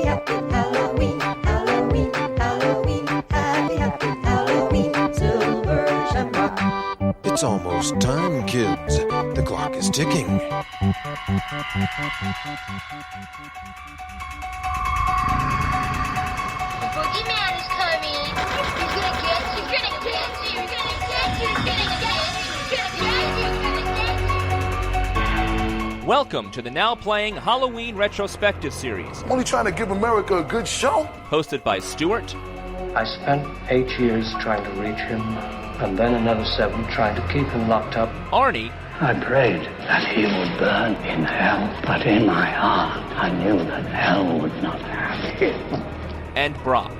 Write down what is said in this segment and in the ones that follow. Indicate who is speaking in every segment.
Speaker 1: happy Halloween, Halloween, Halloween, happy Halloween, Silver Shamrock.
Speaker 2: It's almost time, kids. The clock is ticking.
Speaker 3: The boogeyman is coming. He's gonna get you. He's gonna get you. He's gonna get you. He's gonna get you. He's gonna get you. He's gonna get you.
Speaker 4: Welcome to the now playing Halloween retrospective series,
Speaker 5: Only trying to give America a good show.
Speaker 4: hosted by Stuart
Speaker 6: I spent 8 years trying to reach him, and then another 7 trying to keep him locked up.
Speaker 4: Arnie,
Speaker 7: I prayed that he would burn in hell, but in my heart I knew that hell would not have him.
Speaker 4: and Brock.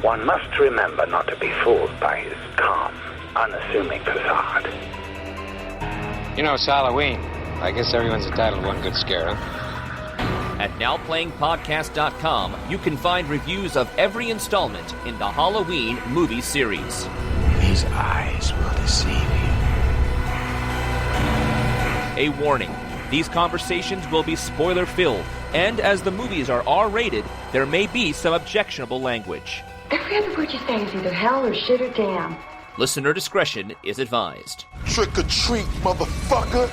Speaker 8: One must remember not to be fooled by his calm, unassuming facade.
Speaker 9: You know, it's Halloween. I guess everyone's entitled to one good scare, huh?
Speaker 4: At nowplayingpodcast.com, you can find reviews of every installment in the Halloween movie series.
Speaker 7: These eyes will deceive you.
Speaker 4: A warning, these conversations will be spoiler-filled, and as the movies are R-rated, there may be some objectionable language.
Speaker 10: Every other word you say is either hell or shit or damn.
Speaker 4: Listener discretion is advised.
Speaker 5: Trick or treat, motherfucker.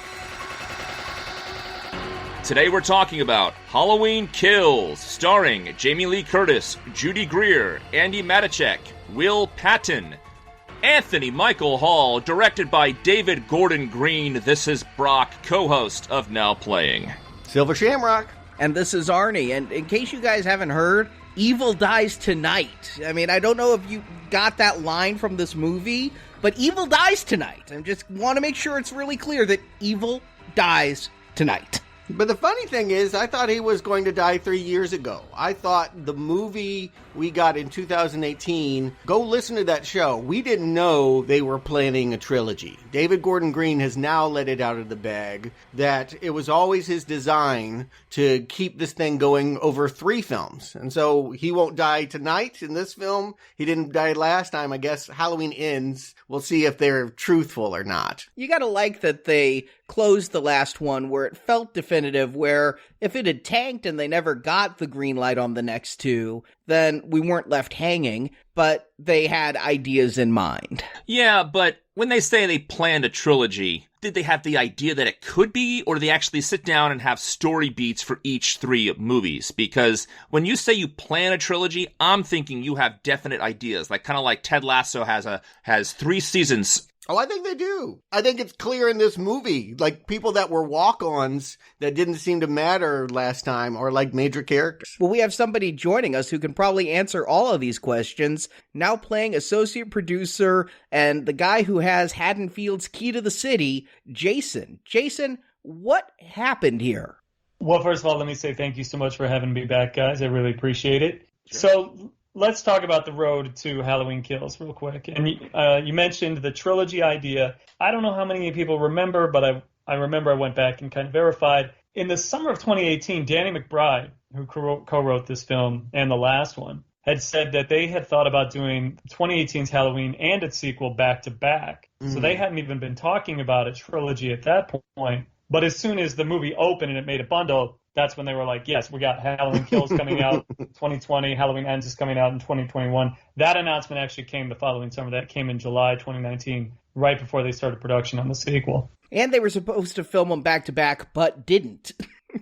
Speaker 4: Today we're talking about Halloween Kills, starring Jamie Lee Curtis, Judy Greer, Andy Matichek, Will Patton, Anthony Michael Hall, directed by David Gordon Green. This is Brock, co-host of Now Playing.
Speaker 11: Silver Shamrock. And this is Arnie. And in case you guys haven't heard, evil dies tonight. I mean, I don't know if you got that line from this movie, but evil dies tonight. I just want to make sure it's really clear that evil dies tonight.
Speaker 12: But the funny thing is, I thought he was going to die 3 years ago. I thought the movie we got in 2018, go listen to that show. We didn't know they were planning a trilogy. David Gordon Green has now let it out of the bag that it was always his design to keep this thing going over 3 films. And so he won't die tonight in this film. He didn't die last time. I guess Halloween Ends. We'll see if they're truthful or not.
Speaker 11: You gotta like that they closed the last one where it felt definitive, where if it had tanked and they never got the green light on the next 2, then we weren't left hanging, but they had ideas in mind.
Speaker 4: Yeah, but when they say they planned a trilogy, did they have the idea that it could be, or did they actually sit down and have story beats for each 3 movies? Because when you say you plan a trilogy, I'm thinking you have definite ideas, like kind of like Ted Lasso has 3 seasons.
Speaker 12: Oh, I think they do. I think it's clear in this movie. Like, people that were walk-ons that didn't seem to matter last time are like major characters.
Speaker 11: Well, we have somebody joining us who can probably answer all of these questions. Now playing associate producer and the guy who has Haddonfield's key to the city, Jason. Jason, what happened here?
Speaker 13: Well, first of all, let me say thank you so much for having me back, guys. I really appreciate it. Sure. So let's talk about the road to Halloween Kills real quick. And you mentioned the trilogy idea. I don't know how many people remember, but I remember I went back and kind of verified. In the summer of 2018, Danny McBride, who co-wrote this film and the last one, had said that they had thought about doing 2018's Halloween and its sequel back-to-back. Mm-hmm. So they hadn't even been talking about a trilogy at that point. But as soon as the movie opened and it made a bundle, that's when they were like, yes, we got Halloween Kills coming out 2020, Halloween Ends is coming out in 2021. That announcement actually came the following summer. That came in July 2019, right before they started production on the sequel.
Speaker 11: And they were supposed to film them back-to-back, but didn't.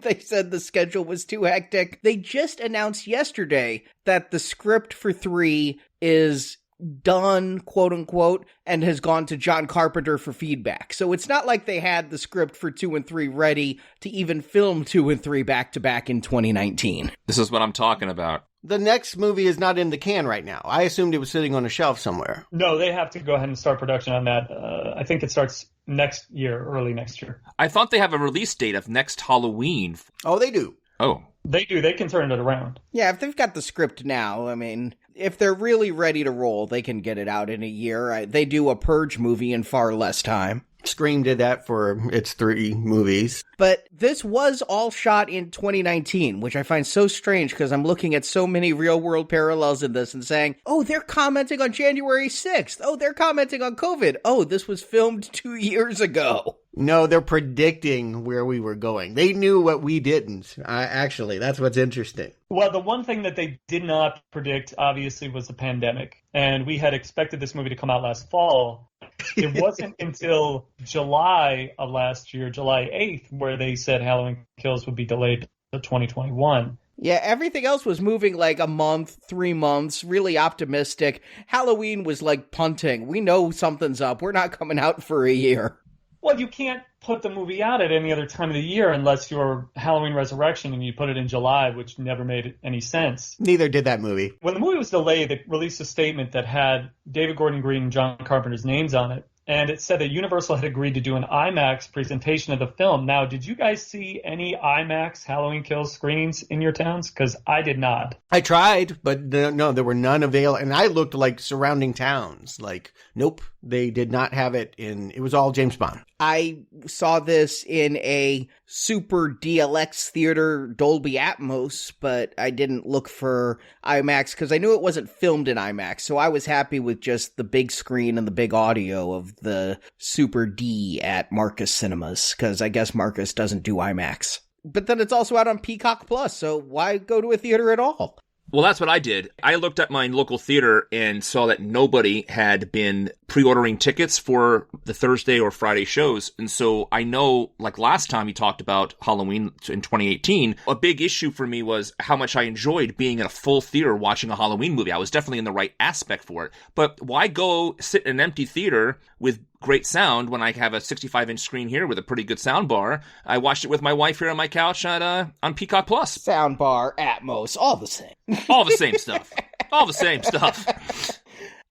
Speaker 11: They said the schedule was too hectic. They just announced yesterday that the script for 3 is done, quote-unquote, and has gone to John Carpenter for feedback. So it's not like they had the script for 2 and 3 ready to even film 2 and 3 back-to-back in 2019.
Speaker 4: This is what I'm talking about.
Speaker 12: The next movie is not in the can right now. I assumed it was sitting on a shelf somewhere.
Speaker 13: No, they have to go ahead and start production on that. I think it starts next year, early next year.
Speaker 4: I thought they have a release date of next Halloween.
Speaker 12: Oh, they do.
Speaker 4: Oh.
Speaker 13: They do. They can turn it around.
Speaker 11: Yeah, if they've got the script now, I mean, if they're really ready to roll, they can get it out in a year. They do a Purge movie in far less time.
Speaker 12: Scream did that for its 3 movies.
Speaker 11: But this was all shot in 2019, which I find so strange because I'm looking at so many real-world parallels in this and saying, oh, they're commenting on January 6th. Oh, they're commenting on COVID. Oh, this was filmed 2 years ago.
Speaker 12: No, they're predicting where we were going. They knew what we didn't. Actually, that's what's interesting.
Speaker 13: Well, the one thing that they did not predict, obviously, was the pandemic. And we had expected this movie to come out last fall. It wasn't until July of last year, July 8th, where they said Halloween Kills would be delayed to 2021.
Speaker 11: Yeah, everything else was moving like a month, 3 months, really optimistic. Halloween was like punting. We know something's up. We're not coming out for a year.
Speaker 13: Well, you can't put the movie out at any other time of the year unless you're Halloween Resurrection and you put it in July, which never made any sense.
Speaker 12: Neither did that movie.
Speaker 13: When the movie was delayed, they released a statement that had David Gordon Green and John Carpenter's names on it. And it said that Universal had agreed to do an IMAX presentation of the film. Now, did you guys see any IMAX Halloween Kills screenings in your towns? Because I did not.
Speaker 12: I tried, but no, there were none available. And I looked like surrounding towns. Like, nope, they did not have it it was all James Bond.
Speaker 11: I saw this in a super DLX theater, Dolby Atmos, but I didn't look for IMAX because I knew it wasn't filmed in IMAX. So I was happy with just the big screen and the big audio of the Super D at Marcus Cinemas, because I guess Marcus doesn't do IMAX. But then it's also out on Peacock Plus, so why go to a theater at all?
Speaker 4: Well, that's what I did. I looked at my local theater and saw that nobody had been pre-ordering tickets for the Thursday or Friday shows. And so I know, like last time we talked about Halloween in 2018, a big issue for me was how much I enjoyed being in a full theater watching a Halloween movie. I was definitely in the right aspect for it. But why go sit in an empty theater with great sound when I have a 65-inch screen here with a pretty good sound bar? I watched it with my wife here on my couch on Peacock Plus.
Speaker 11: Sound bar, Atmos, all the same.
Speaker 4: All the same stuff. All the same stuff.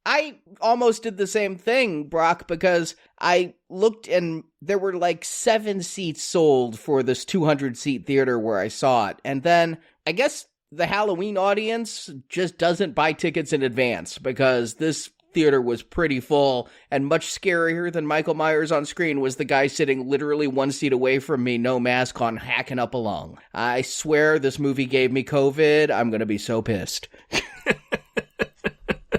Speaker 11: I almost did the same thing, Brock, because I looked and there were like 7 seats sold for this 200-seat theater where I saw it. And then I guess the Halloween audience just doesn't buy tickets in advance because this theater was pretty full, and much scarier than Michael Myers on screen was the guy sitting literally 1 seat away from me, no mask on, hacking up a lung. I swear this movie gave me COVID. I'm going to be so pissed.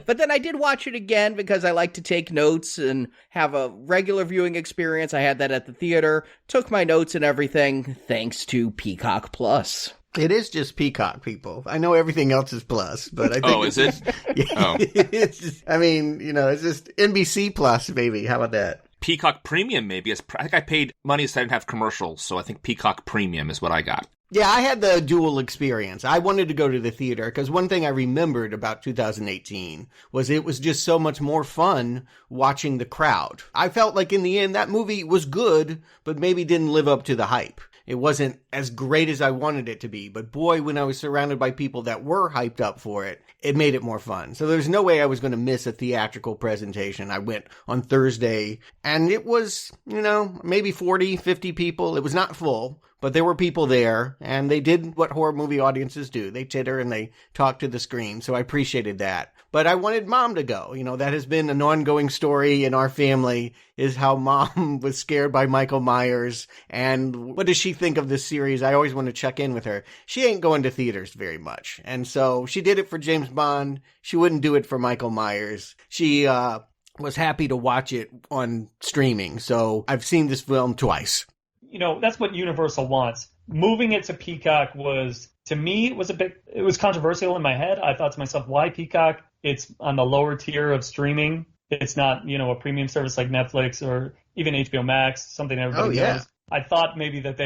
Speaker 11: But then I did watch it again because I like to take notes and have a regular viewing experience. I had that at the theater, took my notes and everything, thanks to Peacock Plus.
Speaker 12: It is just Peacock, people. I know everything else is Plus, but I think
Speaker 4: Oh, is it?
Speaker 12: Yeah,
Speaker 4: Oh.
Speaker 12: it's just, I mean, it's just NBC Plus, maybe. How about that?
Speaker 4: Peacock Premium, maybe. I think I paid money so I didn't have commercials, so I think Peacock Premium is what I got.
Speaker 12: Yeah, I had the dual experience. I wanted to go to the theater because one thing I remembered about 2018 was it was just so much more fun watching the crowd. I felt like in the end that movie was good, but maybe didn't live up to the hype. It wasn't as great as I wanted it to be, but boy, when I was surrounded by people that were hyped up for it, it made it more fun. So there's no way I was going to miss a theatrical presentation. I went on Thursday, and it was, maybe 40, 50 people. It was not full, but there were people there, and they did what horror movie audiences do. They titter and they talk to the screen, so I appreciated that. But I wanted Mom to go. That has been an ongoing story in our family, is how Mom was scared by Michael Myers. And what does she think of this series? I always want to check in with her. She ain't going to theaters very much. And so she did it for James Bond. She wouldn't do it for Michael Myers. She was happy to watch it on streaming. So I've seen this film twice.
Speaker 13: That's what Universal wants. Moving it to Peacock was, to me, it was controversial in my head. I thought to myself, why Peacock? It's on the lower tier of streaming. It's not, a premium service like Netflix or even HBO Max, something everybody knows. I thought maybe that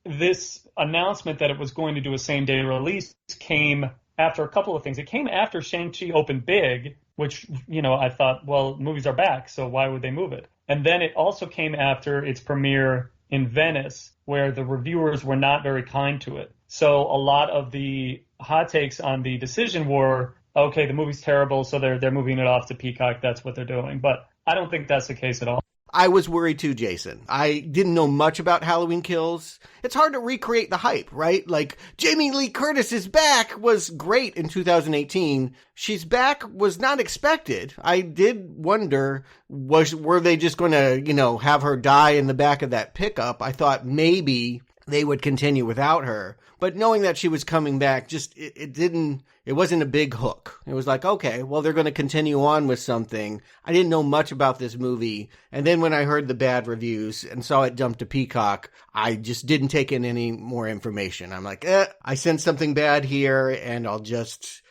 Speaker 13: this announcement that it was going to do a same-day release came after a couple of things. It came after Shang-Chi opened big, which, I thought, well, movies are back, so why would they move it? And then it also came after its premiere in Venice, where the reviewers were not very kind to it. So a lot of the hot takes on the decision were, okay, the movie's terrible, so they're moving it off to Peacock. That's what they're doing. But I don't think that's the case at all.
Speaker 12: I was worried too, Jason. I didn't know much about Halloween Kills. It's hard to recreate the hype, right? Like, Jamie Lee Curtis is back was great in 2018. She's back was not expected. I did wonder, were they just going to, have her die in the back of that pickup? I thought maybe they would continue without her. But knowing that she was coming back, just it wasn't a big hook. It was like, okay, well, they're going to continue on with something. I didn't know much about this movie. And then when I heard the bad reviews and saw it dumped to Peacock, I just didn't take in any more information. I'm like, I sense something bad here, and I'll just,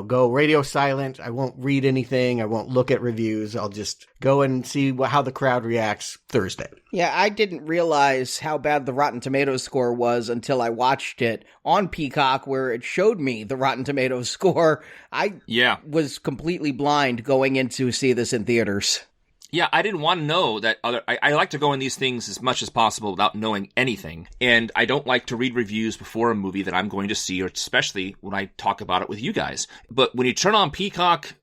Speaker 12: go radio silent. I won't read anything. I won't look at reviews. I'll just go and see how the crowd reacts Thursday.
Speaker 11: Yeah, I didn't realize how bad the Rotten Tomatoes score was until I watched it on Peacock, where it showed me the Rotten Tomatoes score. I was completely blind going in to see this in theaters.
Speaker 4: Yeah, I didn't want to know that I like to go in these things as much as possible without knowing anything. And I don't like to read reviews before a movie that I'm going to see, or especially when I talk about it with you guys. But when you turn on Peacock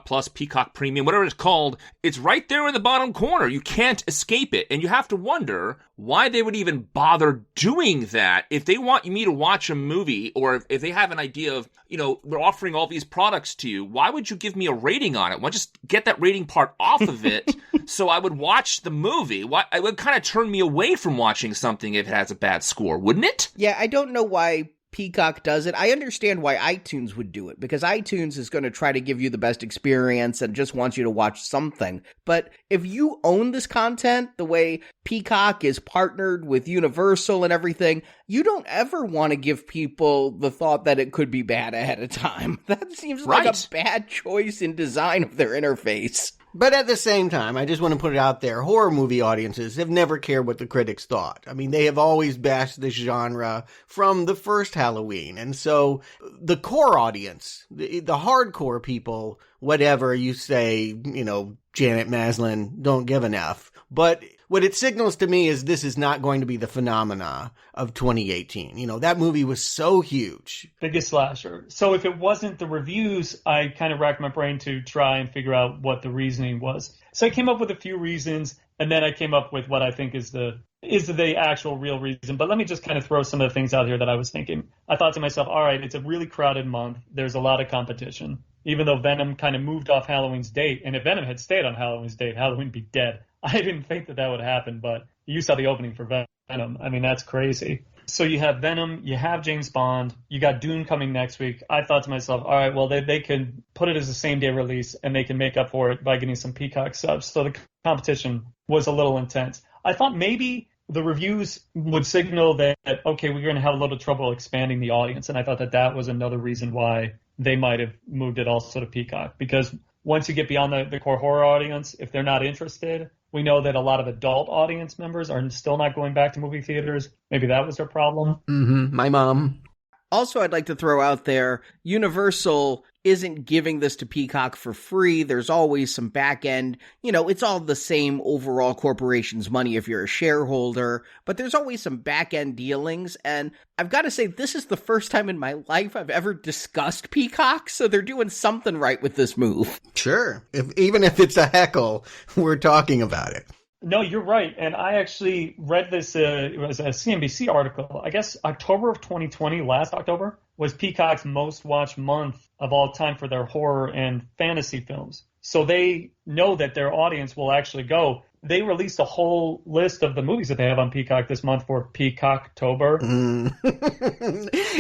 Speaker 4: Plus, Peacock Premium, whatever it's called, it's right there in the bottom corner. You can't escape it. And you have to wonder why they would even bother doing that. If they want me to watch a movie, or if they have an idea of, we're offering all these products to you, why would you give me a rating on it? Why just get that rating part off of it so I would watch the movie? It would kind of turn me away from watching something if it has a bad score, wouldn't it?
Speaker 11: Yeah, I don't know why Peacock does it. I understand why iTunes would do it, because iTunes is going to try to give you the best experience and just wants you to watch something. But if you own this content, the way Peacock is partnered with Universal and everything, you don't ever want to give people the thought that it could be bad ahead of time. That seems like a bad choice in design of their interface.
Speaker 12: But at the same time, I just want to put it out there, horror movie audiences have never cared what the critics thought. I mean, they have always bashed this genre from the first Halloween. And so the core audience, the hardcore people, whatever you say, Janet Maslin, don't give an F. But what it signals to me is this is not going to be the phenomena of 2018. That movie was so huge.
Speaker 13: Biggest slasher. So if it wasn't the reviews, I kind of racked my brain to try and figure out what the reasoning was. So I came up with a few reasons, and then I came up with what I think is the actual real reason. But let me just kind of throw some of the things out here that I was thinking. I thought to myself, all right, it's a really crowded month. There's a lot of competition. Even though Venom kind of moved off Halloween's date, and if Venom had stayed on Halloween's date, Halloween would be dead. I didn't think that would happen, but you saw the opening for Venom. I mean, that's crazy. So you have Venom, you have James Bond, you got Dune coming next week. I thought to myself, all right, well, they could put it as a same-day release, and they can make up for it by getting some Peacock subs. So the competition was a little intense. I thought maybe the reviews would signal that, okay, we're going to have a little trouble expanding the audience, and I thought that was another reason why they might have moved it also to Peacock, because once you get beyond the core horror audience, if they're not interested, we know that a lot of adult audience members are still not going back to movie theaters. Maybe that was their problem.
Speaker 12: Mm-hmm. My mom.
Speaker 11: Also, I'd like to throw out there, Universal isn't giving this to Peacock for free. There's always some back end. It's all the same overall corporation's money if you're a shareholder, but there's always some back end dealings. And I've got to say, this is the first time in my life I've ever discussed Peacock, so they're doing something right with this move.
Speaker 12: Sure. Even if it's a heckle, we're talking about it.
Speaker 13: No, you're right. And I actually read this, it was a CNBC article. I guess October of 2020, last October, was Peacock's most watched month of all time for their horror and fantasy films. So they know that their audience will actually go. They released a whole list of the movies that they have on Peacock this month for Peacocktober.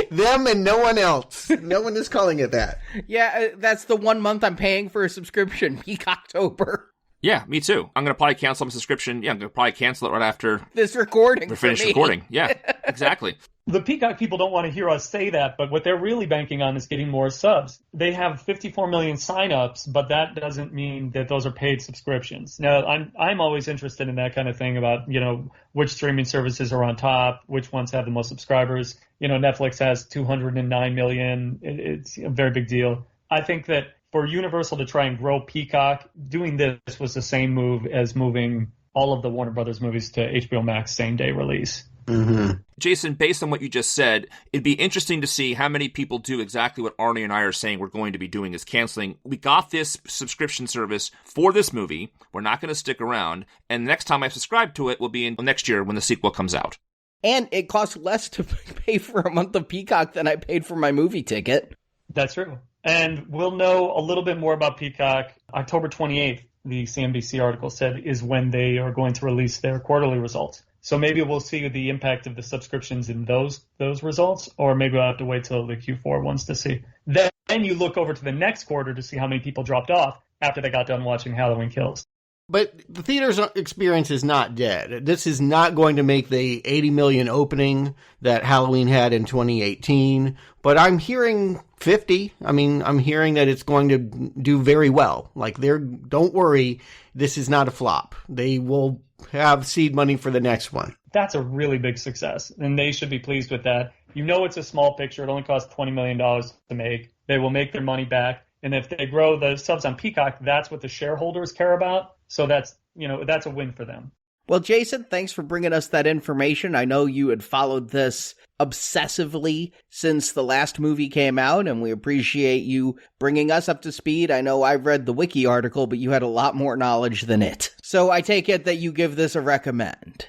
Speaker 12: Them and no one else. No one is calling it that.
Speaker 11: Yeah, that's the 1 month I'm paying for a subscription, Peacocktober.
Speaker 4: Yeah, me too. I'm going to probably cancel my subscription. Yeah, I'm going to probably cancel it right after
Speaker 11: this recording.
Speaker 4: We're finished recording. Yeah, exactly.
Speaker 13: The Peacock people don't want to hear us say that, but what they're really banking on is getting more subs. They have 54 million signups, but that doesn't mean that those are paid subscriptions. Now, I'm always interested in that kind of thing about, which streaming services are on top, which ones have the most subscribers. Netflix has 209 million. It's a very big deal. I think that for Universal to try and grow Peacock, doing this was the same move as moving all of the Warner Brothers movies to HBO Max same-day release.
Speaker 12: Mm-hmm.
Speaker 4: Jason, based on what you just said, it'd be interesting to see how many people do exactly what Arnie and I are saying we're going to be doing, is canceling. We got this subscription service for this movie. We're not going to stick around. And the next time I subscribe to it will be in next year when the sequel comes out.
Speaker 11: And it costs less to pay for a month of Peacock than I paid for my movie ticket.
Speaker 13: That's true. And we'll know a little bit more about Peacock. October 28th, the CNBC article said, is when they are going to release their quarterly results. So maybe we'll see the impact of the subscriptions in those results, or maybe we'll have to wait till the Q4 ones to see. Then you look over to the next quarter to see how many people dropped off after they got done watching Halloween Kills.
Speaker 12: But the theater's experience is not dead. This is not going to make the 80 million opening that Halloween had in 2018. But I'm hearing 50. I mean, I'm hearing that it's going to do very well. Like, don't worry, this is not a flop. They will have seed money for the next one.
Speaker 13: That's a really big success, and they should be pleased with that. You know, it's a small picture. It only costs $20 million to make. They will make their money back. And if they grow the subs on Peacock, that's what the shareholders care about. So that's a win for them.
Speaker 11: Well, Jason, thanks for bringing us that information. I know you had followed this obsessively since the last movie came out, and we appreciate you bringing us up to speed. I know I read the wiki article, but you had a lot more knowledge than it. So I take it that you give this a recommend.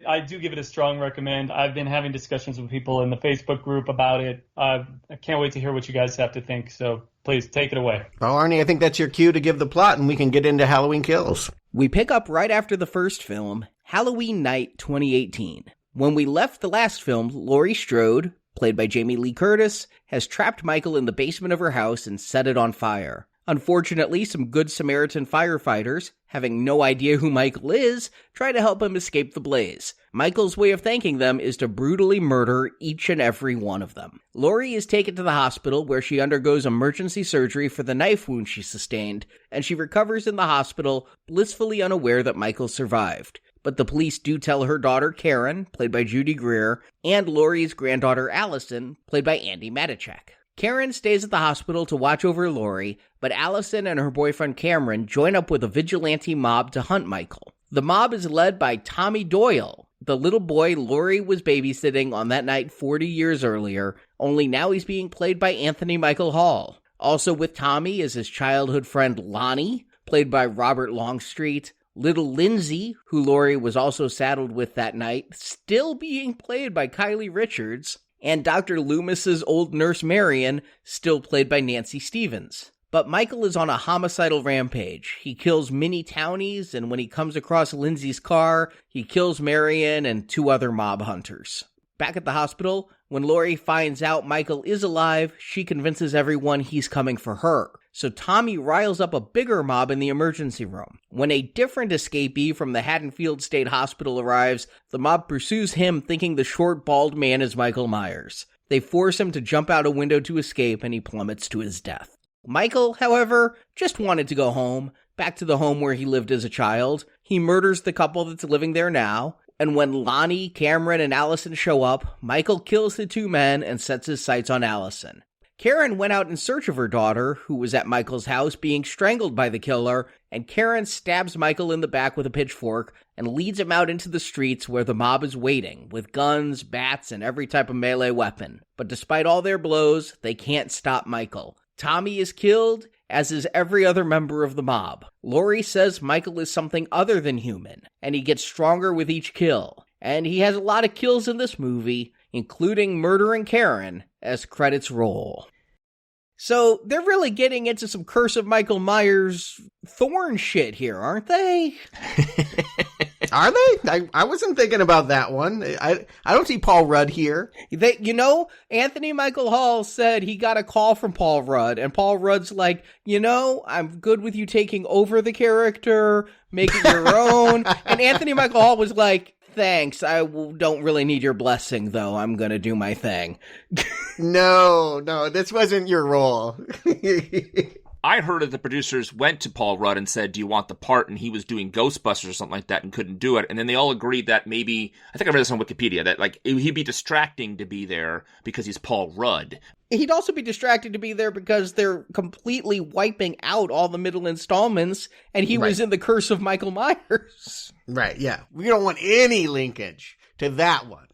Speaker 13: I do give it a strong recommend. I've been having discussions with people in the Facebook group about it. I can't wait to hear what you guys have to think. So please take it away.
Speaker 12: Well, Arnie, I think that's your cue to give the plot, and we can get into Halloween Kills.
Speaker 11: We pick up right after the first film, Halloween Night 2018. When we left the last film, Laurie Strode, played by Jamie Lee Curtis, has trapped Michael in the basement of her house and set it on fire. Unfortunately, some Good Samaritan firefighters, having no idea who Michael is, try to help him escape the blaze. Michael's way of thanking them is to brutally murder each and every one of them. Laurie is taken to the hospital where she undergoes emergency surgery for the knife wound she sustained, and she recovers in the hospital, blissfully unaware that Michael survived. But the police do tell her daughter Karen, played by Judy Greer, and Laurie's granddaughter Allison, played by Andy Matichak. Karen stays at the hospital to watch over Laurie, but Allison and her boyfriend Cameron join up with a vigilante mob to hunt Michael. The mob is led by Tommy Doyle, the little boy Laurie was babysitting on that night 40 years earlier, only now he's being played by Anthony Michael Hall. Also with Tommy is his childhood friend Lonnie, played by Robert Longstreet, little Lindsay, who Laurie was also saddled with that night, still being played by Kylie Richards, and Dr. Loomis's old nurse Marion, still played by Nancy Stevens. But Michael is on a homicidal rampage. He kills many townies, and when he comes across Lindsay's car, he kills Marion and 2 other mob hunters. Back at the hospital, when Laurie finds out Michael is alive, she convinces everyone he's coming for her. So Tommy riles up a bigger mob in the emergency room. When a different escapee from the Haddonfield State Hospital arrives, the mob pursues him thinking the short, bald man is Michael Myers. They force him to jump out a window to escape, and he plummets to his death. Michael, however, just wanted to go home, back to the home where he lived as a child. He murders the couple that's living there now, and when Lonnie, Cameron, and Allison show up, Michael kills the 2 men and sets his sights on Allison. Karen went out in search of her daughter, who was at Michael's house being strangled by the killer, and Karen stabs Michael in the back with a pitchfork and leads him out into the streets where the mob is waiting, with guns, bats, and every type of melee weapon. But despite all their blows, they can't stop Michael. Tommy is killed, as is every other member of the mob. Laurie says Michael is something other than human, and he gets stronger with each kill. And he has a lot of kills in this movie, including murdering Karen, as credits roll. So they're really getting into some Curse of Michael Myers Thorn shit here, aren't they?
Speaker 12: Are they? I wasn't thinking about that one. I don't see Paul Rudd here.
Speaker 11: Anthony Michael Hall said he got a call from Paul Rudd, and Paul Rudd's like, I'm good with you taking over the character, make it your own. And Anthony Michael Hall was like, thanks, don't really need your blessing, though. I'm gonna do my thing.
Speaker 12: No, this wasn't your role.
Speaker 4: I heard that the producers went to Paul Rudd and said, do you want the part? And he was doing Ghostbusters or something like that and couldn't do it. And then they all agreed that maybe, I think I read this on Wikipedia, that he'd be distracting to be there because he's Paul Rudd.
Speaker 11: He'd also be distracted to be there because they're completely wiping out all the middle installments, and he was in the Curse of Michael Myers.
Speaker 12: Right, yeah. We don't want any linkage to that one,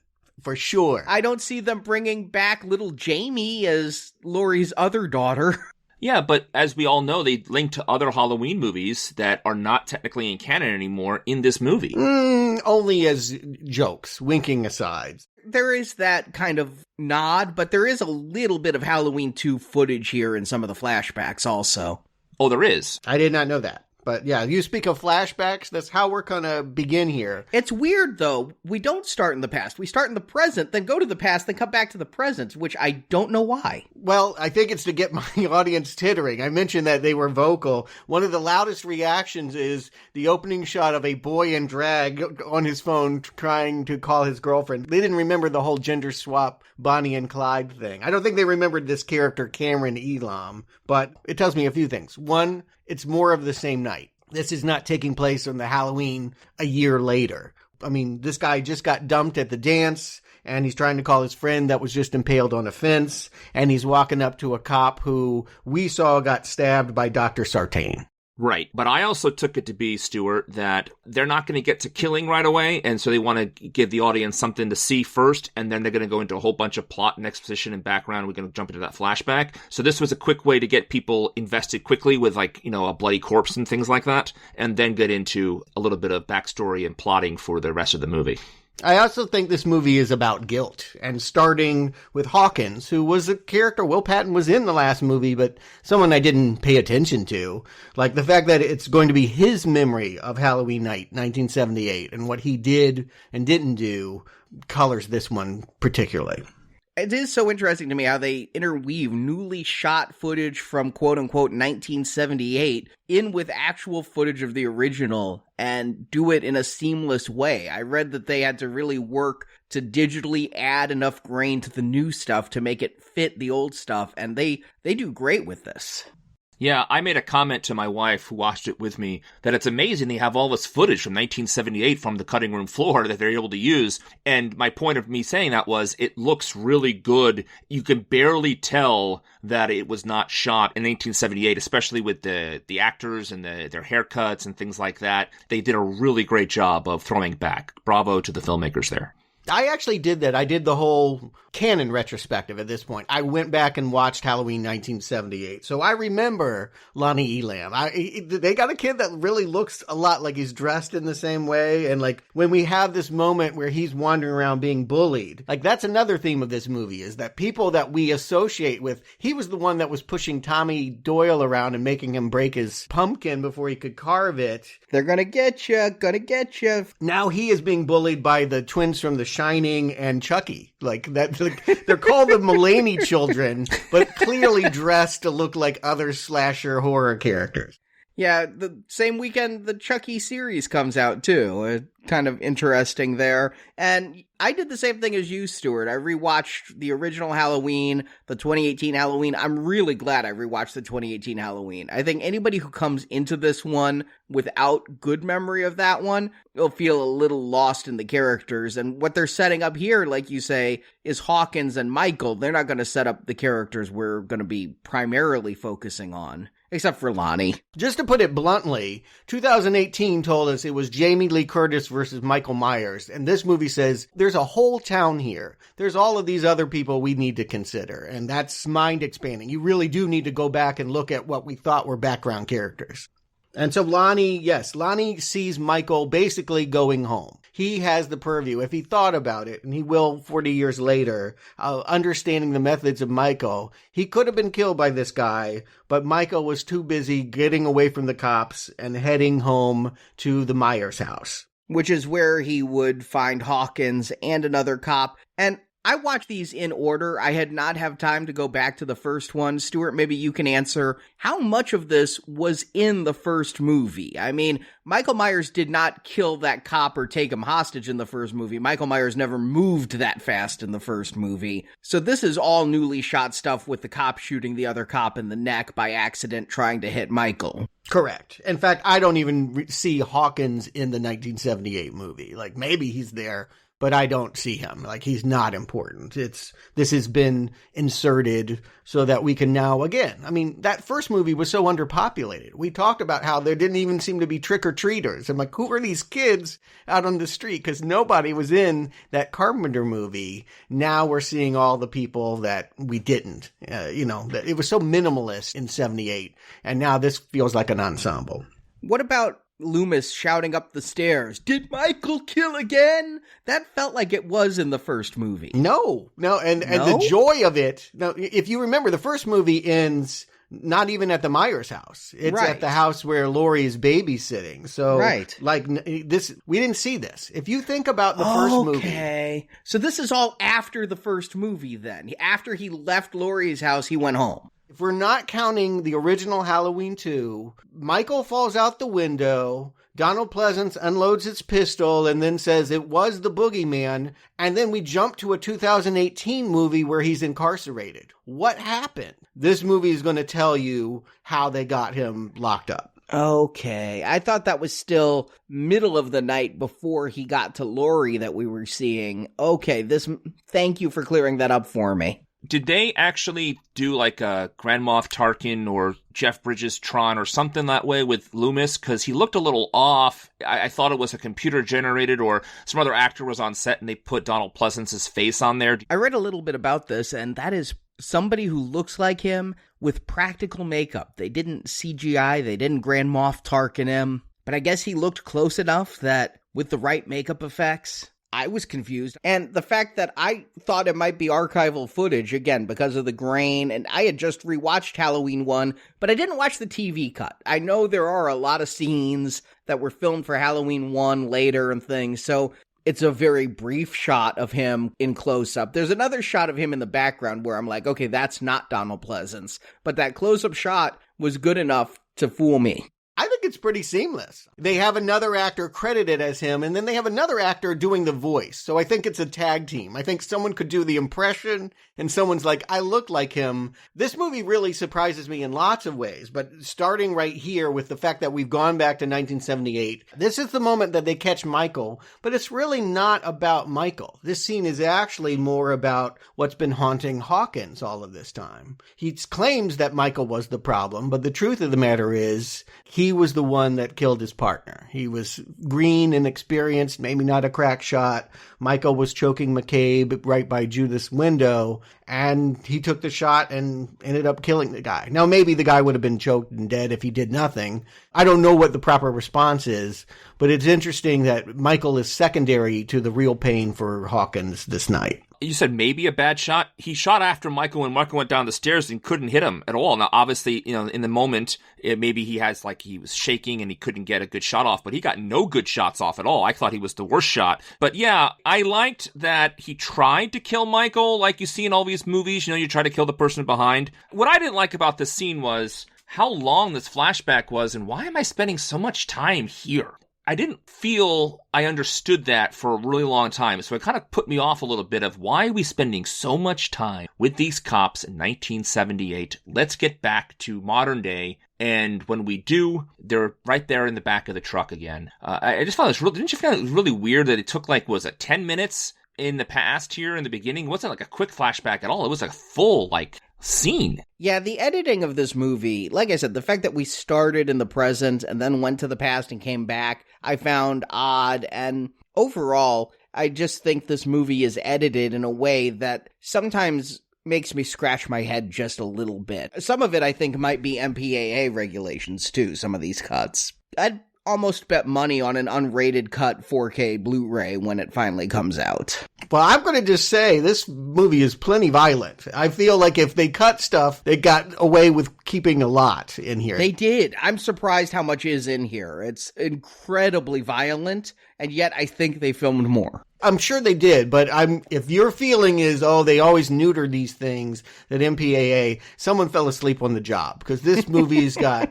Speaker 12: for sure.
Speaker 11: I don't see them bringing back little Jamie as Laurie's other daughter.
Speaker 4: Yeah, but as we all know, they link to other Halloween movies that are not technically in canon anymore in this movie.
Speaker 12: Only as jokes, winking aside.
Speaker 11: There is that kind of nod, but there is a little bit of Halloween 2 footage here in some of the flashbacks also.
Speaker 4: Oh, there is?
Speaker 12: I did not know that. But yeah, you speak of flashbacks, that's how we're going to begin here.
Speaker 11: It's weird, though. We don't start in the past. We start in the present, then go to the past, then come back to the present, which I don't know why.
Speaker 12: Well, I think it's to get my audience tittering. I mentioned that they were vocal. One of the loudest reactions is the opening shot of a boy in drag on his phone trying to call his girlfriend. They didn't remember the whole gender swap Bonnie and Clyde thing. I don't think they remembered this character, Cameron Elam, but it tells me a few things. One, it's more of the same night. This is not taking place on the Halloween a year later. I mean, this guy just got dumped at the dance, and he's trying to call his friend that was just impaled on a fence, and he's walking up to a cop who we saw got stabbed by Dr. Sartain.
Speaker 4: Right. But I also took it to be, Stuart, that they're not going to get to killing right away, and so they want to give the audience something to see first, and then they're going to go into a whole bunch of plot and exposition and background. We're going to jump into that flashback. So this was a quick way to get people invested quickly with, like, you know, a bloody corpse and things like that, and then get into a little bit of backstory and plotting for the rest of the movie.
Speaker 12: I also think this movie is about guilt, and starting with Hawkins, who was a character Will Patton was in the last movie, but someone I didn't pay attention to. Like the fact that it's going to be his memory of Halloween night, 1978, and what he did and didn't do colors this one particularly.
Speaker 11: It is so interesting to me how they interweave newly shot footage from quote-unquote 1978 in with actual footage of the original and do it in a seamless way. I read that they had to really work to digitally add enough grain to the new stuff to make it fit the old stuff, and they do great with this.
Speaker 4: Yeah, I made a comment to my wife, who watched it with me, that it's amazing they have all this footage from 1978 from the cutting room floor that they're able to use. And my point of me saying that was, it looks really good. You can barely tell that it was not shot in 1978, especially with the actors and their haircuts and things like that. They did a really great job of throwing back. Bravo to the filmmakers there.
Speaker 12: I actually did that. I did the whole canon retrospective at this point. I went back and watched Halloween 1978. So I remember Lonnie Elam. They got a kid that really looks a lot like he's dressed in the same way. And like when we have this moment where he's wandering around being bullied, like that's another theme of this movie is that people that we associate with, he was the one that was pushing Tommy Doyle around and making him break his pumpkin before he could carve it.
Speaker 11: They're gonna get you.
Speaker 12: Now he is being bullied by the twins from The Shining and Chucky. Like that, like, they're called the Mulaney children, but clearly dressed to look like other slasher horror characters.
Speaker 11: Yeah, the same weekend the Chucky series comes out, too. Kind of interesting there. And I did the same thing as you, Stuart. I rewatched the original Halloween, the 2018 Halloween. I'm really glad I rewatched the 2018 Halloween. I think anybody who comes into this one without good memory of that one will feel a little lost in the characters. And what they're setting up here, like you say, is Hawkins and Michael. They're not going to set up the characters we're going to be primarily focusing on. Except for Lonnie.
Speaker 12: Just to put it bluntly, 2018 told us it was Jamie Lee Curtis versus Michael Myers. And this movie says there's a whole town here. There's all of these other people we need to consider. And that's mind expanding. You really do need to go back and look at what we thought were background characters. And so Lonnie sees Michael basically going home. He has the purview, if he thought about it, and he will 40 years later, understanding the methods of Michael. He could have been killed by this guy, but Michael was too busy getting away from the cops and heading home to the Myers house.
Speaker 11: Which is where he would find Hawkins and another cop. And I watched these in order. I had not have time to go back to the first one. Stuart, maybe you can answer how much of this was in the first movie. I mean, Michael Myers did not kill that cop or take him hostage in the first movie. Michael Myers never moved that fast in the first movie. So this is all newly shot stuff with the cop shooting the other cop in the neck by accident trying to hit Michael.
Speaker 12: Correct. In fact, I don't even see Hawkins in the 1978 movie. Like, maybe he's there, but I don't see him. Like, he's not important. This has been inserted so that we can now, again, I mean, that first movie was so underpopulated. We talked about how there didn't even seem to be trick-or-treaters. I'm like, who are these kids out on the street? Because nobody was in that Carpenter movie. Now we're seeing all the people that we didn't. It was so minimalist in 78. And now this feels like an ensemble.
Speaker 11: What about Loomis shouting up the stairs, "Did Michael kill again?" That felt like it was in the first movie.
Speaker 12: No, and the joy of it. Now, if you remember, the first movie ends not even at the Myers house. It's
Speaker 11: Right.
Speaker 12: at the house where Laurie is babysitting. So,
Speaker 11: Right.
Speaker 12: like, this, we didn't see this. If you think about the first movie.
Speaker 11: Okay. So this is all after the first movie then. After he left Laurie's house, he went home.
Speaker 12: If we're not counting the original Halloween 2, Michael falls out the window, Donald Pleasance unloads his pistol and then says it was the boogeyman, and then we jump to a 2018 movie where he's incarcerated. What happened? This movie is going to tell you how they got him locked up.
Speaker 11: Okay. I thought that was still middle of the night before he got to Laurie that we were seeing. Okay, thank you for clearing that up for me.
Speaker 4: Did they actually do like a Grand Moff Tarkin or Jeff Bridges Tron or something that way with Loomis? Because he looked a little off. I thought it was a computer generated or some other actor was on set and they put Donald Pleasance's face on there.
Speaker 11: I read a little bit about this, and that is somebody who looks like him with practical makeup. They didn't CGI, they didn't Grand Moff Tarkin him, but I guess he looked close enough that with the right makeup effects, I was confused. And the fact that I thought it might be archival footage, again, because of the grain, and I had just rewatched Halloween 1, but I didn't watch the TV cut. I know there are a lot of scenes that were filmed for Halloween 1 later and things, so it's a very brief shot of him in close-up. There's another shot of him in the background where I'm like, okay, that's not Donald Pleasance. But that close-up shot was good enough to fool me.
Speaker 12: I think it's pretty seamless. They have another actor credited as him, and then they have another actor doing the voice. So I think it's a tag team. I think someone could do the impression, and someone's like, I look like him. This movie really surprises me in lots of ways, but starting right here with the fact that we've gone back to 1978, this is the moment that they catch Michael, but it's really not about Michael. This scene is actually more about what's been haunting Hawkins all of this time. He claims that Michael was the problem, but the truth of the matter is, he was the one that killed his partner. He was green and experienced, maybe not a crack shot. Michael was choking McCabe right by Judith's window, and he took the shot and ended up killing the guy. Now, maybe the guy would have been choked and dead if he did nothing. I don't know what the proper response is, but it's interesting that Michael is secondary to the real pain for Hawkins this night.
Speaker 4: You said maybe a bad shot. He shot after Michael when Michael went down the stairs and couldn't hit him at all. Now, obviously, in the moment, maybe he was shaking and he couldn't get a good shot off, but he got no good shots off at all. I thought he was the worst shot. But yeah, I liked that he tried to kill Michael like you see in all these movies. You try to kill the person behind. What I didn't like about this scene was how long this flashback was and why am I spending so much time here? I didn't feel I understood that for a really long time, so it kind of put me off a little bit of why are we spending so much time with these cops in 1978? Let's get back to modern day, and when we do, they're right there in the back of the truck again. I just found this really, didn't you find it really weird that it took 10 minutes in the past here in the beginning? It wasn't like a quick flashback at all. It was like a full, scene.
Speaker 11: Yeah, the editing of this movie, like I said, the fact that we started in the present and then went to the past and came back, I found odd. And overall, I just think this movie is edited in a way that sometimes makes me scratch my head just a little bit. Some of it, I think, might be MPAA regulations, too, some of these cuts. I'd almost bet money on an unrated cut 4K Blu-ray when it finally comes out.
Speaker 12: Well, I'm going to just say this movie is plenty violent. I feel like if they cut stuff, they got away with keeping a lot in here.
Speaker 11: They did. I'm surprised how much is in here. It's incredibly violent, and yet I think they filmed more.
Speaker 12: I'm sure they did, but if your feeling is, they always neuter these things, that MPAA, someone fell asleep on the job, because this movie's got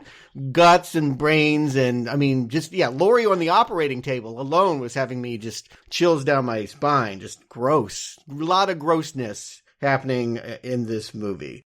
Speaker 12: guts and brains, and Laurie on the operating table alone was having me just chills down my spine, just gross. A lot of grossness happening in this movie.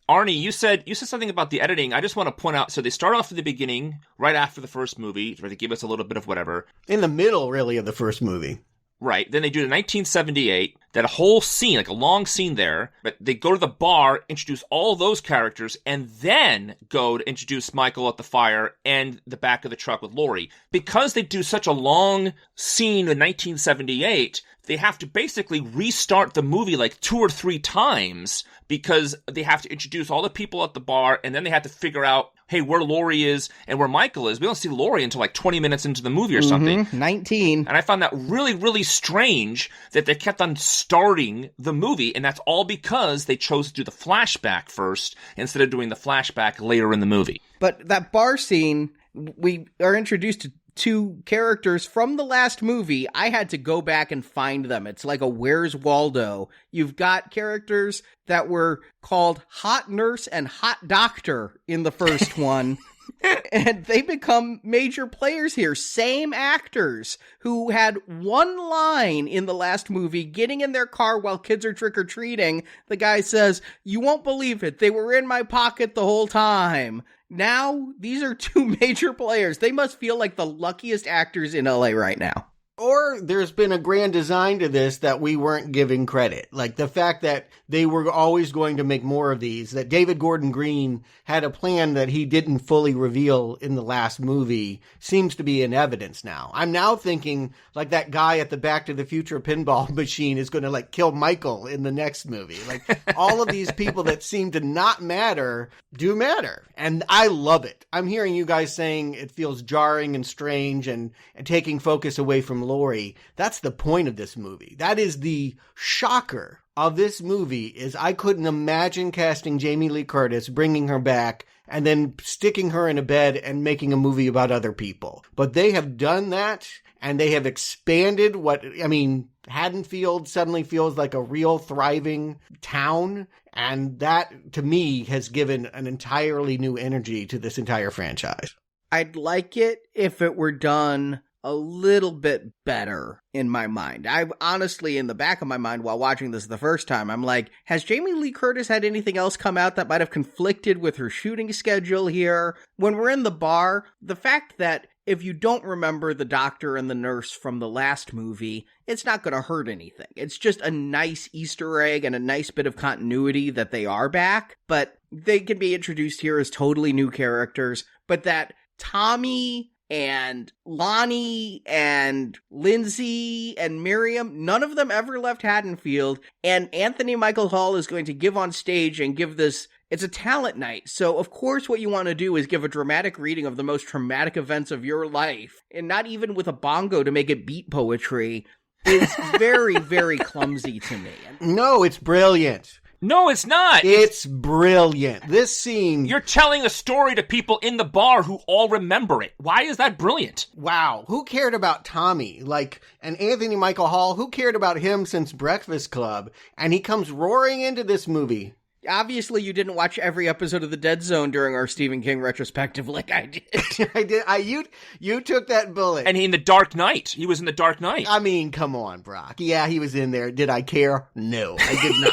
Speaker 4: Arnie, you said something about the editing. I just want to point out, so they start off at the beginning, right after the first movie, where they give us a little bit of whatever.
Speaker 12: In the middle, really, of the first movie.
Speaker 4: Right. Then they do the 1978, that whole scene, a long scene there, but they go to the bar, introduce all those characters, and then go to introduce Michael at the fire and the back of the truck with Laurie. Because they do such a long scene in 1978, they have to basically restart the movie like 2 or 3 times because they have to introduce all the people at the bar, and then they have to figure out, hey, where Laurie is and where Michael is. We don't see Laurie until like 20 minutes into the movie or something.
Speaker 11: 19.
Speaker 4: And I found that really, really strange that they kept on starting the movie, and that's all because they chose to do the flashback first instead of doing the flashback later in the movie.
Speaker 11: But that bar scene, we are introduced to 2 characters from the last movie. I had to go back and find them. It's like a Where's Waldo. You've got characters that were called Hot Nurse and Hot Doctor in the first one. And they become major players here. Same actors who had one line in the last movie, getting in their car while kids are trick-or-treating. The guy says, "You won't believe it. They were in my pocket the whole time." Now, these are 2 major players. They must feel like the luckiest actors in LA right now.
Speaker 12: Or there's been a grand design to this that we weren't giving credit. Like the fact that they were always going to make more of these, that David Gordon Green had a plan that he didn't fully reveal in the last movie seems to be in evidence now. I'm now thinking like that guy at the Back to the Future pinball machine is going to like kill Michael in the next movie. Like all of these people that seem to not matter do matter. And I love it. I'm hearing you guys saying it feels jarring and strange and taking focus away from Laurie. That's the point of this movie. That is the shocker of this movie, is I couldn't imagine casting Jamie Lee Curtis, bringing her back, and then sticking her in a bed and making a movie about other people. But they have done that, and they have expanded Haddonfield suddenly feels like a real thriving town, and that, to me, has given an entirely new energy to this entire franchise.
Speaker 11: I'd like it if it were done a little bit better in my mind. I honestly, in the back of my mind while watching this the first time, I'm like, has Jamie Lee Curtis had anything else come out that might have conflicted with her shooting schedule here? When we're in the bar, the fact that if you don't remember the doctor and the nurse from the last movie, it's not going to hurt anything. It's just a nice Easter egg and a nice bit of continuity that they are back, but they can be introduced here as totally new characters. But that Tommy and Lonnie and Lindsay and Miriam, none of them ever left Haddonfield, and Anthony Michael Hall is going to give on stage and give this, it's a talent night, so of course what you want to do is give a dramatic reading of the most traumatic events of your life, and not even with a bongo to make it beat poetry, is very, very clumsy to me.
Speaker 12: No, it's brilliant.
Speaker 4: No, it's not.
Speaker 12: It's brilliant. This scene...
Speaker 4: You're telling a story to people in the bar who all remember it. Why is that brilliant?
Speaker 12: Wow. Who cared about Tommy? And Anthony Michael Hall, who cared about him since Breakfast Club? And he comes roaring into this movie.
Speaker 11: Obviously, you didn't watch every episode of The Dead Zone during our Stephen King retrospective like I did.
Speaker 12: I did. You took that bullet.
Speaker 4: And in The Dark Knight. He was in The Dark Knight.
Speaker 12: I mean, come on, Brock. Yeah, he was in there. Did I care? No, I did not.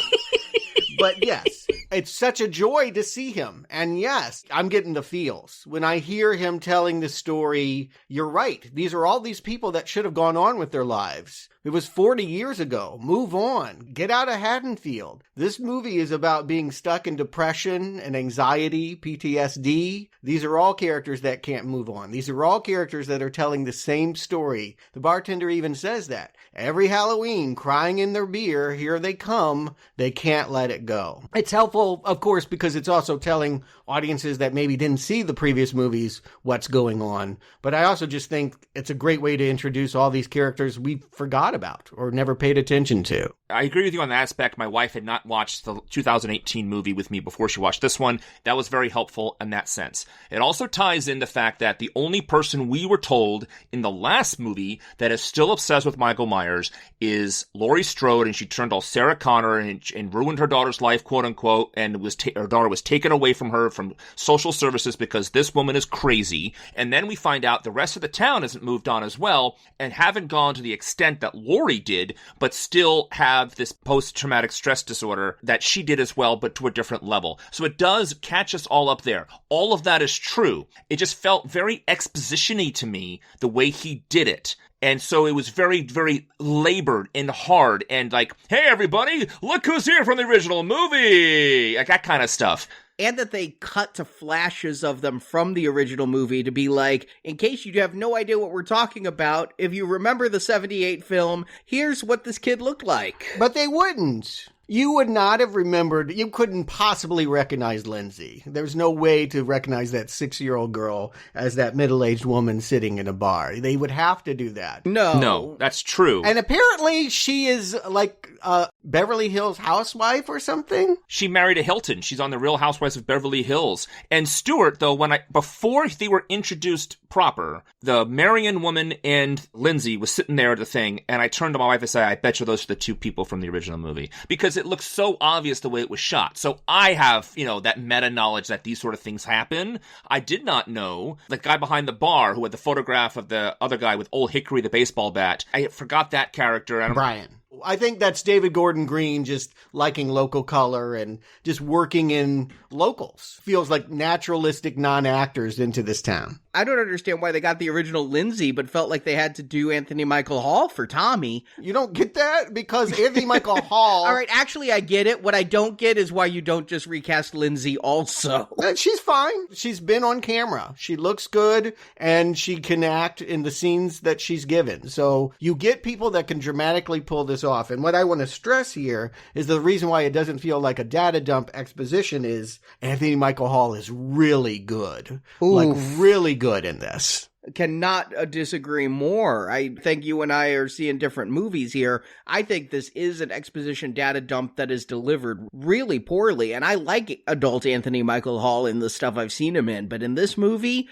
Speaker 12: But yes, it's such a joy to see him. And yes, I'm getting the feels. When I hear him telling the story, you're right. These are all these people that should have gone on with their lives. It was 40 years ago. Move on. Get out of Haddonfield. This movie is about being stuck in depression and anxiety, PTSD. These are all characters that can't move on. These are all characters that are telling the same story. The bartender even says that. Every Halloween, crying in their beer, here they come. They can't let it go. It's helpful, of course, because it's also telling audiences that maybe didn't see the previous movies what's going on. But I also just think it's a great way to introduce all these characters we forgot about or never paid attention to.
Speaker 4: I agree with you on that aspect. My wife had not watched the 2018 movie with me before she watched this one. That was very helpful in that sense. It also ties in the fact that the only person we were told in the last movie that is still obsessed with Michael Myers is Laurie Strode, and she turned all Sarah Connor and ruined her daughter's life, quote unquote, and her daughter was taken away from her from social services because this woman is crazy. And then we find out the rest of the town hasn't moved on as well and haven't gone to the extent that Laurie did, but still have this post-traumatic stress disorder that she did as well, but to a different level. So it does catch us all up there. All of that is true. It just felt very exposition-y to me, the way he did it. And so it was very, very labored and hard and like, hey, everybody, look who's here from the original movie. Like that kind of stuff.
Speaker 11: and that they cut to flashes of them from the original movie to be like, in case you have no idea what we're talking about, if you remember the 78 film, here's what this kid looked like.
Speaker 12: But they wouldn't. You would not have remembered, you couldn't possibly recognize Lindsay. There's no way to recognize that 6-year-old girl as that middle-aged woman sitting in a bar. They would have to do that.
Speaker 4: No, that's true.
Speaker 12: And apparently she is like a Beverly Hills housewife or something.
Speaker 4: She married a Hilton. She's on the Real Housewives of Beverly Hills. And Stuart, though, before they were introduced proper, the Marion woman and Lindsay was sitting there at the thing, and I turned to my wife and said, I bet you those are the two people from the original movie. Because it looks so obvious the way it was shot. So I have, that meta knowledge that these sort of things happen. I did not know the guy behind the bar who had the photograph of the other guy with Old Hickory, the baseball bat. I forgot that character.
Speaker 12: Brian. I think that's David Gordon Green just liking local color and just working in locals. Feels like naturalistic non-actors into this town.
Speaker 11: I don't understand why they got the original Lindsay, but felt like they had to do Anthony Michael Hall for Tommy.
Speaker 12: You don't get that? Because Anthony Michael Hall...
Speaker 11: All right, actually, I get it. What I don't get is why you don't just recast Lindsay also.
Speaker 12: She's fine. She's been on camera. She looks good, and she can act in the scenes that she's given. So you get people that can dramatically pull this off. And what I want to stress here is the reason why it doesn't feel like a data dump exposition is Anthony Michael Hall is really good.
Speaker 11: Oof.
Speaker 12: Like, really good in this.
Speaker 11: Cannot disagree more. I think you and I are seeing different movies here. I think this is an exposition data dump that is delivered really poorly, and I like adult Anthony Michael Hall in the stuff I've seen him in, but in this movie,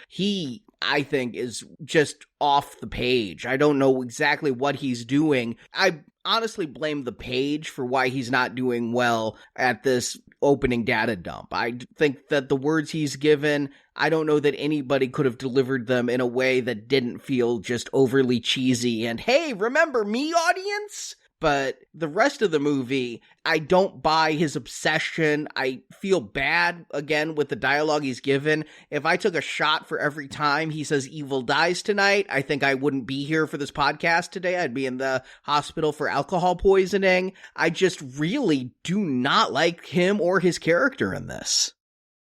Speaker 11: I think, is just off the page. I don't know exactly what he's doing. I honestly blame the page for why he's not doing well at this opening data dump. I think that the words he's given, I don't know that anybody could have delivered them in a way that didn't feel just overly cheesy and, hey, remember me, audience? But the rest of the movie, I don't buy his obsession. I feel bad, again, with the dialogue he's given. If I took a shot for every time he says evil dies tonight, I think I wouldn't be here for this podcast today. I'd be in the hospital for alcohol poisoning. I just really do not like him or his character in this.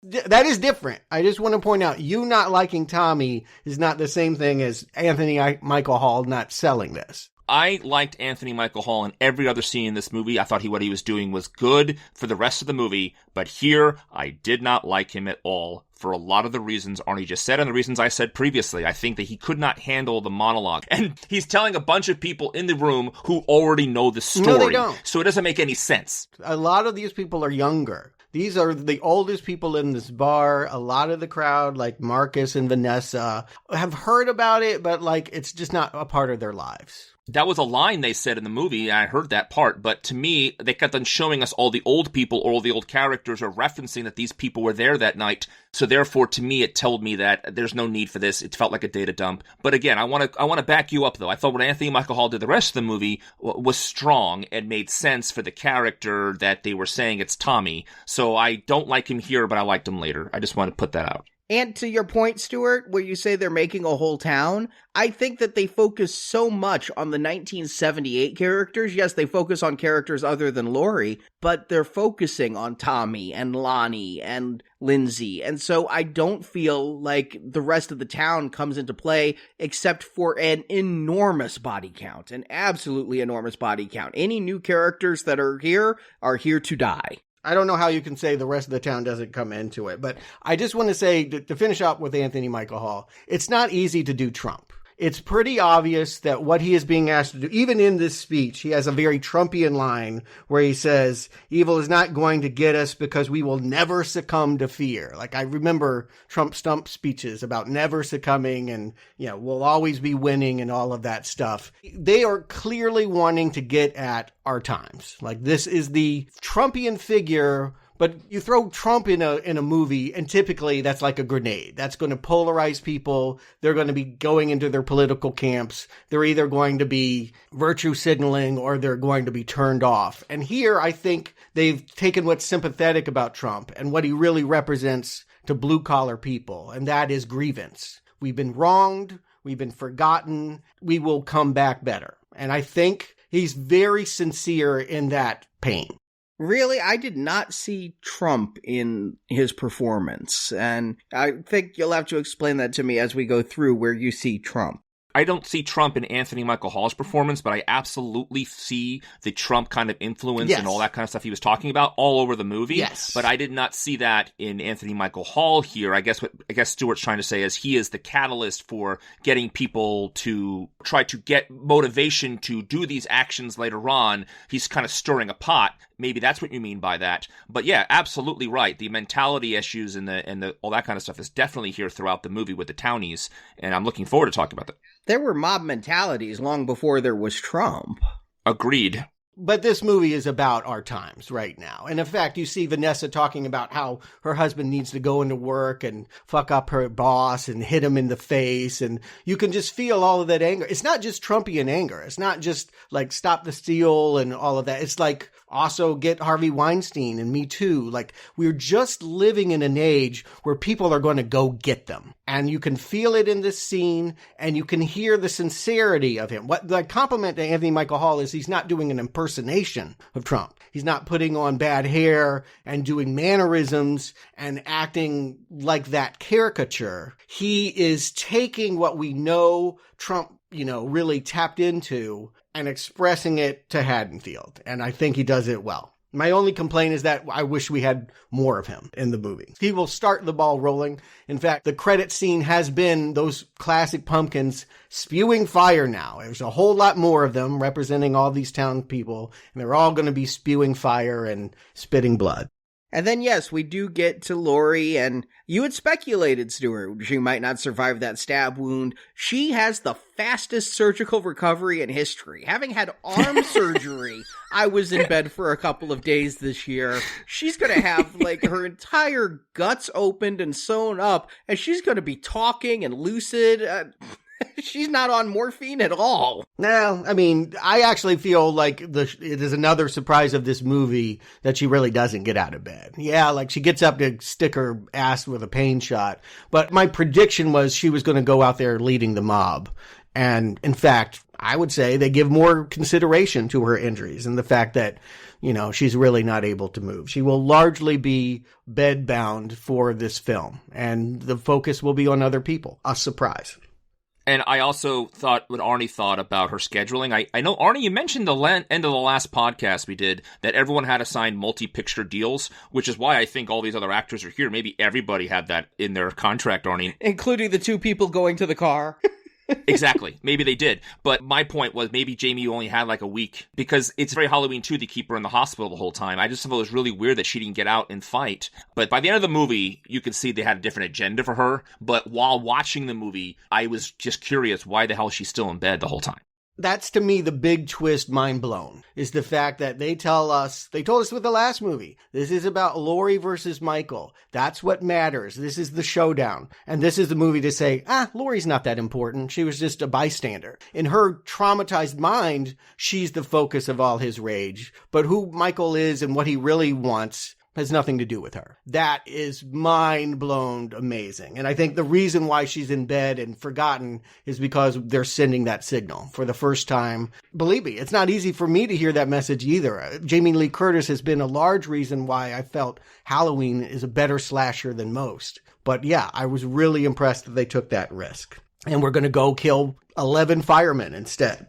Speaker 12: That is different. I just want to point out, you not liking Tommy is not the same thing as Anthony Michael Hall not selling this.
Speaker 4: I liked Anthony Michael Hall in every other scene in this movie. I thought what he was doing was good for the rest of the movie, but here I did not like him at all for a lot of the reasons Arnie just said and the reasons I said previously. I think that he could not handle the monologue. And he's telling a bunch of people in the room who already know the story.
Speaker 12: No, they don't.
Speaker 4: So it doesn't make any sense.
Speaker 12: A lot of these people are younger. These are the oldest people in this bar. A lot of the crowd, like Marcus and Vanessa, have heard about it, but it's just not a part of their lives.
Speaker 4: That was a line they said in the movie, and I heard that part, but to me, they kept on showing us all the old people, all the old characters are referencing that these people were there that night, so therefore, to me, it told me that there's no need for this. It felt like a data dump. But again, I want to back you up, though. I thought what Anthony Michael Hall did the rest of the movie was strong and made sense for the character that they were saying it's Tommy, so I don't like him here, but I liked him later. I just want to put that out.
Speaker 11: And to your point, Stuart, where you say they're making a whole town, I think that they focus so much on the 1978 characters. Yes, they focus on characters other than Lori, but they're focusing on Tommy and Lonnie and Lindsay. And so I don't feel like the rest of the town comes into play except for an enormous body count, an absolutely enormous body count. Any new characters that are here to die.
Speaker 12: I don't know how you can say the rest of the town doesn't come into it, but I just want to say, to finish up with Anthony Michael Hall, it's not easy to do Trump. It's pretty obvious that what he is being asked to do, even in this speech, he has a very Trumpian line where he says, evil is not going to get us because we will never succumb to fear. I remember Trump stump speeches about never succumbing and, we'll always be winning and all of that stuff. They are clearly wanting to get at our times. This is the Trumpian figure. But you throw Trump in a movie, and typically that's like a grenade. That's going to polarize people. They're going to be going into their political camps. They're either going to be virtue signaling or they're going to be turned off. And here, I think they've taken what's sympathetic about Trump and what he really represents to blue-collar people, and that is grievance. We've been wronged. We've been forgotten. We will come back better. And I think he's very sincere in that pain.
Speaker 11: Really, I did not see Trump in his performance, and I think you'll have to explain that to me as we go through where you see Trump.
Speaker 4: I don't see Trump in Anthony Michael Hall's performance, but I absolutely see the Trump kind of influence and all that kind of stuff he was talking about all over the movie.
Speaker 12: Yes.
Speaker 4: But I did not see that in Anthony Michael Hall here. I guess Stuart's trying to say is he is the catalyst for getting people to try to get motivation to do these actions later on. He's kind of stirring a pot. Maybe that's what you mean by that. But yeah, absolutely right. The mentality issues and the all that kind of stuff is definitely here throughout the movie with the townies, and I'm looking forward to talking about that.
Speaker 11: There were mob mentalities long before there was Trump.
Speaker 4: Agreed.
Speaker 12: But this movie is about our times right now. And in fact, you see Vanessa talking about how her husband needs to go into work and fuck up her boss and hit him in the face. And you can just feel all of that anger. It's not just Trumpian anger. It's not just like stop the steal and all of that. It's like also get Harvey Weinstein and Me Too. Like we're just living in an age where people are going to go get them. And you can feel it in this scene and you can hear the sincerity of him. What the compliment to Anthony Michael Hall is he's not doing an impersonation of Trump. He's not putting on bad hair and doing mannerisms and acting like that caricature. He is taking what we know Trump, really tapped into and expressing it to Haddonfield. And I think he does it well. My only complaint is that I wish we had more of him in the movie. He will start the ball rolling. In fact, the credit scene has been those classic pumpkins spewing fire now. There's a whole lot more of them representing all these town people, and they're all going to be spewing fire and spitting blood.
Speaker 11: And then, yes, we do get to Lori, and you had speculated, Stuart, she might not survive that stab wound. She has the fastest surgical recovery in history. Having had arm surgery, I was in bed for a couple of days this year. She's going to have, her entire guts opened and sewn up, and she's going to be talking and lucid. She's not on morphine at all.
Speaker 12: No, I mean, I actually feel like it is another surprise of this movie that she really doesn't get out of bed. Yeah, she gets up to stick her ass with a pain shot. But my prediction was she was going to go out there leading the mob. And in fact, I would say they give more consideration to her injuries and the fact that, she's really not able to move. She will largely be bedbound for this film. And the focus will be on other people. A surprise.
Speaker 4: And I also thought what Arnie thought about her scheduling. I know, Arnie, you mentioned the end of the last podcast we did that everyone had assigned multi-picture deals, which is why I think all these other actors are here. Maybe everybody had that in their contract, Arnie.
Speaker 11: Including the two people going to the car.
Speaker 4: Exactly. Maybe they did. But my point was maybe Jamie only had a week because it's very Halloween 2 to keep her in the hospital the whole time. I just thought it was really weird that she didn't get out and fight. But by the end of the movie, you could see they had a different agenda for her. But while watching the movie, I was just curious why the hell she's still in bed the whole time.
Speaker 12: That's to me the big twist, mind blown, is the fact that they told us with the last movie, this is about Lori versus Michael. That's what matters. This is the showdown. And this is the movie to say, Lori's not that important. She was just a bystander. In her traumatized mind, she's the focus of all his rage. But who Michael is and what he really wants has nothing to do with her. That is mind-blown amazing. And I think the reason why she's in bed and forgotten is because they're sending that signal for the first time. Believe me, it's not easy for me to hear that message either. Jamie Lee Curtis has been a large reason why I felt Halloween is a better slasher than most. But yeah, I was really impressed that they took that risk. And we're going to go kill 11 firemen instead.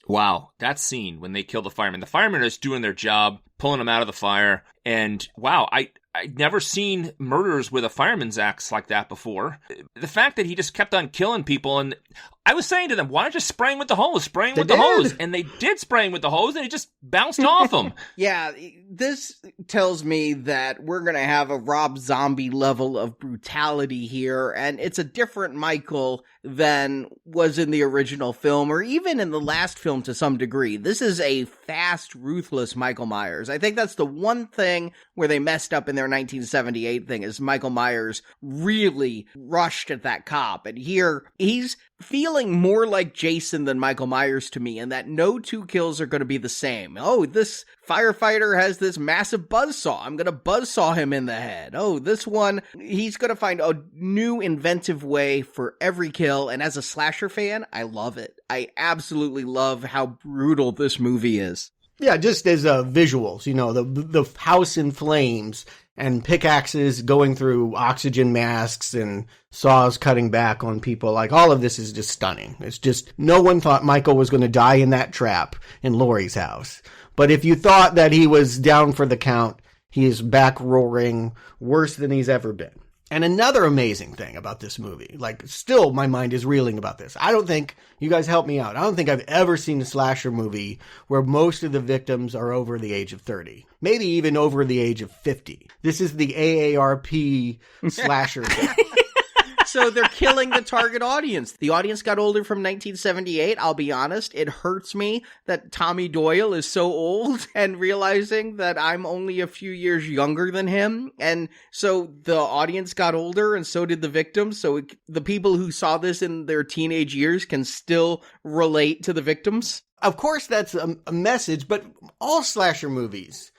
Speaker 4: Wow, that scene when they kill the firemen are just doing their job, pulling them out of the fire. And wow, I'd never seen murders with a fireman's axe like that before. The fact that he just kept on killing people, and I was saying to them, why don't you spray him with the hose? Spray him with the hose. And they did spray him with the hose, and it just bounced off him.
Speaker 11: Yeah, this tells me that we're going to have a Rob Zombie level of brutality here, and it's a different Michael than was in the original film, or even in the last film to some degree. This is a fast, ruthless Michael Myers. I think that's the one thing where they messed up in their 1978 thing, is Michael Myers really rushed at that cop, and here he's feeling more like Jason than Michael Myers to me, and that no two kills are going to be the same. Oh, this firefighter has this massive buzzsaw. I'm going to buzzsaw him in the head. Oh, this one, he's going to find a new inventive way for every kill, and as a slasher fan, I love it. I absolutely love how brutal this movie is.
Speaker 12: Yeah, just as visuals, the house in flames and pickaxes going through oxygen masks and saws cutting back on people. Like, all of this is just stunning. It's just, no one thought Michael was going to die in that trap in Laurie's house. But if you thought that he was down for the count, he is back roaring worse than he's ever been. And another amazing thing about this movie, like, still my mind is reeling about this. I don't think, you guys help me out, I don't think I've ever seen a slasher movie where most of the victims are over the age of 30. Maybe even over the age of 50. This is the AARP slasher thing.
Speaker 11: So they're killing the target audience. The audience got older from 1978. I'll be honest. It hurts me that Tommy Doyle is so old, and realizing that I'm only a few years younger than him. And so the audience got older, and so did the victims. So the people who saw this in their teenage years can still relate to the victims.
Speaker 12: Of course, that's a message, but all slasher movies,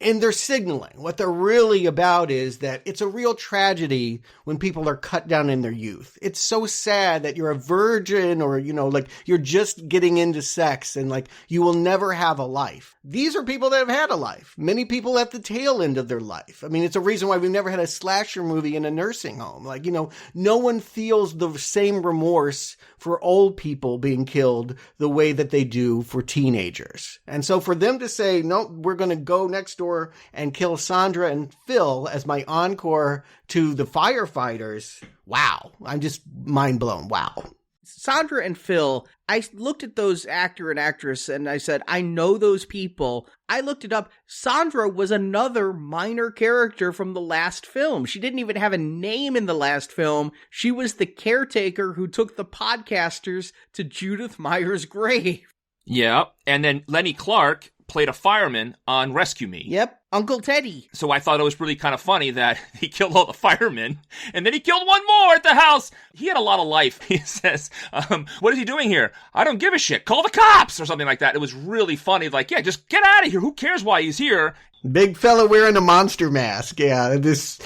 Speaker 12: and they're signaling, what they're really about is that it's a real tragedy when people are cut down in their youth. It's so sad that you're a virgin, or, like, you're just getting into sex and, like, you will never have a life. These are people that have had a life. Many people at the tail end of their life. I mean, it's a reason why we've never had a slasher movie in a nursing home. Like, no one feels the same remorse for old people being killed the way that they do for teenagers. And so for them to say, no, we're going to go next door and kill Sandra and Phil as my encore to the firefighters. Wow. I'm just mind blown. Wow.
Speaker 11: Sandra and Phil, I looked at those actor and actress and I said, I know those people. I looked it up. Sandra was another minor character from the last film. She didn't even have a name in the last film. She was the caretaker who took the podcasters to Judith Meyer's grave.
Speaker 4: Yeah, and then Lenny Clark played a fireman on Rescue Me.
Speaker 11: Yep, Uncle Teddy.
Speaker 4: So I thought it was really kind of funny that he killed all the firemen, and then he killed one more at the house. He had a lot of life. He says, what is he doing here? I don't give a shit. Call the cops, or something like that. It was really funny. Like, yeah, just get out of here. Who cares why he's here?
Speaker 12: Big fella wearing a monster mask. Yeah,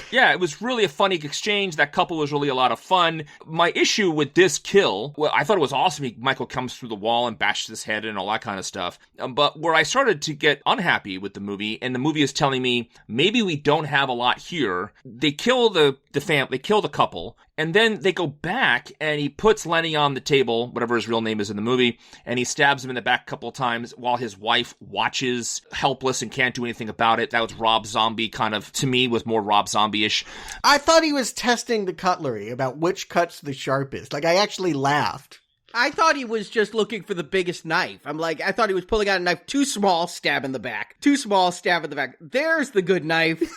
Speaker 4: Yeah, it was really a funny exchange. That couple was really a lot of fun. My issue with this kill, well, I thought it was awesome. Michael comes through the wall and bashes his head and all that kind of stuff. But where I started to get unhappy with the movie, and the movie is telling me, maybe we don't have a lot here. They kill the family, they kill the couple, and then they go back and he puts Lenny on the table, whatever his real name is in the movie, and he stabs him in the back a couple of times while his wife watches helpless and can't do anything about it. That was Rob Zombie kind of, to me, was more Rob Zombie-ish.
Speaker 12: I thought he was testing the cutlery about which cut's the sharpest. Like, I actually laughed.
Speaker 11: I thought he was just looking for the biggest knife. I thought he was pulling out a knife too small, stab in the back. Too small, stab in the back. There's the good knife.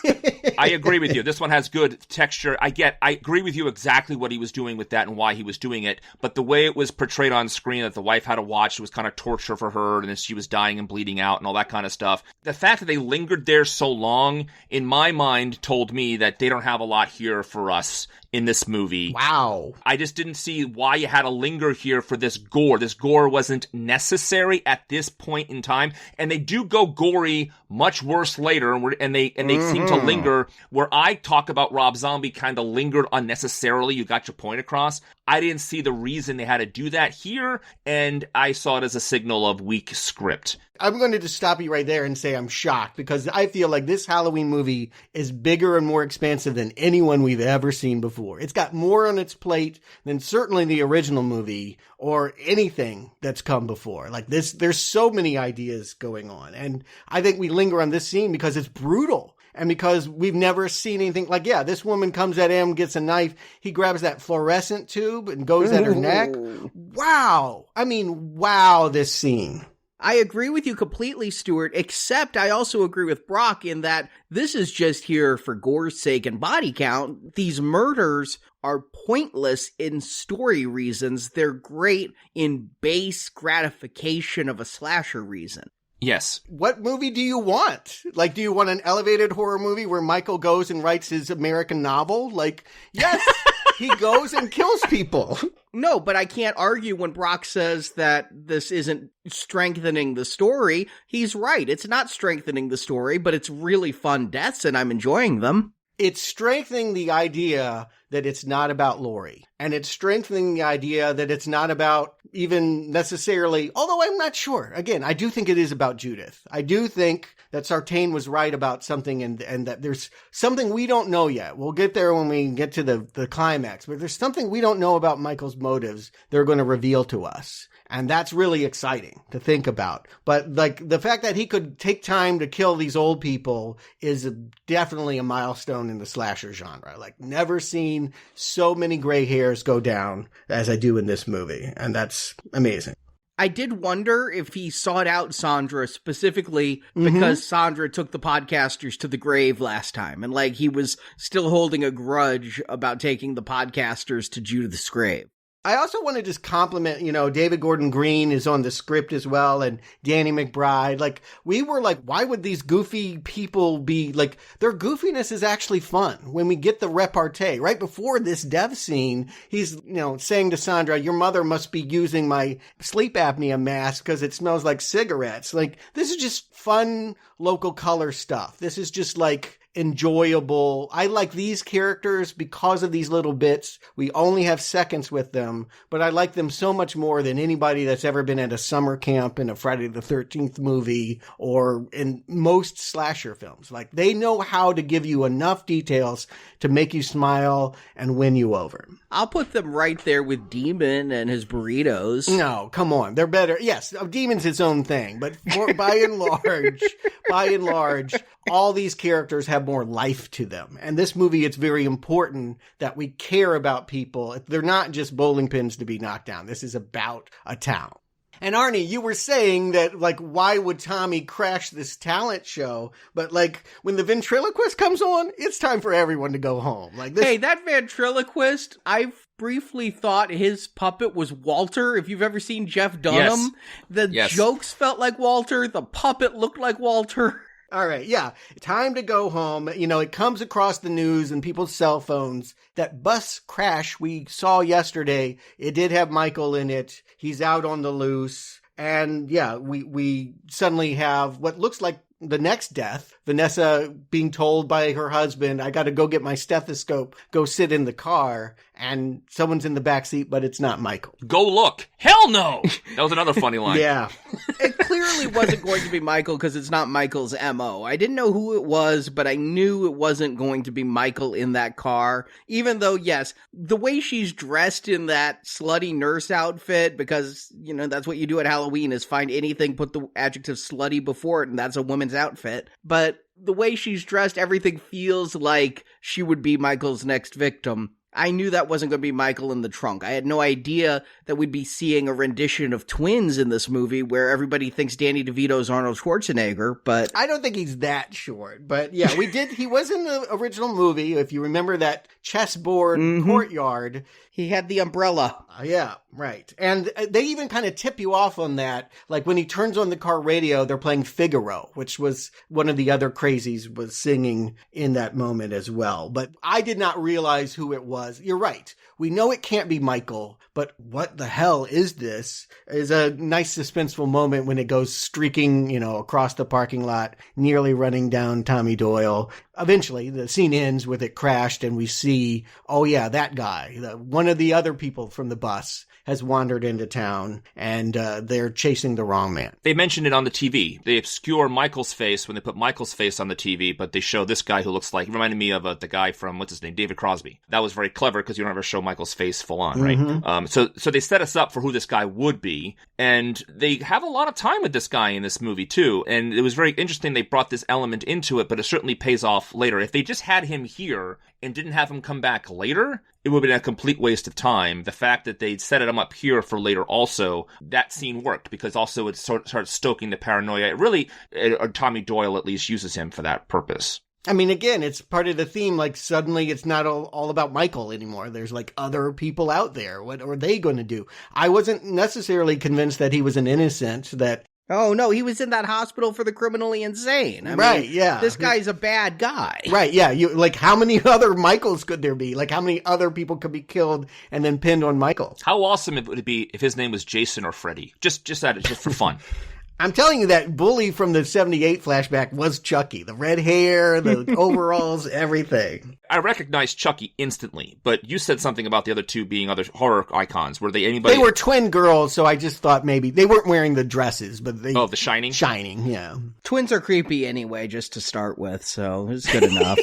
Speaker 4: I agree with you. This one has good texture. I agree with you exactly what he was doing with that and why he was doing it. But the way it was portrayed on screen, that the wife had to watch, it was kind of torture for her, and then she was dying and bleeding out and all that kind of stuff. The fact that they lingered there so long, in my mind, told me that they don't have a lot here for us in this movie.
Speaker 12: Wow.
Speaker 4: I just didn't see why you had to linger here for this gore. This gore wasn't necessary at this point in time. And they do go gory much worse later, and they seem to linger. Where I talk about Rob Zombie kind of lingered unnecessarily. You got your point across. I didn't see the reason they had to do that here, and I saw it as a signal of weak script.
Speaker 12: I'm going to just stop you right there and say I'm shocked, because I feel like this Halloween movie is bigger and more expansive than anyone we've ever seen before. It's got more on its plate than certainly the original movie or anything that's come before. Like this, there's so many ideas going on. And I think we linger on this scene because it's brutal. And because we've never seen anything like, yeah, this woman comes at him, gets a knife. He grabs that fluorescent tube and goes at her neck. Wow. I mean, wow, this scene.
Speaker 11: I agree with you completely, Stuart, except I also agree with Brock in that this is just here for gore's sake and body count. These murders are pointless in story reasons. They're great in base gratification of a slasher reason.
Speaker 4: Yes.
Speaker 12: What movie do you want? Like, do you want an elevated horror movie where Michael goes and writes his American novel? Like, yes, he goes and kills people.
Speaker 11: No, but I can't argue when Brock says that this isn't strengthening the story. He's right. It's not strengthening the story, but it's really fun deaths, and I'm enjoying them.
Speaker 12: It's strengthening the idea that it's not about Laurie. And it's strengthening the idea that it's not about even necessarily, although I'm not sure. Again, I do think it is about Judith. I do think that Sartain was right about something and that there's something we don't know yet. We'll get there when we get to the climax, but there's something we don't know about Michael's motives they're going to reveal to us. And that's really exciting to think about. But like the fact that he could take time to kill these old people is definitely a milestone in the slasher genre. Like never seen so many gray hairs go down as I do in this movie. And that's amazing.
Speaker 11: I did wonder if he sought out Sandra specifically because Sandra took the podcasters to the grave last time. And like he was still holding a grudge about taking the podcasters to Judith's grave.
Speaker 12: I also want to just compliment, David Gordon Green is on the script as well, and Danny McBride. Like, we were like, why would these goofy people be, like, their goofiness is actually fun when we get the repartee. Right before this death scene, he's, saying to Sandra, your mother must be using my sleep apnea mask because it smells like cigarettes. Like, this is just fun local color stuff. This is just like enjoyable. I like these characters because of these little bits. We only have seconds with them, but I like them so much more than anybody that's ever been at a summer camp in a Friday the 13th movie or in most slasher films. Like they know how to give you enough details to make you smile and win you over.
Speaker 11: I'll put them right there with Demon and his burritos.
Speaker 12: No, come on. They're better. Yes, Demon's its own thing, but by and large, all these characters have more life to them. And this movie, it's very important that we care about people. They're not just bowling pins to be knocked down. This is about a town. And Arnie, you were saying that, like, why would Tommy crash this talent show? But, like, when the ventriloquist comes on, it's time for everyone to go home. Like this.
Speaker 11: Hey, that ventriloquist, I've briefly thought his puppet was Walter. If you've ever seen Jeff Dunham, the jokes felt like Walter. The puppet looked like Walter.
Speaker 12: All right, yeah. Time to go home. It comes across the news and people's cell phones. That bus crash we saw yesterday, it did have Michael in it. He's out on the loose. And yeah, we suddenly have what looks like the next death. Vanessa being told by her husband, I got to go get my stethoscope, go sit in the car. And someone's in the backseat, but it's not Michael.
Speaker 4: Go look. Hell no! That was another funny line.
Speaker 12: Yeah.
Speaker 11: It clearly wasn't going to be Michael because it's not Michael's MO. I didn't know who it was, but I knew it wasn't going to be Michael in that car. Even though, yes, the way she's dressed in that slutty nurse outfit, because, that's what you do at Halloween is find anything, put the adjective slutty before it, and that's a woman's outfit. But the way she's dressed, everything feels like she would be Michael's next victim. I knew that wasn't going to be Michael in the trunk. I had no idea that we'd be seeing a rendition of Twins in this movie where everybody thinks Danny DeVito's Arnold Schwarzenegger, but...
Speaker 12: I don't think he's that short, but yeah, he was in the original movie, if you remember that chessboard courtyard.
Speaker 11: He had the umbrella.
Speaker 12: Yeah, right. And they even kind of tip you off on that. Like when he turns on the car radio, they're playing Figaro, which was one of the other crazies was singing in that moment as well. But I did not realize who it was. You're right. We know it can't be Michael, but what the hell is this? Is a nice suspenseful moment when it goes streaking, across the parking lot, nearly running down Tommy Doyle. Eventually, the scene ends with it crashed and we see, oh yeah, that guy, one of the other people from the bus has wandered into town and they're chasing the wrong man.
Speaker 4: They mentioned it on the TV. They obscure Michael's face when they put Michael's face on the TV, but they show this guy who looks like, reminded me of the guy from, what's his name, David Crosby. That was very clever because you don't ever show Michael's face full on, right? So they set us up for who this guy would be, and they have a lot of time with this guy in this movie too, and it was very interesting they brought this element into it, but it certainly pays off later. If they just had him here and didn't have him come back later, it would have been a complete waste of time. The fact that they set him up here for later also, that scene worked because also it starts stoking the paranoia. It really, Tommy Doyle at least uses him for that purpose.
Speaker 12: I mean, again, it's part of the theme, like suddenly it's not all about Michael anymore. There's like other people out there. What are they going to do? I wasn't necessarily convinced that he was an innocent, that...
Speaker 11: Oh, no, he was in that hospital for the criminally insane. I
Speaker 12: mean,
Speaker 11: yeah. This guy's a bad guy.
Speaker 12: Right, yeah. Like, how many other Michaels could there be? Like, how many other people could be killed and then pinned on Michael?
Speaker 4: How awesome would it be if his name was Jason or Freddy? Just for fun.
Speaker 12: I'm telling you, that bully from the 78 flashback was Chucky. The red hair, the overalls, everything.
Speaker 4: I recognized Chucky instantly, but you said something about the other two being other horror icons. Were they anybody?
Speaker 12: They were twin girls, so I just thought maybe they weren't wearing the dresses, but they...
Speaker 4: Oh, The Shining?
Speaker 12: Shining, yeah.
Speaker 11: Twins are creepy anyway, just to start with, so it's good enough.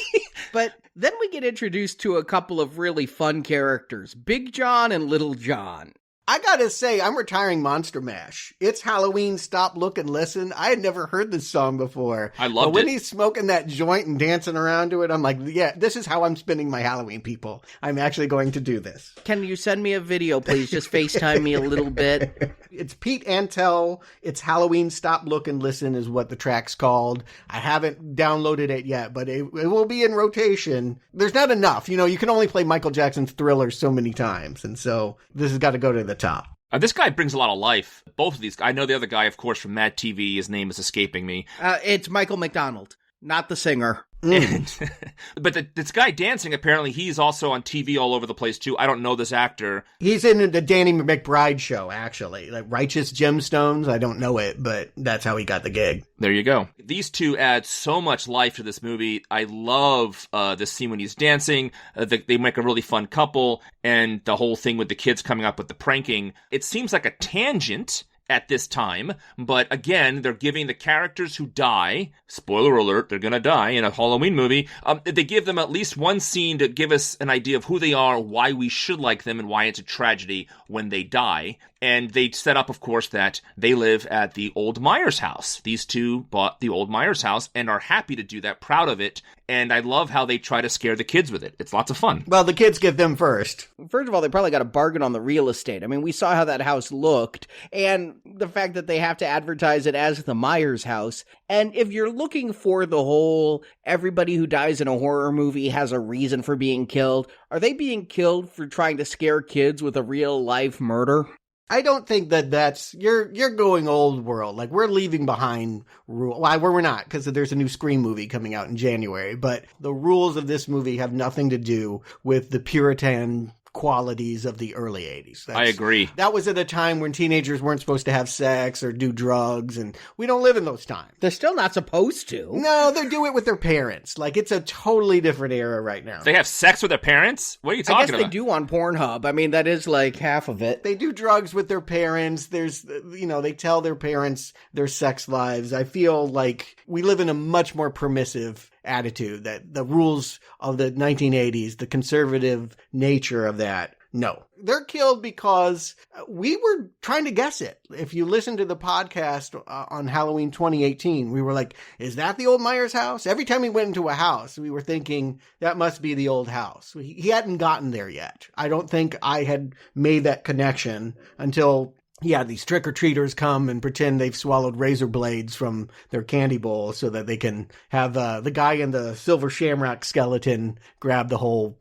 Speaker 11: But then we get introduced to a couple of really fun characters, Big John and Little John.
Speaker 12: I gotta say, I'm retiring Monster Mash. It's Halloween, Stop, Look, and Listen. I had never heard this song before.
Speaker 4: I loved it.
Speaker 12: When he's smoking that joint and dancing around to it, I'm like, yeah, this is how I'm spending my Halloween, people. I'm actually going to do this.
Speaker 11: Can you send me a video, please? Just FaceTime me a little bit.
Speaker 12: It's Pete Antel. It's Halloween, Stop, Look, and Listen is what the track's called. I haven't downloaded it yet, but it will be in rotation. There's not enough. You know, you can only play Michael Jackson's Thriller so many times, and so this has got to go to the top.
Speaker 4: This guy brings a lot of life. Both of these. I know the other guy, of course, from Mad TV. His name is escaping me.
Speaker 11: It's Michael McDonald, not the singer.
Speaker 4: But this guy dancing, apparently he's also on TV all over the place too. I don't know this actor.
Speaker 12: He's in the Danny McBride show, actually. Like Righteous Gemstones. I don't know it, but that's how he got the gig.
Speaker 4: There you go. These two add so much life to this movie. I love this scene when he's dancing. They make a really fun couple, and the whole thing with the kids coming up with the pranking. It seems like a tangent at this time, but again, they're giving the characters who die, spoiler alert, they're gonna die in a Halloween movie, they give them at least one scene to give us an idea of who they are, why we should like them, and why it's a tragedy when they die. And they set up, of course, that they live at the old Myers house. These two bought the old Myers house and are happy to do that, proud of it. And I love how they try to scare the kids with it. It's lots of fun.
Speaker 12: Well, the kids get them first.
Speaker 11: First of all, they probably got a bargain on the real estate. I mean, we saw how that house looked, and the fact that they have to advertise it as the Myers house. And if you're looking for the whole everybody who dies in a horror movie has a reason for being killed, are they being killed for trying to scare kids with a real life murder?
Speaker 12: I don't think that's, you're going old world. Like, we're leaving behind rule. Well, we're not, because there's a new Scream movie coming out in January, but the rules of this movie have nothing to do with the Puritan qualities of the early 80s.
Speaker 4: I agree.
Speaker 12: That was at a time when teenagers weren't supposed to have sex or do drugs, and we don't live in those times.
Speaker 11: They're still not supposed to.
Speaker 12: No, they do it with their parents. Like, it's a totally different era right now.
Speaker 4: They have sex with their parents? What are you talking about?
Speaker 11: I guess they do on Pornhub. I mean, that is like half of it.
Speaker 12: They do drugs with their parents. There's, they tell their parents their sex lives. I feel like we live in a much more permissive attitude, that the rules of the 1980s, the conservative nature of that, no. They're killed because we were trying to guess it. If you listen to the podcast on Halloween 2018, we were like, is that the old Myers house? Every time we went into a house, we were thinking that must be the old house. He hadn't gotten there yet. I don't think I had made that connection until these trick-or-treaters come and pretend they've swallowed razor blades from their candy bowl so that they can have the guy in the silver shamrock skeleton grab the whole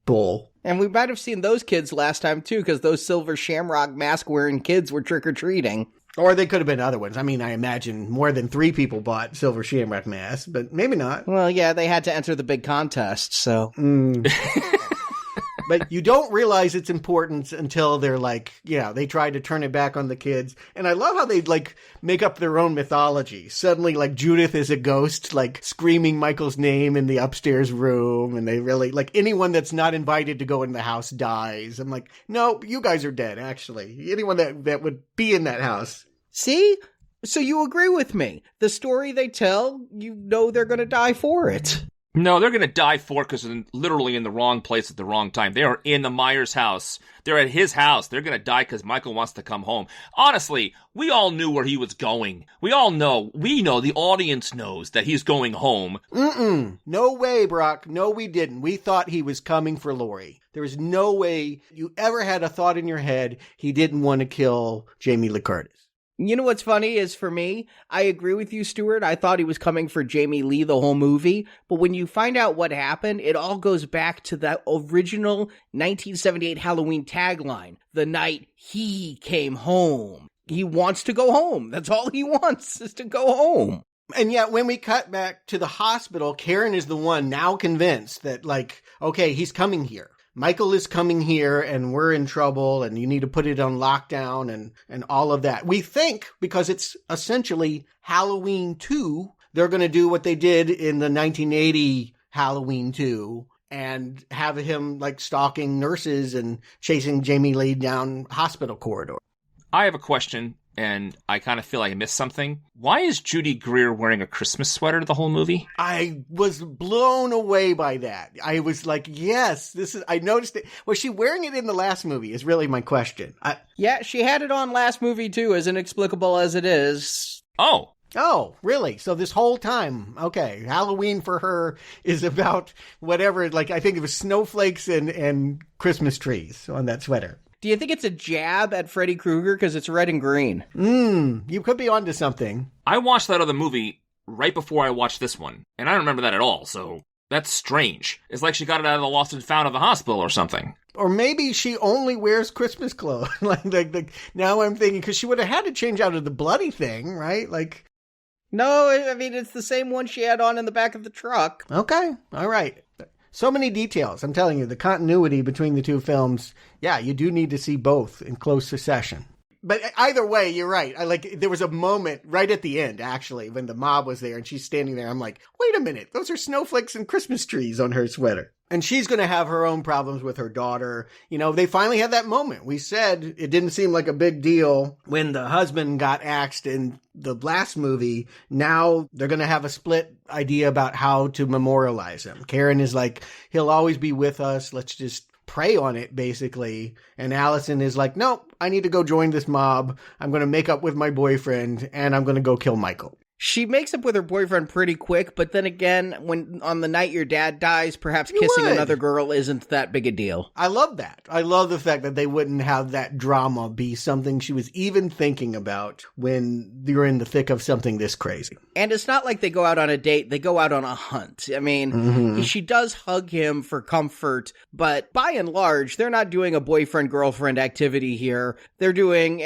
Speaker 12: bowl.
Speaker 11: And we might have seen those kids last time, too, because those silver shamrock mask-wearing kids were trick-or-treating.
Speaker 12: Or they could have been other ones. I mean, I imagine more than 3 people bought silver shamrock masks, but maybe not.
Speaker 11: Well, yeah, they had to enter the big contest, so...
Speaker 12: But you don't realize its importance until they're like, they try to turn it back on the kids. And I love how they make up their own mythology. Suddenly, Judith is a ghost, screaming Michael's name in the upstairs room. And they really, anyone that's not invited to go in the house dies. I'm like, no, you guys are dead, actually. Anyone that would be in that house.
Speaker 11: See? So you agree with me. The story they tell, you know they're going to die for it.
Speaker 4: No, they're going to die for it because they're literally in the wrong place at the wrong time. They are in the Myers house. They're at his house. They're going to die because Michael wants to come home. Honestly, we all knew where he was going. We all know. We know. The audience knows that he's going home.
Speaker 12: No way, Brock. No, we didn't. We thought he was coming for Laurie. There was no way you ever had a thought in your head he didn't want to kill Jamie Lee Curtis.
Speaker 11: You know what's funny is, for me, I agree with you, Stuart. I thought he was coming for Jamie Lee the whole movie. But when you find out what happened, it all goes back to that original 1978 Halloween tagline. The night he came home. He wants to go home. That's all he wants, is to go home.
Speaker 12: And yet, when we cut back to the hospital, Karen is the one now convinced that, okay, he's coming here. Michael is coming here and we're in trouble and you need to put it on lockdown and all of that. We think because it's essentially Halloween 2, they're going to do what they did in the 1980 Halloween 2 and have him like stalking nurses and chasing Jamie Lee down hospital corridor.
Speaker 4: I have a question, and I kind of feel like I missed something. Why is Judy Greer wearing a Christmas sweater the whole movie?
Speaker 12: I was blown away by that. I was like, yes, I noticed it. Was she wearing it in the last movie is really my question.
Speaker 11: Yeah, she had it on last movie too, as inexplicable as it is.
Speaker 12: Oh, really? So this whole time, okay, Halloween for her is about whatever, like I think it was snowflakes and Christmas trees on that sweater.
Speaker 11: Do you think it's a jab at Freddy Krueger because it's red and green?
Speaker 12: You could be onto something.
Speaker 4: I watched that other movie right before I watched this one, and I don't remember that at all, so that's strange. It's like she got it out of the lost and found of the hospital or something.
Speaker 12: Or maybe she only wears Christmas clothes. like now I'm thinking, because she would have had to change out of the bloody thing, right?
Speaker 11: No, I mean, it's the same one she had on in the back of the truck.
Speaker 12: Okay, all right. So many details. I'm telling you, the continuity between the two films, yeah, you do need to see both in close succession. But either way, you're right. There was a moment right at the end, actually, when the mob was there and she's standing there. I'm like, wait a minute, those are snowflakes and Christmas trees on her sweater. And she's going to have her own problems with her daughter. You know, they finally had that moment. We said it didn't seem like a big deal when the husband got axed in the last movie. Now they're going to have a split idea about how to memorialize him. Karen is like, he'll always be with us. Let's just prey on it, basically. And Allison is like, nope, I need to go join this mob. I'm going to make up with my boyfriend and I'm going to go kill Michael.
Speaker 11: She makes up with her boyfriend pretty quick, but then again, when on the night your dad dies, perhaps kissing another girl isn't that big a deal.
Speaker 12: I love that. I love the fact that they wouldn't have that drama be something she was even thinking about when you're in the thick of something this crazy.
Speaker 11: And it's not like they go out on a date, they go out on a hunt. I mean, she does hug him for comfort, but by and large, they're not doing a boyfriend-girlfriend activity here. They're doing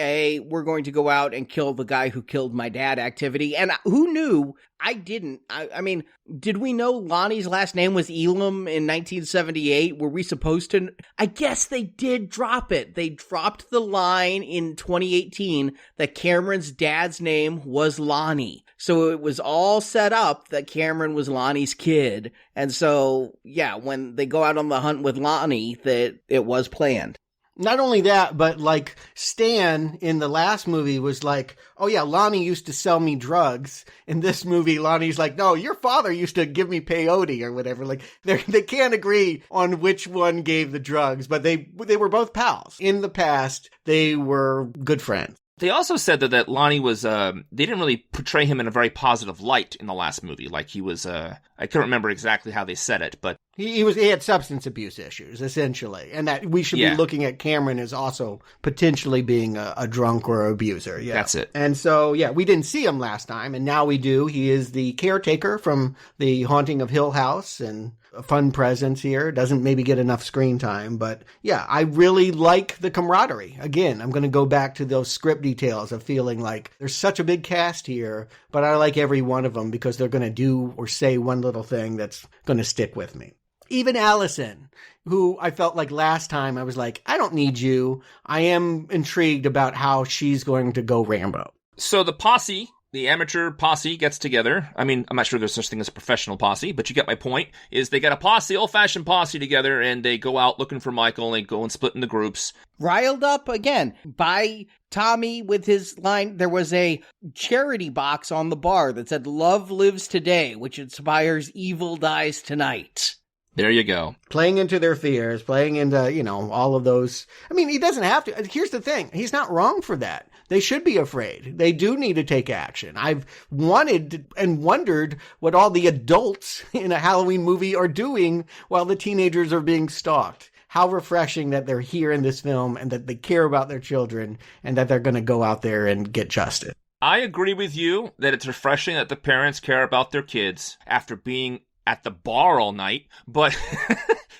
Speaker 11: we're going to go out and kill the guy who killed my dad activity. And who knew? I didn't. I mean, did we know Lonnie's last name was Elam in 1978? Were we supposed to? I guess they did drop it. They dropped the line in 2018 that Cameron's dad's name was Lonnie. So it was all set up that Cameron was Lonnie's kid. And so, yeah, when they go out on the hunt with Lonnie, that it was planned.
Speaker 12: Not only that, but like Stan in the last movie was like, oh yeah, Lonnie used to sell me drugs. In this movie, Lonnie's like, no, your father used to give me peyote or whatever. Like they can't agree on which one gave the drugs, but they were both pals. In the past, they were good friends.
Speaker 4: They also said that Lonnie was, they didn't really portray him in a very positive light in the last movie. Like he was, I couldn't remember exactly how they said it, but
Speaker 12: he had substance abuse issues, essentially. And that we should be looking at Cameron as also potentially being a drunk or abuser. Yeah.
Speaker 4: That's it.
Speaker 12: And so, yeah, we didn't see him last time, and now we do. He is the caretaker from the Haunting of Hill House, and a fun presence here. Doesn't maybe get enough screen time, but yeah, I really like the camaraderie. Again, I'm going to go back to those script details of feeling like there's such a big cast here, but I like every one of them because they're going to do or say one little thing that's going to stick with me. Even Allison, who I felt like last time I was like, I don't need you. I am intrigued about how she's going to go Rambo.
Speaker 4: So the posse, the amateur posse gets together. I mean, I'm not sure there's such thing as a professional posse, but you get my point, is they get a posse, old-fashioned posse together, and they go out looking for Michael, and they go and split into groups.
Speaker 11: Riled up, again, by Tommy with his line. There was a charity box on the bar that said, "Love lives today, which inspires evil dies tonight."
Speaker 4: There you go.
Speaker 12: Playing into their fears, playing into, all of those. I mean, he doesn't have to. Here's the thing. He's not wrong for that. They should be afraid. They do need to take action. I've wanted and wondered what all the adults in a Halloween movie are doing while the teenagers are being stalked. How refreshing that they're here in this film and that they care about their children and that they're going to go out there and get justice.
Speaker 4: I agree with you that it's refreshing that the parents care about their kids after being at the bar all night, but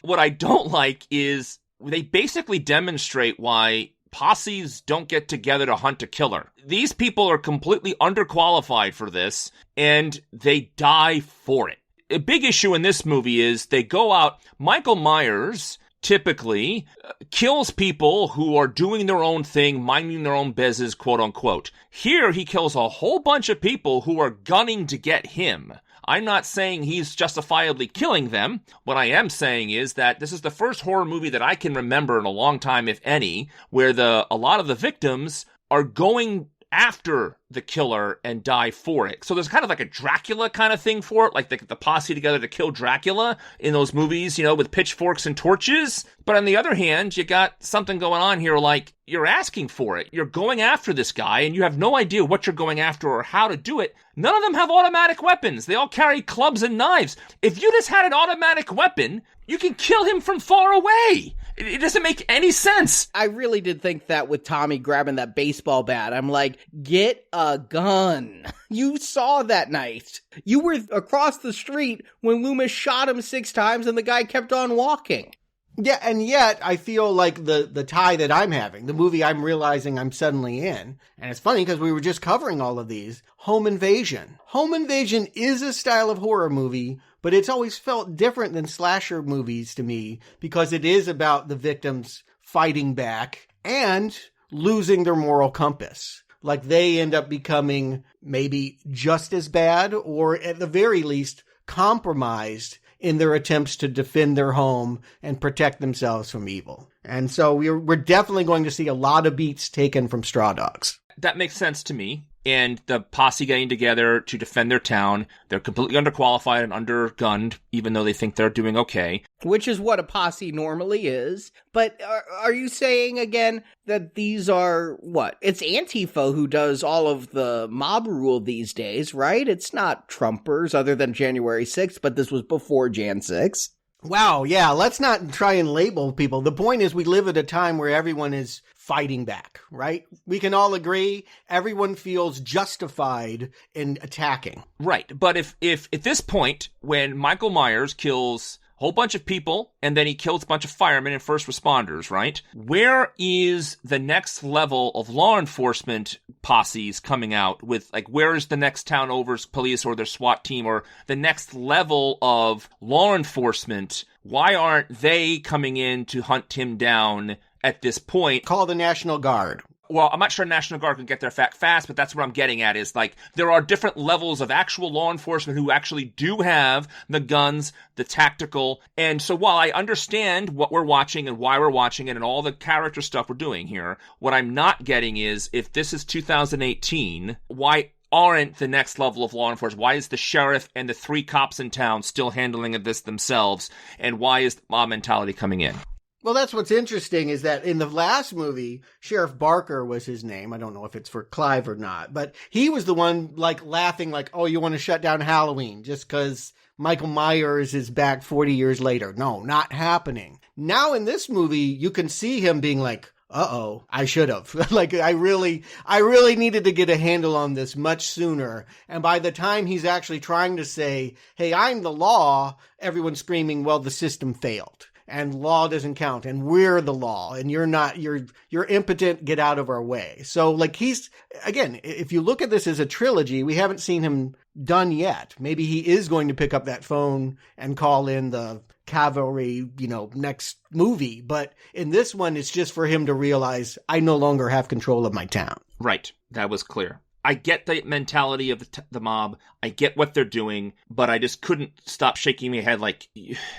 Speaker 4: what I don't like is they basically demonstrate why posses don't get together to hunt a killer. These people are completely underqualified for this, and they die for it. A big issue in this movie is they go out, Michael Myers typically kills people who are doing their own thing, minding their own business, quote unquote. Here, he kills a whole bunch of people who are gunning to get him. I'm not saying he's justifiably killing them. What I am saying is that this is the first horror movie that I can remember in a long time, if any, where a lot of the victims are going after the killer and die for it. So there's kind of like a Dracula kind of thing for it, like the posse together to kill Dracula in those movies, with pitchforks and torches. But on the other hand, you got something going on here like you're asking for it. You're going after this guy and you have no idea what you're going after or how to do it. None of them have automatic weapons. They all carry clubs and knives. If you just had an automatic weapon, you can kill him from far away. It doesn't make any sense.
Speaker 11: I really did think that with Tommy grabbing that baseball bat. I'm like, get a gun. You saw that night. You were across the street when Loomis shot him 6 times and the guy kept on walking.
Speaker 12: Yeah, and yet I feel like the tie that I'm having, the movie I'm realizing I'm suddenly in, and it's funny because we were just covering all of these, Home Invasion. Home Invasion is a style of horror movie, but it's always felt different than slasher movies to me because it is about the victims fighting back and losing their moral compass. Like they end up becoming maybe just as bad or at the very least compromised in their attempts to defend their home and protect themselves from evil. And so we're definitely going to see a lot of beats taken from Straw Dogs.
Speaker 4: That makes sense to me. And the posse getting together to defend their town. They're completely underqualified and undergunned, even though they think they're doing okay.
Speaker 11: Which is what a posse normally is. But are you saying, again, that these are, what? It's Antifa who does all of the mob rule these days, right? It's not Trumpers other than January 6th, but this was before Jan 6th.
Speaker 12: Wow, yeah, let's not try and label people. The point is we live at a time where everyone is fighting back, right? We can all agree everyone feels justified in attacking.
Speaker 4: Right, but if at this point, when Michael Myers kills a whole bunch of people and then he kills a bunch of firemen and first responders, right? Where is the next level of law enforcement posses coming out with, like, where is the next town over's police or their SWAT team or the next level of law enforcement? Why aren't they coming in to hunt him down at this point?
Speaker 12: Call the National Guard.
Speaker 4: Well, I'm not sure National Guard can get there fast, but that's what I'm getting at is, like, there are different levels of actual law enforcement who actually do have the guns, the tactical. And so while I understand what we're watching and why we're watching it and all the character stuff we're doing here, what I'm not getting is, if this is 2018, why aren't the next level of law enforcement? Why is the sheriff and the 3 cops in town still handling this themselves? And why is the mob mentality coming in?
Speaker 12: Well, that's what's interesting is that in the last movie, Sheriff Barker was his name. I don't know if it's for Clive or not, but he was the one like laughing like, oh, you want to shut down Halloween just because Michael Myers is back 40 years later. No, not happening. Now in this movie, you can see him being like, uh-oh, I should have. Like, I really needed to get a handle on this much sooner. And by the time he's actually trying to say, hey, I'm the law, everyone's screaming, well, the system failed. And law doesn't count, and we're the law, and you're not, you're impotent, get out of our way. So, like, he's, again, if you look at this as a trilogy, we haven't seen him done yet. Maybe he is going to pick up that phone and call in the cavalry, next movie. But in this one, it's just for him to realize, I no longer have control of my town.
Speaker 4: Right. That was clear. I get the mentality of the mob. I get what they're doing, but I just couldn't stop shaking my head like,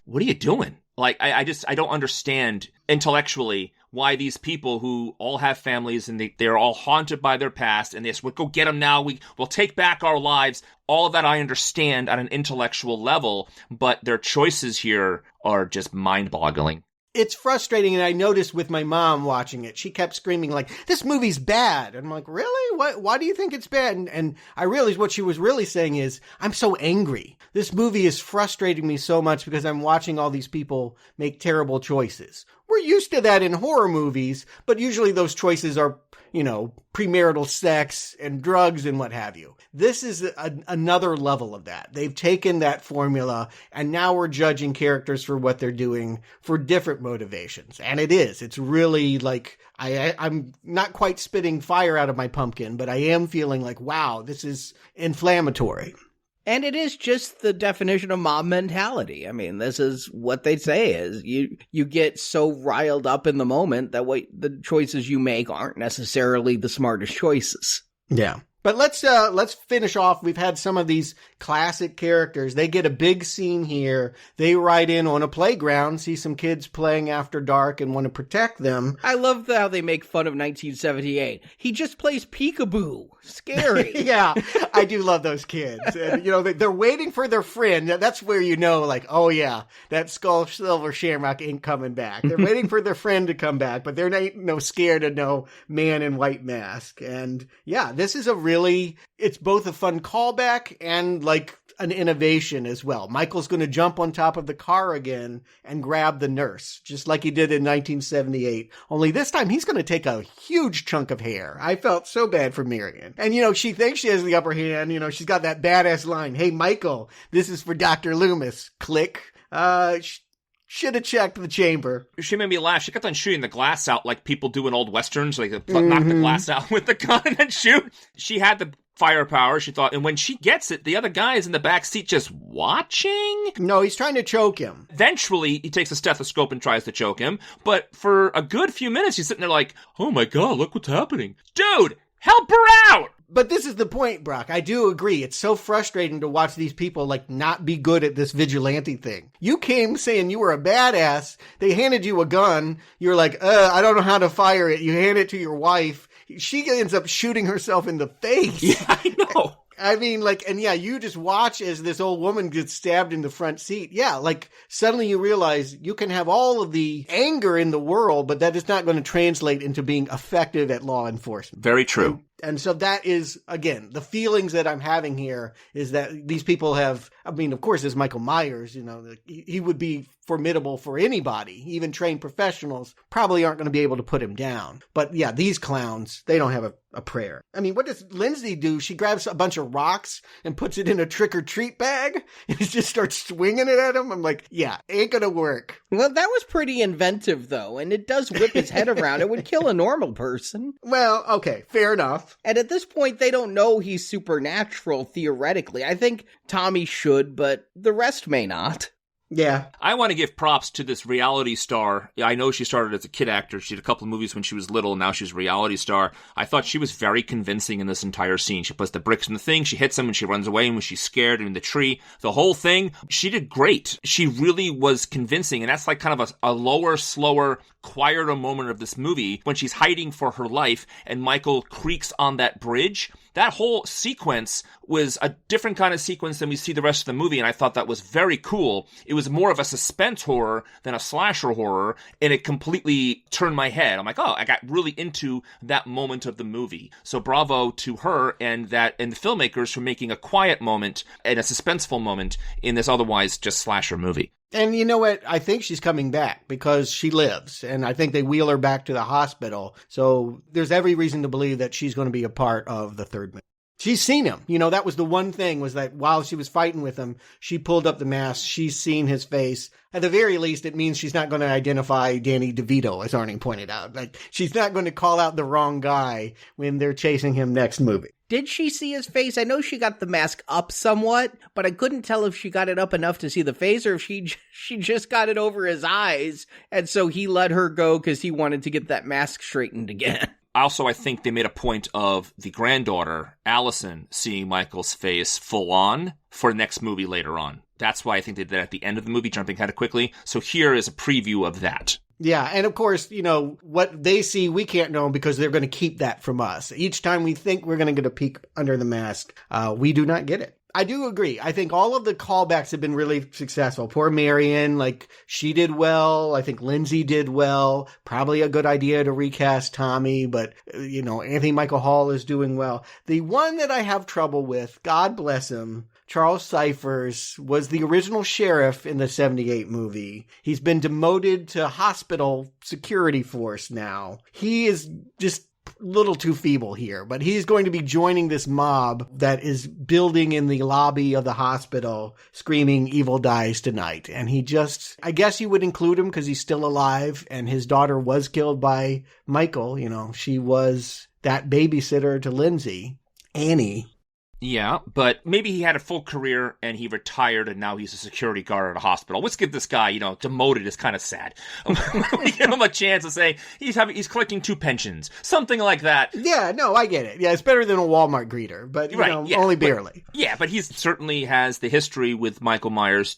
Speaker 4: what are you doing? Like, I don't understand intellectually why these people who all have families and they're all haunted by their past and we'll go get them now. We'll take back our lives. All of that I understand at an intellectual level, but their choices here are just mind-boggling.
Speaker 12: It's frustrating, and I noticed with my mom watching it, she kept screaming like, this movie's bad. And I'm like, really? Why do you think it's bad? And I realized what she was really saying is, I'm so angry. This movie is frustrating me so much because I'm watching all these people make terrible choices. We're used to that in horror movies, but usually those choices are, premarital sex and drugs and what have you. This is another level of that. They've taken that formula and now we're judging characters for what they're doing for different motivations. And it's really like, I'm not quite spitting fire out of my pumpkin, but I am feeling like, wow, this is inflammatory.
Speaker 11: And it is just the definition of mob mentality. I mean, this is what they say is you get so riled up in the moment that the choices you make aren't necessarily the smartest choices.
Speaker 12: Yeah. But let's finish off. We've had some of these classic characters. They get a big scene here. They ride in on a playground, see some kids playing after dark and want to protect them.
Speaker 11: I love how they make fun of 1978. He just plays peekaboo. Scary.
Speaker 12: Yeah, I do love those kids. And, they're waiting for their friend. That's where like, oh yeah, that Skull Silver Shamrock ain't coming back. They're waiting for their friend to come back, but they're not scared of no man in white mask. And yeah, this is it's both a fun callback and like an innovation as well. Michael's going to jump on top of the car again and grab the nurse, just like he did in 1978. Only this time he's going to take a huge chunk of hair. I felt so bad for Marion. And, she thinks she has the upper hand. She's got that badass line. Hey, Michael, this is for Dr. Loomis. Click. Should have checked the chamber.
Speaker 4: She made me laugh. She kept on shooting the glass out like people do in old westerns. Like, knock the glass out with the gun and then shoot. She had the firepower, she thought. And when she gets it, the other guy is in the back seat just watching.
Speaker 12: No, he's trying to choke him.
Speaker 4: Eventually, he takes a stethoscope and tries to choke him. But for a good few minutes, he's sitting there like, oh my God, look what's happening. Dude, help her out!
Speaker 12: But this is the point, Brock. I do agree. It's so frustrating to watch these people not be good at this vigilante thing. You came saying you were a badass. They handed you a gun. You're like, I don't know how to fire it. You hand it to your wife. She ends up shooting herself in the face.
Speaker 4: Yeah, I know.
Speaker 12: I mean, you just watch as this old woman gets stabbed in the front seat. Yeah, suddenly you realize you can have all of the anger in the world, but that is not going to translate into being effective at law enforcement.
Speaker 4: Very true.
Speaker 12: And so that is, again, the feelings that I'm having here is that these people have, of course, as Michael Myers, he would be formidable for anybody. Even trained professionals probably aren't going to be able to put him down. But yeah, these clowns, they don't have a prayer. I mean, what does Lindsay do? She grabs a bunch of rocks and puts it in a trick-or-treat bag and just starts swinging it at him. I'm like, yeah, ain't going to work.
Speaker 11: Well, that was pretty inventive, though, and it does whip his head around. It would kill a normal person.
Speaker 12: Well, okay, fair enough.
Speaker 11: And at this point, they don't know he's supernatural, theoretically. I think Tommy should, but the rest may not.
Speaker 12: Yeah.
Speaker 4: I want to give props to this reality star. I know she started as a kid actor. She did a couple of movies when she was little, and now she's a reality star. I thought she was very convincing in this entire scene. She puts the bricks in the thing, she hits him when she runs away, and when she's scared in the tree. The whole thing, she did great. She really was convincing, and that's like kind of a lower, slower, quieter moment of this movie when she's hiding for her life and Michael creaks on that bridge. That whole sequence was a different kind of sequence than we see the rest of the movie, and I thought that was very cool. It was more of a suspense horror than a slasher horror, and it completely turned my head. I'm like, oh, I got really into that moment of the movie. So bravo to her and the filmmakers for making a quiet moment and a suspenseful moment in this otherwise just slasher movie.
Speaker 12: And you know what? I think she's coming back because she lives, and I think they wheel her back to the hospital. So there's every reason to believe that she's going to be a part of the third movie. She's seen him. That was the one thing, was that while she was fighting with him, she pulled up the mask. She's seen his face. At the very least, it means she's not going to identify Danny DeVito, as Arnie pointed out. She's not going to call out the wrong guy when they're chasing him next movie.
Speaker 11: Did she see his face? I know she got the mask up somewhat, but I couldn't tell if she got it up enough to see the face or if she just got it over his eyes, and so he let her go because he wanted to get that mask straightened again.
Speaker 4: Also, I think they made a point of the granddaughter, Allison, seeing Michael's face full on for the next movie later on. That's why I think they did that at the end of the movie, jumping kind of quickly. So here is a preview of that.
Speaker 12: Yeah, and of course, what they see, we can't know because they're going to keep that from us. Each time we think we're going to get a peek under the mask, we do not get it. I do agree. I think all of the callbacks have been really successful. Poor Marion, she did well. I think Lindsay did well. Probably a good idea to recast Tommy, but, Anthony Michael Hall is doing well. The one that I have trouble with, God bless him, Charles Cyphers, was the original sheriff in the 78 movie. He's been demoted to hospital security force now. He is just little too feeble here, but he's going to be joining this mob that is building in the lobby of the hospital screaming "Evil dies tonight." And I guess you would include him because he's still alive and his daughter was killed by Michael. She was that babysitter to Lindsay, Annie.
Speaker 4: Yeah, but maybe he had a full career and he retired and now he's a security guard at a hospital. Let's give this guy, demoted is kind of sad. We give him a chance to say he's collecting 2 pensions, something like that.
Speaker 12: Yeah, no, I get it. Yeah, it's better than a Walmart greeter, but only barely.
Speaker 4: But he certainly has the history with Michael Myers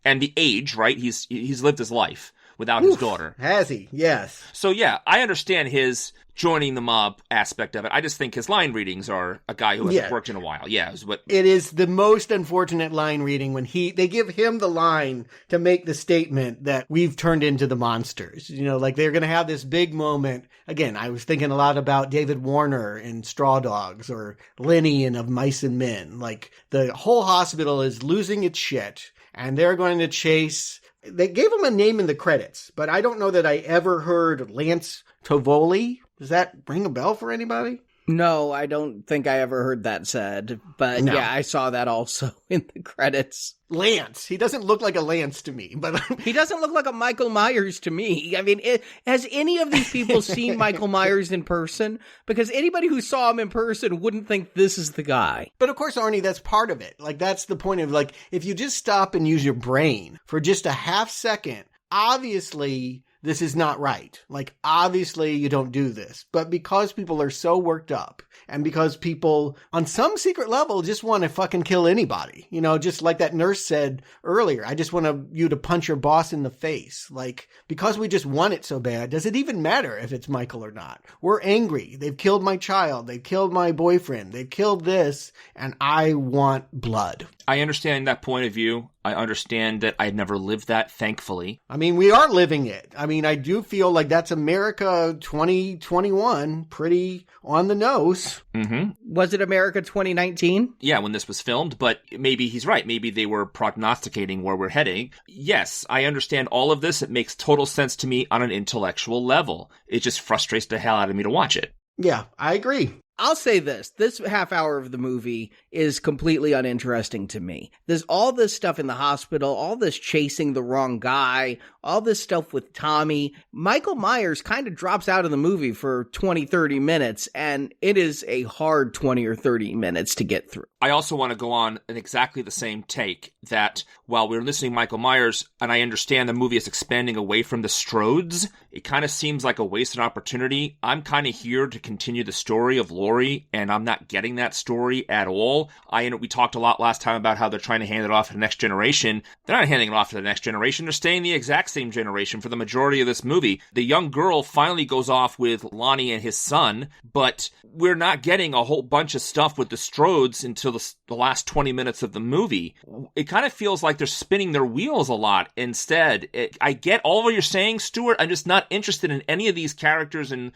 Speaker 4: and the age, right? He's lived his life without his daughter.
Speaker 12: Has he? Yes.
Speaker 4: So yeah, I understand his joining the mob aspect of it. I just think his line readings are a guy who hasn't worked in a while. Yeah,
Speaker 12: it is the most unfortunate line reading when they give him the line to make the statement that we've turned into the monsters. Like they're going to have this big moment. Again, I was thinking a lot about David Warner in Straw Dogs or Lenny in Of Mice and Men. Like the whole hospital is losing its shit and they're going to chase. They gave him a name in the credits, but I don't know that I ever heard Lance Tovoli. Does that ring a bell for anybody?
Speaker 11: No, I don't think I ever heard that said. But yeah, I saw that also in the credits.
Speaker 12: Lance. He doesn't look like a Lance to me, but
Speaker 11: he doesn't look like a Michael Myers to me. I mean, has any of these people seen Michael Myers in person? Because anybody who saw him in person wouldn't think this is the guy.
Speaker 12: But of course, Arnie, that's part of it. Like, that's the point of, like, if you just stop and use your brain for just a half second, obviously this is not right. Like, obviously you don't do this. But because people are so worked up and because people on some secret level just want to fucking kill anybody, just like that nurse said earlier, I just want you to punch your boss in the face. Like, because we just want it so bad, does it even matter if it's Michael or not? We're angry. They've killed my child. They've killed my boyfriend. They've killed this, and I want blood.
Speaker 4: I understand that point of view. I understand that I've never lived that, thankfully.
Speaker 12: I mean, we are living it. I mean, I do feel like that's America 2021, pretty on the nose.
Speaker 4: Mm-hmm.
Speaker 11: Was it America 2019?
Speaker 4: Yeah, when this was filmed, but maybe he's right. Maybe they were prognosticating where we're heading. Yes, I understand all of this. It makes total sense to me on an intellectual level. It just frustrates the hell out of me to watch it.
Speaker 12: Yeah, I agree.
Speaker 11: I'll say this half hour of the movie is completely uninteresting to me. There's all this stuff in the hospital, all this chasing the wrong guy, all this stuff with Tommy. Michael Myers kind of drops out of the movie for 20, 30 minutes, and it is a hard 20 or 30 minutes to get through.
Speaker 4: I also want to go on in exactly the same take that while we're listening to Michael Myers, and I understand the movie is expanding away from the Strodes, it kind of seems like a wasted opportunity. I'm kind of here to continue the story of Laurie, and I'm not getting that story at all. We talked a lot last time about how they're trying to hand it off to the next generation. They're not handing it off to the next generation. They're staying the exact same generation for the majority of this movie. The young girl finally goes off with Lonnie and his son, but we're not getting a whole bunch of stuff with the Strodes until the last 20 minutes of the movie. It kind of feels like they're spinning their wheels a lot instead. I get all what you're saying, Stuart. I'm just not interested in any of these characters, and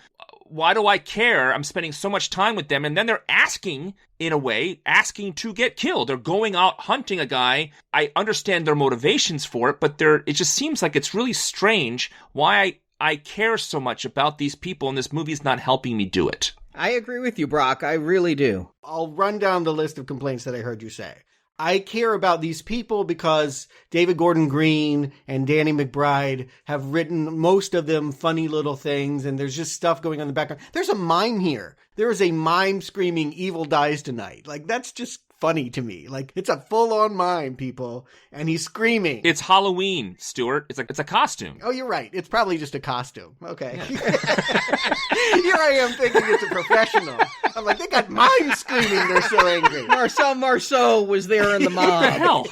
Speaker 4: why do I care? I'm spending so much time with them, and then they're asking to get killed. They're going out hunting a guy. I understand their motivations for it, but it just seems like it's really strange why I care so much about these people, and this movie's not helping me do it.
Speaker 11: I agree with you, Brock. I really do.
Speaker 12: I'll run down the list of complaints that I heard you say. I care about these people because David Gordon Green and Danny McBride have written most of them funny little things, and there's just stuff going on in the background. There's a mime here. There is a mime screaming, "Evil dies tonight." Like, that's just funny to me. Like, it's a full-on mime, people, and he's screaming.
Speaker 4: It's Halloween, Stuart. It's a costume.
Speaker 12: Oh, you're right. It's probably just a costume. Okay. Yeah. Here I am thinking it's a professional. I'm like, they got mimes screaming. They're so angry.
Speaker 11: Marcel Marceau was there in the mob.
Speaker 4: What the hell?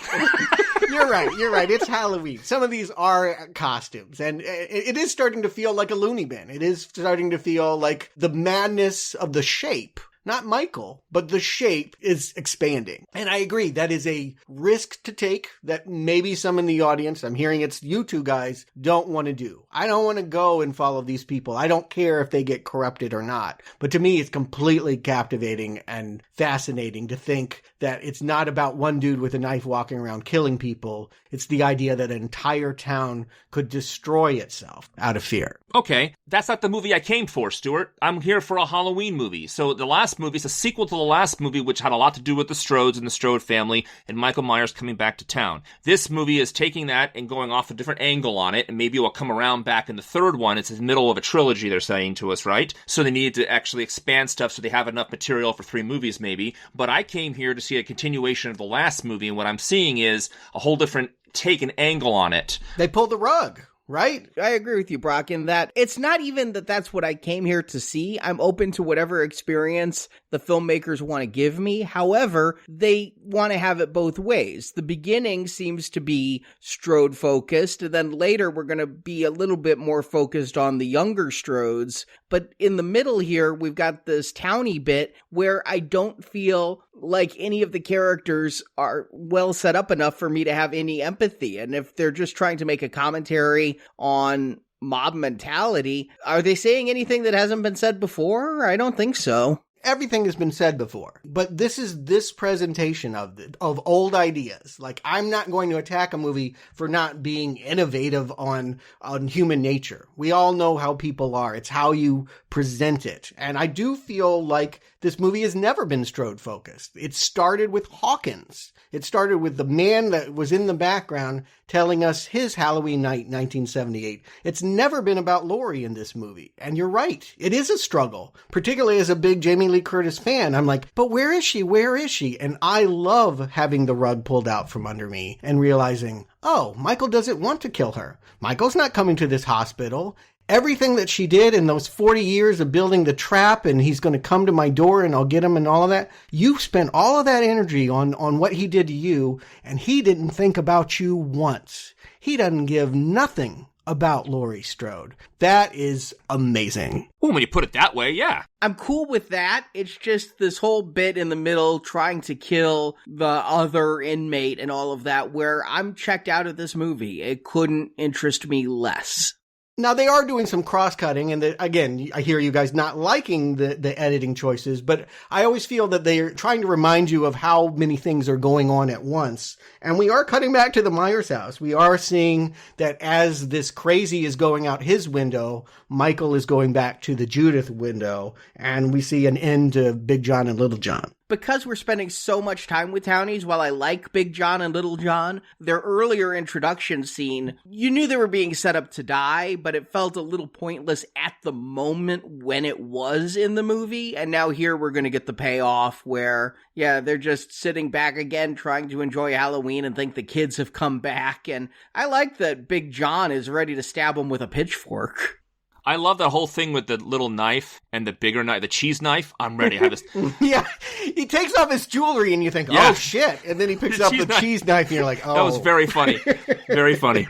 Speaker 12: You're right. It's Halloween. Some of these are costumes, and it is starting to feel like a loony bin. It is starting to feel like the madness of the Shape. Not Michael, but the Shape is expanding. And I agree, that is a risk to take that maybe some in the audience, I'm hearing it's you two guys, don't want to do. I don't want to go and follow these people. I don't care if they get corrupted or not. But to me, it's completely captivating and fascinating to think that it's not about one dude with a knife walking around killing people. It's the idea that an entire town could destroy itself out of fear.
Speaker 4: Okay, that's not the movie I came for, Stuart. I'm here for a Halloween movie. So the last last movie. It's a sequel to the last movie, which had a lot to do with the Strodes and the Strode family and Michael Myers coming back to town. This movie is taking that and going off a different angle on it, and maybe it will come around back in the third one. It's in the middle of a trilogy, they're saying to us, right? So they needed to actually expand stuff so they have enough material for 3 movies maybe. But I came here to see a continuation of the last movie, and what I'm seeing is a whole different take and angle on it.
Speaker 12: They pulled the rug. Right?
Speaker 11: I agree with you, Brock, in that it's not even that that's what I came here to see. I'm open to whatever experience the filmmakers want to give me. However, they want to have it both ways. The beginning seems to be Strode focused, and then later we're going to be a little bit more focused on the younger Strodes. But in the middle here, we've got this towny bit where I don't feel like any of the characters are well set up enough for me to have any empathy. And if they're just trying to make a commentary on mob mentality, are they saying anything that hasn't been said before? I don't think so.
Speaker 12: Everything has been said before, but this is this presentation of old ideas. Like, I'm not going to attack a movie for not being innovative on human nature. We all know how people are. It's how you present it. And I do feel like this movie has never been Strode focused. It started with Hawkins. It started with the man that was in the background telling us his Halloween night, 1978. It's never been about Laurie in this movie. And you're right. It is a struggle, particularly as a big Jamie Lee Curtis fan. I'm like, but where is she? Where is she? And I love having the rug pulled out from under me and realizing, oh, Michael doesn't want to kill her. Michael's not coming to this hospital. Everything that she did in those 40 years of building the trap, and he's going to come to my door and I'll get him and all of that. You spent all of that energy on what he did to you, and he didn't think about you once. He doesn't give nothing about Laurie Strode. That is amazing.
Speaker 4: Well, when you put it that way, yeah.
Speaker 11: I'm cool with that. It's just this whole bit in the middle trying to kill the other inmate and all of that where I'm checked out of this movie. It couldn't interest me less.
Speaker 12: Now, they are doing some cross-cutting, and again, I hear you guys not liking the editing choices, but I always feel that they're trying to remind you of how many things are going on at once. And we are cutting back to the Myers house. We are seeing that as this crazy is going out his window, Michael is going back to the Judith window, and we see an end to Big John and Little John.
Speaker 11: Because we're spending so much time with townies, while I like Big John and Little John, their earlier introduction scene, you knew they were being set up to die, but it felt a little pointless at the moment when it was in the movie. And now here we're going to get the payoff where, yeah, they're just sitting back again trying to enjoy Halloween and think the kids have come back. And I like that Big John is ready to stab him with a pitchfork.
Speaker 4: I love that whole thing with the little knife and the bigger knife, the cheese knife. I'm ready. I have this.
Speaker 12: Yeah, he takes off his jewelry and you think, oh shit. And then he picks up the cheese knife and you're like, oh.
Speaker 4: That was very funny. Very funny.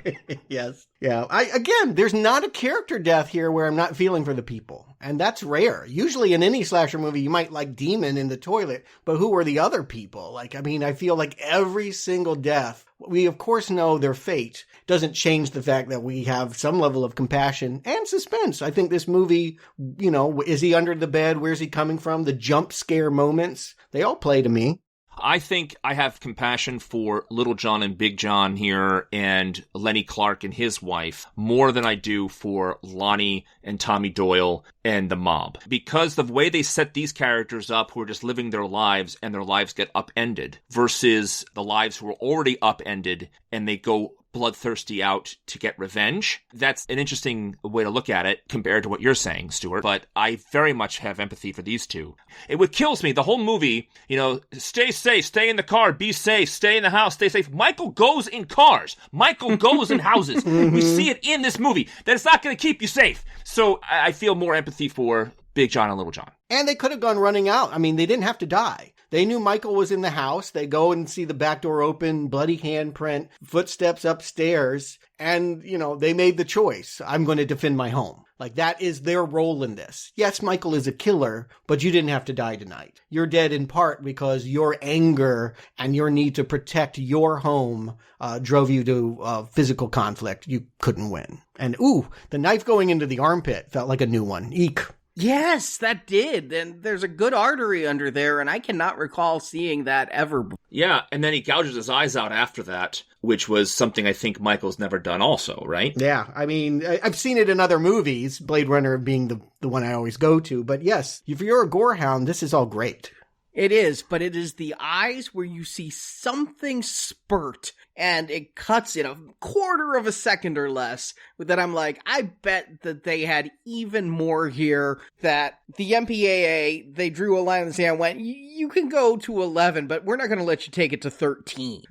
Speaker 12: Yes. Yeah. Again, there's not a character death here where I'm not feeling for the people. And that's rare. Usually in any slasher movie, you might like Demon in the toilet, but who are the other people? Like, I mean, I feel like every single death, we of course know their fate, doesn't change the fact that we have some level of compassion and suspense. I think this movie, you know, is he under the bed? Where's he coming from? The jump scare moments, they all play to me.
Speaker 4: I think I have compassion for Little John and Big John here and Lenny Clark and his wife more than I do for Lonnie and Tommy Doyle and the mob. Because the way they set these characters up who are just living their lives and their lives get upended versus the lives who are already upended and they go bloodthirsty out to get revenge. That's an interesting way to look at it compared to what you're saying, Stuart. But I very much have empathy for these two. What kills me, the whole movie, you know, stay safe, stay in the car, be safe, stay in the house, stay safe. Michael goes in cars. Michael goes in houses. We see it in this movie that it's not going to keep you safe. So I feel more empathy for Big John and Little John.
Speaker 12: And they could have gone running out. I mean, they didn't have to die. They knew Michael was in the house. They go and see the back door open, bloody handprint, footsteps upstairs. And, you know, they made the choice. I'm going to defend my home. Like, that is their role in this. Yes, Michael is a killer, but you didn't have to die tonight. You're dead in part because your anger and your need to protect your home drove you to physical conflict. You couldn't win. And, ooh, the knife going into the armpit felt like a new one. Eek.
Speaker 11: Yes, that did. And there's a good artery under there, and I cannot recall seeing that ever.
Speaker 4: Yeah, and then he gouges his eyes out after that, which was something I think Michael's never done also, right?
Speaker 12: Yeah, I mean, I've seen it in other movies, Blade Runner being the one I always go to. But yes, if you're a gore hound, this is all great.
Speaker 11: It is, but it is the eyes where you see something spurt and it cuts in a quarter of a second or less that I'm like, I bet that they had even more here, that the MPAA, they drew a line in the sand and went, you can go to 11, but we're not going to let you take it to 13.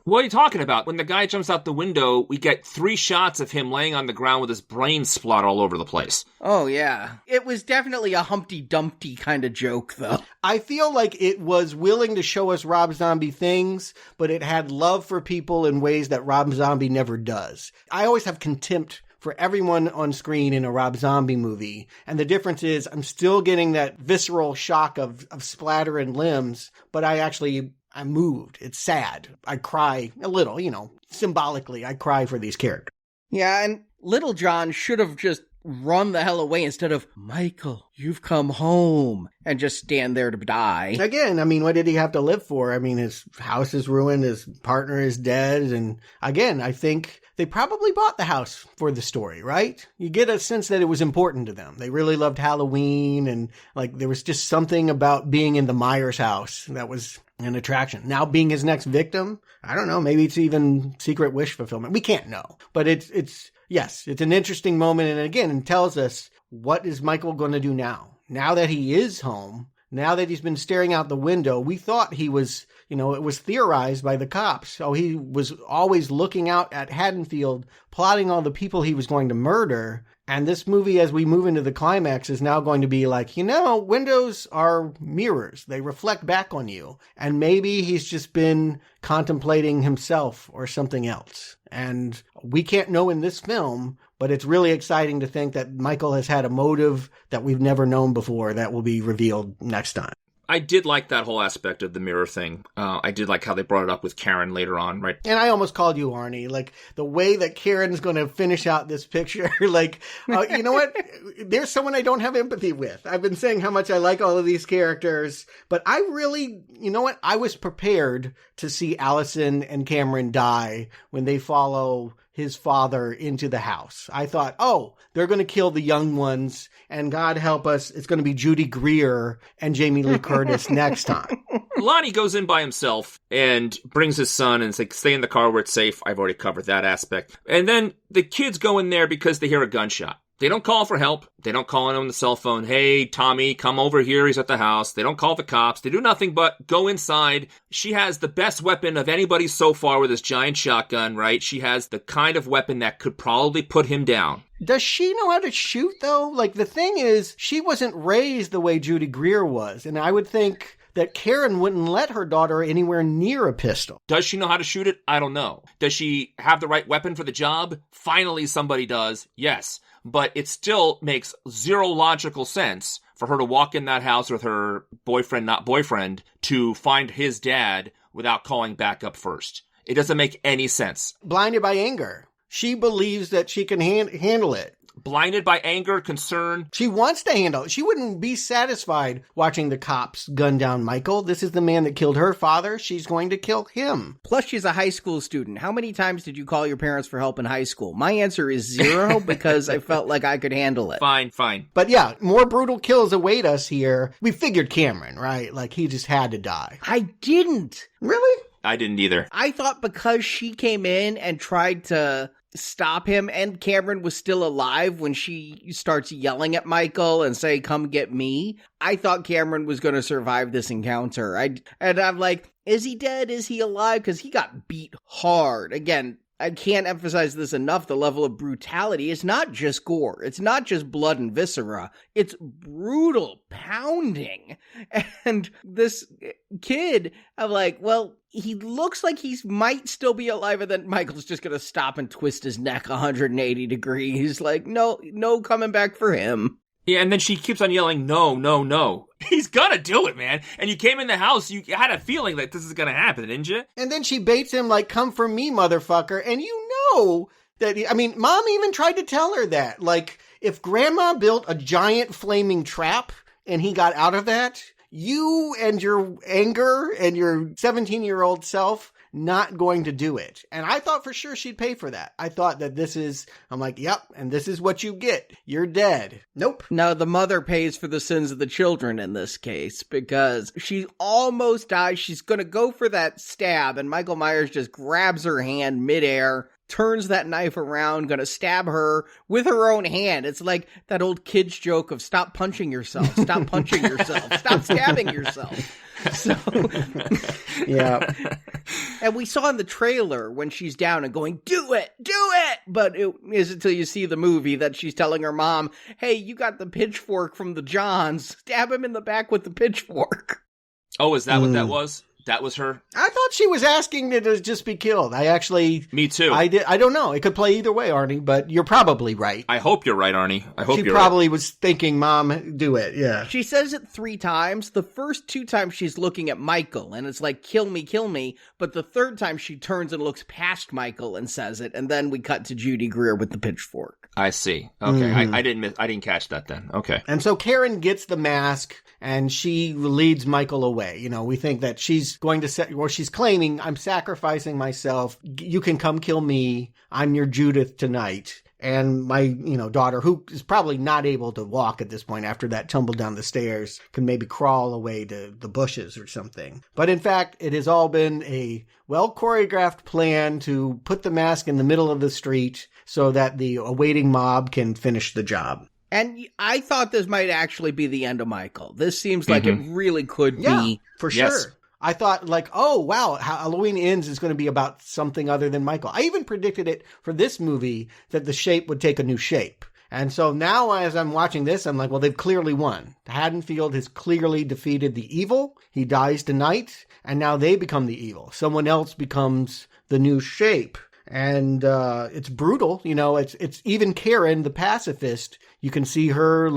Speaker 4: What are you talking about? When the guy jumps out the window, we get 3 shots of him laying on the ground with his brain splat all over the place.
Speaker 11: Oh, yeah. It was definitely a Humpty Dumpty kind of joke, though.
Speaker 12: I feel like it was willing to show us Rob Zombie things, but it had love for people in ways that Rob Zombie never does. I always have contempt for everyone on screen in a Rob Zombie movie. And the difference is I'm still getting that visceral shock of splatter and limbs, but I'm moved. It's sad. I cry a little, symbolically, I cry for these characters.
Speaker 11: Yeah, and Little John should have just run the hell away instead of, Michael, you've come home, and just stand there to die.
Speaker 12: Again, I mean, what did he have to live for? I mean, his house is ruined, his partner is dead, and again, I think they probably bought the house for the story, right? You get a sense that it was important to them. They really loved Halloween, and like there was just something about being in the Myers house that was an attraction. Now being his next victim, I don't know, maybe it's even secret wish fulfillment. We can't know, but yes, it's an interesting moment. And again, it tells us, what is Michael going to do now? Now that he is home, now that he's been staring out the window, we thought he was, it was theorized by the cops. So he was always looking out at Haddonfield, plotting all the people he was going to murder. And this movie, as we move into the climax, is now going to be like, windows are mirrors. They reflect back on you. And maybe he's just been contemplating himself or something else. And we can't know in this film, but it's really exciting to think that Michael has had a motive that we've never known before that will be revealed next time.
Speaker 4: I did like that whole aspect of the mirror thing. I did like how they brought it up with Karen later on, right?
Speaker 12: And I almost called you Arnie. Like, the way that Karen's going to finish out this picture, you know what? There's someone I don't have empathy with. I've been saying how much I like all of these characters, but I really, I was prepared to see Allison and Cameron die when they follow his father into the house. I thought, they're going to kill the young ones, and God help us, it's going to be Judy Greer and Jamie Lee Curtis next time.
Speaker 4: Lonnie goes in by himself and brings his son and is like, stay in the car where it's safe. I've already covered that aspect. And then the kids go in there because they hear a gunshot. They don't call for help. They don't call on the cell phone. Hey, Tommy, come over here. He's at the house. They don't call the cops. They do nothing but go inside. She has the best weapon of anybody so far with this giant shotgun, right? She has the kind of weapon that could probably put him down.
Speaker 12: Does she know how to shoot, though? Like, the thing is, she wasn't raised the way Judy Greer was. And I would think that Karen wouldn't let her daughter anywhere near a pistol.
Speaker 4: Does she know how to shoot it? I don't know. Does she have the right weapon for the job? Finally, somebody does. Yes. But it still makes zero logical sense for her to walk in that house with her boyfriend, not boyfriend, to find his dad without calling back up first. It doesn't make any sense.
Speaker 12: Blinded by anger. She believes that she can handle it.
Speaker 4: Blinded by anger, concern.
Speaker 12: She wants to handle it. She wouldn't be satisfied watching the cops gun down Michael. This is the man that killed her father. She's going to kill him.
Speaker 11: Plus, she's a high school student. How many times did you call your parents for help in high school? My answer is 0 because I felt like I could handle it.
Speaker 4: Fine.
Speaker 12: But yeah, more brutal kills await us here. We figured Cameron, right? Like, he just had to die.
Speaker 11: I didn't.
Speaker 12: Really?
Speaker 4: I didn't either.
Speaker 11: I thought because she came in and tried to stop him, and Cameron was still alive when she starts yelling at Michael and say, come get me, I thought Cameron was going to survive this encounter. And I'm like, is he dead? Is he alive? Because he got beat hard. Again, I can't emphasize this enough, the level of brutality. It's not just gore. It's not just blood and viscera. It's brutal pounding. And this kid, I'm like, well, he looks like he might still be alive, and then Michael's just going to stop and twist his neck 180 degrees. Like, no coming back for him.
Speaker 4: Yeah, and then she keeps on yelling, no. He's gonna do it, man. And you came in the house, you had a feeling that this is gonna happen, didn't you?
Speaker 12: And then she baits him like, come for me, motherfucker. And you know that, Mom even tried to tell her that. Like, if Grandma built a giant flaming trap and he got out of that, you and your anger and your 17-year-old self not going to do it. And I thought for sure she'd pay for that. I thought that I'm like, yep, and this is what you get. You're dead. Nope.
Speaker 11: No, the mother pays for the sins of the children in this case, because she almost dies. She's going to go for that stab, and Michael Myers just grabs her hand midair, turns that knife around, gonna stab her with her own hand. It's like that old kid's joke of stop punching yourself, stop punching yourself, stop stabbing yourself. So,
Speaker 12: yeah.
Speaker 11: And we saw in the trailer when she's down and going, do it! But it is until you see the movie that she's telling her mom, hey, you got the pitchfork from the Johns, stab him in the back with the pitchfork.
Speaker 4: Oh, is that what that was? That was her?
Speaker 12: I thought she was asking to just be killed.
Speaker 4: Me too.
Speaker 12: I don't know. It could play either way, Arnie, but you're probably right.
Speaker 4: I hope you're right, Arnie.
Speaker 12: She probably was thinking, Mom, do it. Yeah.
Speaker 11: She says it 3 times. The first 2 times she's looking at Michael, and it's like, kill me, kill me. But the third time she turns and looks past Michael and says it, and then we cut to Judy Greer with the pitchfork.
Speaker 4: I see. Okay. Mm-hmm. I didn't catch that then. Okay.
Speaker 12: And so Karen gets the mask, and she leads Michael away. You know, we think that she's going to she's claiming, I'm sacrificing myself. You can come kill me. I'm your Judith tonight. And my, daughter, who is probably not able to walk at this point after that tumble down the stairs, can maybe crawl away to the bushes or something. But in fact, it has all been a well-choreographed plan to put the mask in the middle of the street so that the awaiting mob can finish the job.
Speaker 11: And I thought this might actually be the end of Michael. This seems like it really could be.
Speaker 12: For sure. Yes. I thought oh, wow, Halloween Ends is going to be about something other than Michael. I even predicted it for this movie that the shape would take a new shape. And so now as I'm watching this, I'm like, well, they've clearly won. Haddonfield has clearly defeated the evil. He dies tonight, and now they become the evil. Someone else becomes the new shape. And it's brutal. It's even Karen, the pacifist. You can see her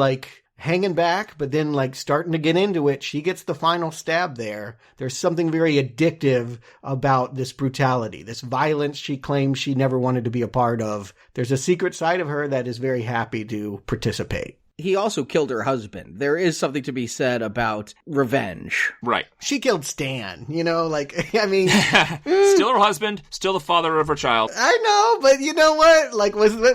Speaker 12: hanging back, but then starting to get into it. She gets the final stab there. There's something very addictive about this brutality, this violence she claims she never wanted to be a part of. There's a secret side of her that is very happy to participate.
Speaker 11: He also killed her husband. There is something to be said about revenge.
Speaker 4: Right.
Speaker 12: She killed Stan,
Speaker 4: Still her husband, still the father of her child.
Speaker 12: I know, but you know what?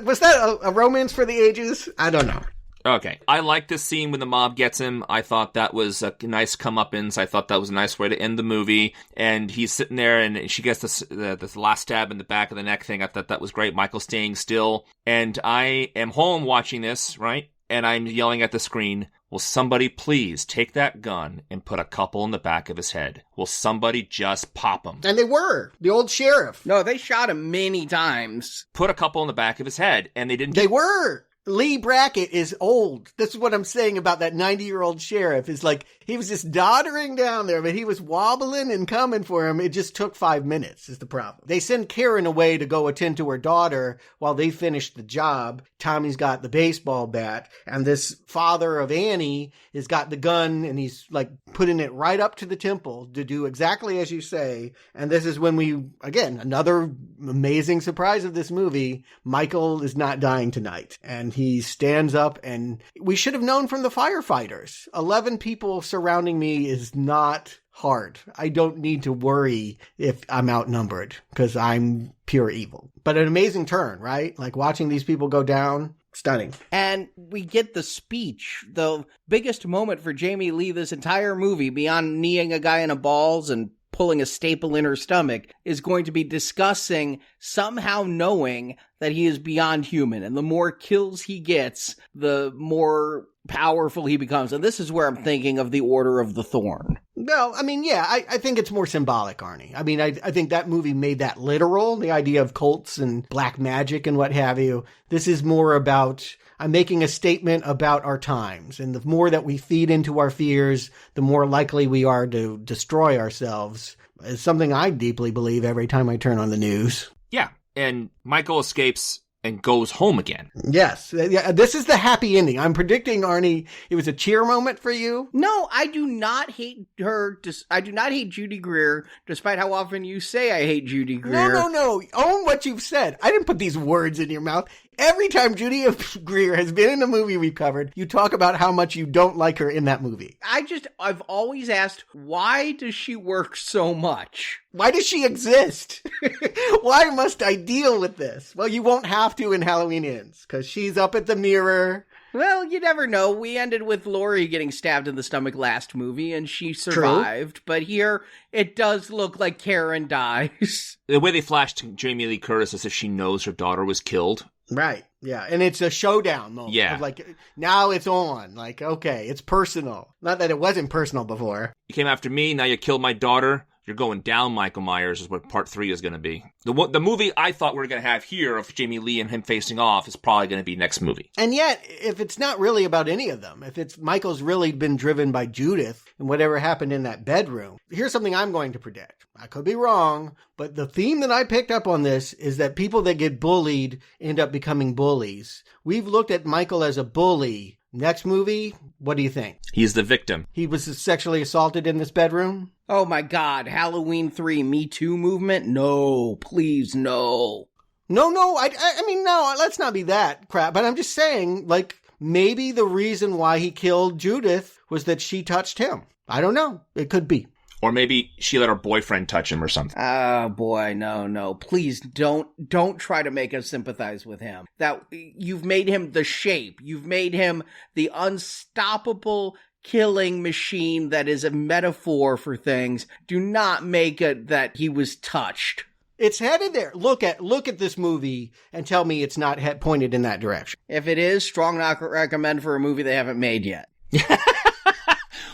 Speaker 12: Was that a romance for the ages? I don't know.
Speaker 4: Okay. I like this scene when the mob gets him. I thought that was a nice comeuppance. I thought that was a nice way to end the movie. And he's sitting there and she gets this last stab in the back of the neck thing. I thought that was great. Michael staying still. And I am home watching this, right? And I'm yelling at the screen, will somebody please take that gun and put a couple in the back of his head? Will somebody just pop him?
Speaker 12: And they were. The old sheriff.
Speaker 11: No, they shot him many times.
Speaker 4: Put a couple in the back of his head. And they didn't.
Speaker 12: They were. Lee Brackett is old. This is what I'm saying about that 90-year-old sheriff. Is he was just doddering down there, but he was wobbling and coming for him. It just took 5 minutes is the problem. They send Karen away to go attend to her daughter while they finish the job. Tommy's got the baseball bat, and this father of Annie has got the gun, and he's putting it right up to the temple to do exactly as you say. And this is when another amazing surprise of this movie, Michael is not dying tonight. And he stands up, and we should have known from the firefighters. 11 people surrounding me is not hard. I don't need to worry if I'm outnumbered because I'm pure evil. But an amazing turn, right? Watching these people go down. Stunning.
Speaker 11: And we get the speech, the biggest moment for Jamie Lee this entire movie, beyond kneeing a guy in the balls and pulling a staple in her stomach, is going to be discussing somehow knowing that he is beyond human. And the more kills he gets, the more powerful he becomes. And this is where I'm thinking of the Order of the Thorn.
Speaker 12: No, I think it's more symbolic, Arnie. I think that movie made that literal, the idea of cults and black magic and what have you. This is more about, I'm making a statement about our times. And the more that we feed into our fears, the more likely we are to destroy ourselves. It's something I deeply believe every time I turn on the news.
Speaker 4: Yeah, and Michael escapes and goes home again.
Speaker 12: Yes. Yeah, this is the happy ending. I'm predicting, Arnie, it was a cheer moment for you.
Speaker 11: No, I do not hate her. I do not hate Judy Greer, despite how often you say I hate Judy Greer.
Speaker 12: No. Own what you've said. I didn't put these words in your mouth. Every time Judy Greer has been in a movie we've covered, you talk about how much you don't like her in that movie.
Speaker 11: I've always asked, why does she work so much?
Speaker 12: Why does she exist? Why must I deal with this? Well, you won't have to in Halloween Ends, because she's up at the mirror.
Speaker 11: Well, you never know. We ended with Laurie getting stabbed in the stomach last movie, and she survived. True. But here, it does look like Karen dies.
Speaker 4: The way they flashed Jamie Lee Curtis as if she knows her daughter was killed.
Speaker 12: Right, yeah. And it's a showdown moment.
Speaker 4: Yeah.
Speaker 12: Like, now it's on. Like, okay, it's personal. Not that it wasn't personal before.
Speaker 4: You came after me, now you killed my daughter. You're going down, Michael Myers, is what part 3 is going to be. The movie I thought we were going to have here of Jamie Lee and him facing off is probably going to be next movie.
Speaker 12: And yet, if it's not really about any of them, if it's Michael's really been driven by Judith and whatever happened in that bedroom, here's something I'm going to predict. I could be wrong, but the theme that I picked up on this is that people that get bullied end up becoming bullies. We've looked at Michael as a bully. Next movie, what do you think?
Speaker 4: He's the victim.
Speaker 12: He was sexually assaulted in this bedroom?
Speaker 11: Oh my God, Halloween 3 Me Too movement? No, please, no.
Speaker 12: No, I mean, no, let's not be that crap. But I'm just saying, like, maybe the reason why he killed Judith was that she touched him. I don't know. It could be.
Speaker 4: Or maybe she let her boyfriend touch him or something.
Speaker 11: Oh boy, no. Please don't try to make us sympathize with him. That you've made him the Shape. You've made him the unstoppable killing machine that is a metaphor for things. Do not make it that he was touched.
Speaker 12: It's headed there. Look at this movie and tell me it's not pointed in that direction.
Speaker 11: If it is, strong not recommend for a movie they haven't made yet.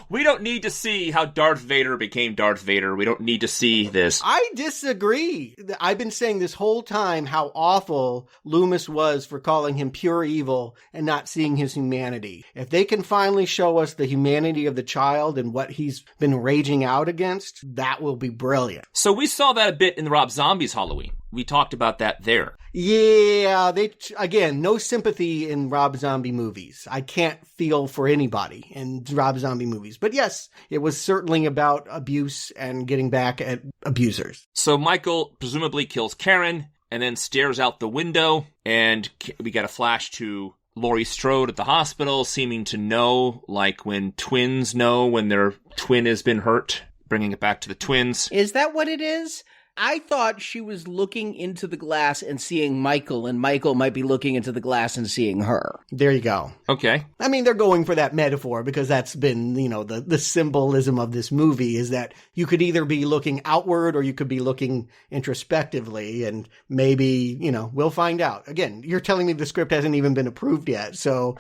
Speaker 4: We don't need to see how Darth Vader became Darth Vader. We don't need to see this.
Speaker 12: I disagree. I've been saying this whole time how awful Loomis was for calling him pure evil and not seeing his humanity. If they can finally show us the humanity of the child and what he's been raging out against, that will be brilliant.
Speaker 4: So we saw that a bit in the Rob Zombie's Halloween. We talked about that there.
Speaker 12: Yeah, again, no sympathy in Rob Zombie movies. I can't feel for anybody in Rob Zombie movies. But yes, it was certainly about abuse and getting back at abusers.
Speaker 4: So Michael presumably kills Karen and then stares out the window, and we get a flash to Laurie Strode at the hospital, seeming to know, like when twins know when their twin has been hurt, bringing it back to the twins.
Speaker 11: Is that what it is? I thought she was looking into the glass and seeing Michael, and Michael might be looking into the glass and seeing her.
Speaker 12: There you go.
Speaker 4: Okay.
Speaker 12: I mean, they're going for that metaphor because that's been, the symbolism of this movie is that you could either be looking outward or you could be looking introspectively, and maybe, we'll find out. Again, you're telling me the script hasn't even been approved yet, so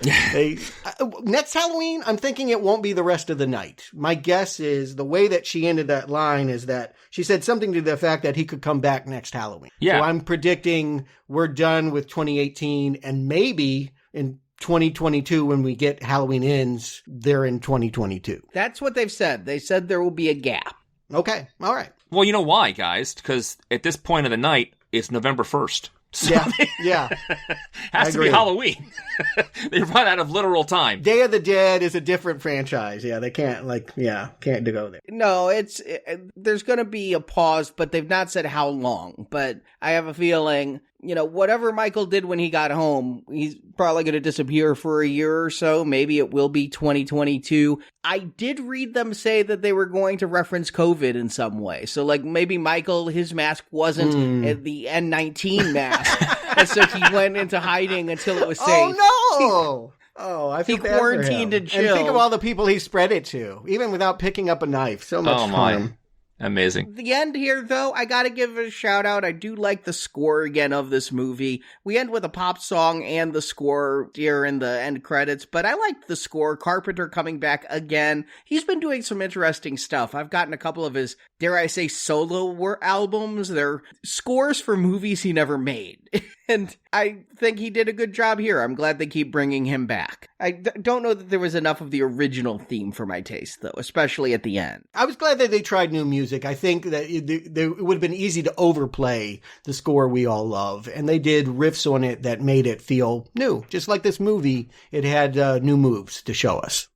Speaker 12: next Halloween, I'm thinking it won't be the rest of the night. My guess is the way that she ended that line is that she said something to the effect that he could come back next Halloween.
Speaker 4: Yeah.
Speaker 12: So I'm predicting we're done with 2018 and maybe in 2022 when we get Halloween Ends, they're in 2022.
Speaker 11: That's what they've said. They said there will be a gap.
Speaker 12: Okay. All right.
Speaker 4: Well, you know why, guys? Because at this point of the night, it's November 1st. So
Speaker 12: yeah.
Speaker 4: Has to be Halloween. They run out of literal time.
Speaker 12: Day of the Dead is a different franchise. Yeah, they can't can't go there.
Speaker 11: No, there's going to be a pause, but they've not said how long. But I have a feeling, whatever Michael did when he got home, he's probably going to disappear for a year or so. Maybe it will be 2022. I did read them say that they were going to reference COVID in some way. So like maybe Michael, his mask wasn't the N19 mask. And so he went into hiding until it was safe.
Speaker 12: Oh, no! I feel
Speaker 11: he
Speaker 12: bad
Speaker 11: quarantined
Speaker 12: for him.
Speaker 11: and chilled.
Speaker 12: And think of all the people he spread it to, even without picking up a knife. So much fun.
Speaker 4: Amazing.
Speaker 11: The end here, though, I gotta give a shout out. I do like the score again of this movie. We end with a pop song and the score here in the end credits, but I liked the score. Carpenter coming back again. He's been doing some interesting stuff. I've gotten a couple of his, dare I say, solo albums. They're scores for movies he never made. And I think he did a good job here. I'm glad they keep bringing him back. I don't know that there was enough of the original theme for my taste, though, especially at the end.
Speaker 12: I was glad that they tried new music. I think that it would have been easy to overplay the score we all love. And they did riffs on it that made it feel new. Just like this movie, it had new moves to show us.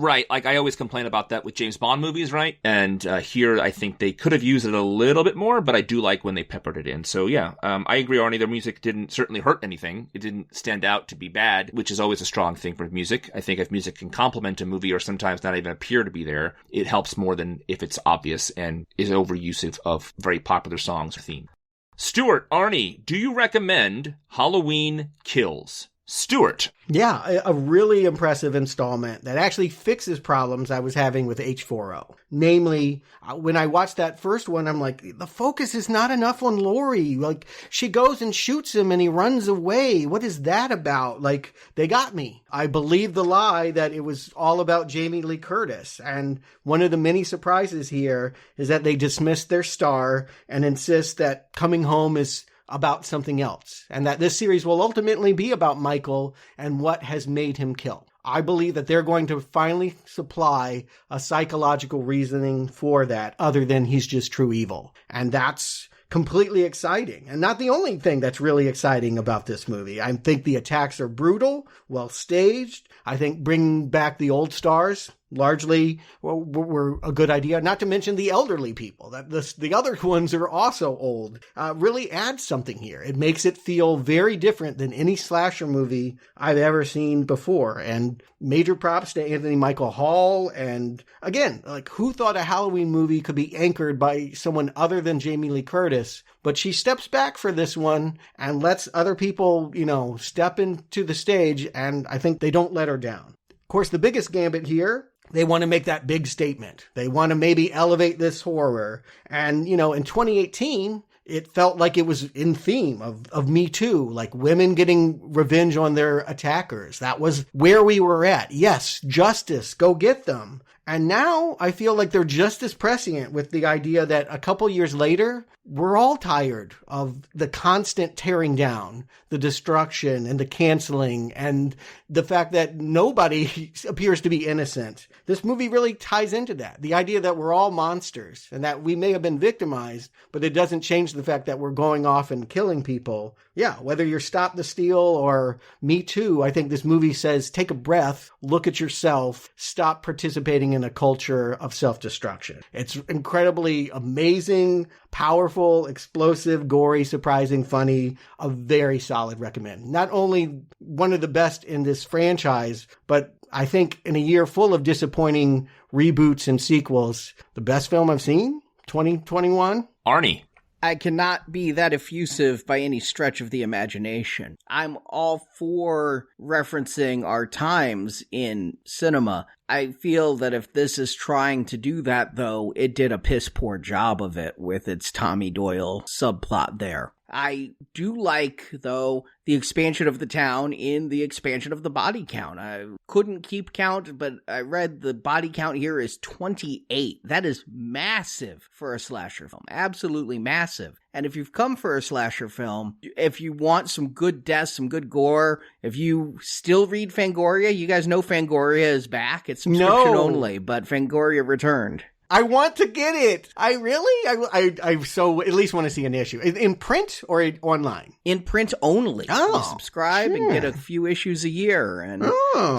Speaker 4: Right, like I always complain about that with James Bond movies, right? And here I think they could have used it a little bit more, but I do like when they peppered it in. So yeah, I agree, Arnie, their music didn't certainly hurt anything. It didn't stand out to be bad, which is always a strong thing for music. I think if music can complement a movie or sometimes not even appear to be there, it helps more than if it's obvious and is overuse of very popular songs or theme. Stuart, Arnie, do you recommend Halloween Kills? Stuart.
Speaker 12: Yeah, a really impressive installment that actually fixes problems I was having with H4O. Namely, when I watched that first one, I'm like, the focus is not enough on Laurie. Like, she goes and shoots him and he runs away. What is that about? Like, they got me. I believed the lie that it was all about Jamie Lee Curtis. And one of the many surprises here is that they dismissed their star and insist that Coming Home is about something else, and that this series will ultimately be about Michael and what has made him kill. I believe that they're going to finally supply a psychological reasoning for that other than he's just true evil. And that's completely exciting. And not the only thing that's really exciting about this movie. I think the attacks are brutal, well staged. I think bringing back the old stars largely were a good idea. Not to mention the elderly people. The other ones are also old. Really adds something here. It makes it feel very different than any slasher movie I've ever seen before. And major props to Anthony Michael Hall. And again, like, who thought a Halloween movie could be anchored by someone other than Jamie Lee Curtis? But she steps back for this one and lets other people, step into the stage. And I think they don't let her down. Of course, the biggest gambit here, they want to make that big statement. They want to maybe elevate this horror. And, in 2018, it felt like it was in theme of Me Too, like women getting revenge on their attackers. That was where we were at. Yes, justice, go get them. And now I feel like they're just as prescient with the idea that a couple years later, we're all tired of the constant tearing down, the destruction and the canceling, and the fact that nobody appears to be innocent. This movie really ties into that. The idea that we're all monsters and that we may have been victimized, but it doesn't change the fact that we're going off and killing people. Yeah, whether you're Stop the Steal or Me Too, I think this movie says, take a breath, look at yourself, stop participating in a culture of self-destruction. It's incredibly amazing, powerful, explosive, gory, surprising, funny, a very solid recommend. Not only one of the best in this franchise, but I think in a year full of disappointing reboots and sequels, the best film I've seen, 2021.
Speaker 4: Arnie.
Speaker 11: I cannot be that effusive by any stretch of the imagination. I'm all for referencing our times in cinema. I feel that if this is trying to do that, though, it did a piss poor job of it with its Tommy Doyle subplot there. I do like, though, the expansion of the town in the expansion of the body count. I couldn't keep count, but I read the body count here is 28. That is massive for a slasher film. Absolutely massive. And if you've come for a slasher film, if you want some good deaths, some good gore, if you still read Fangoria, you guys know Fangoria is back. It's subscription only, but Fangoria returned.
Speaker 12: I want to get it. I so at least want to see an issue. In print or online?
Speaker 11: In print only.
Speaker 12: Oh,
Speaker 11: you subscribe and get a few issues a year. And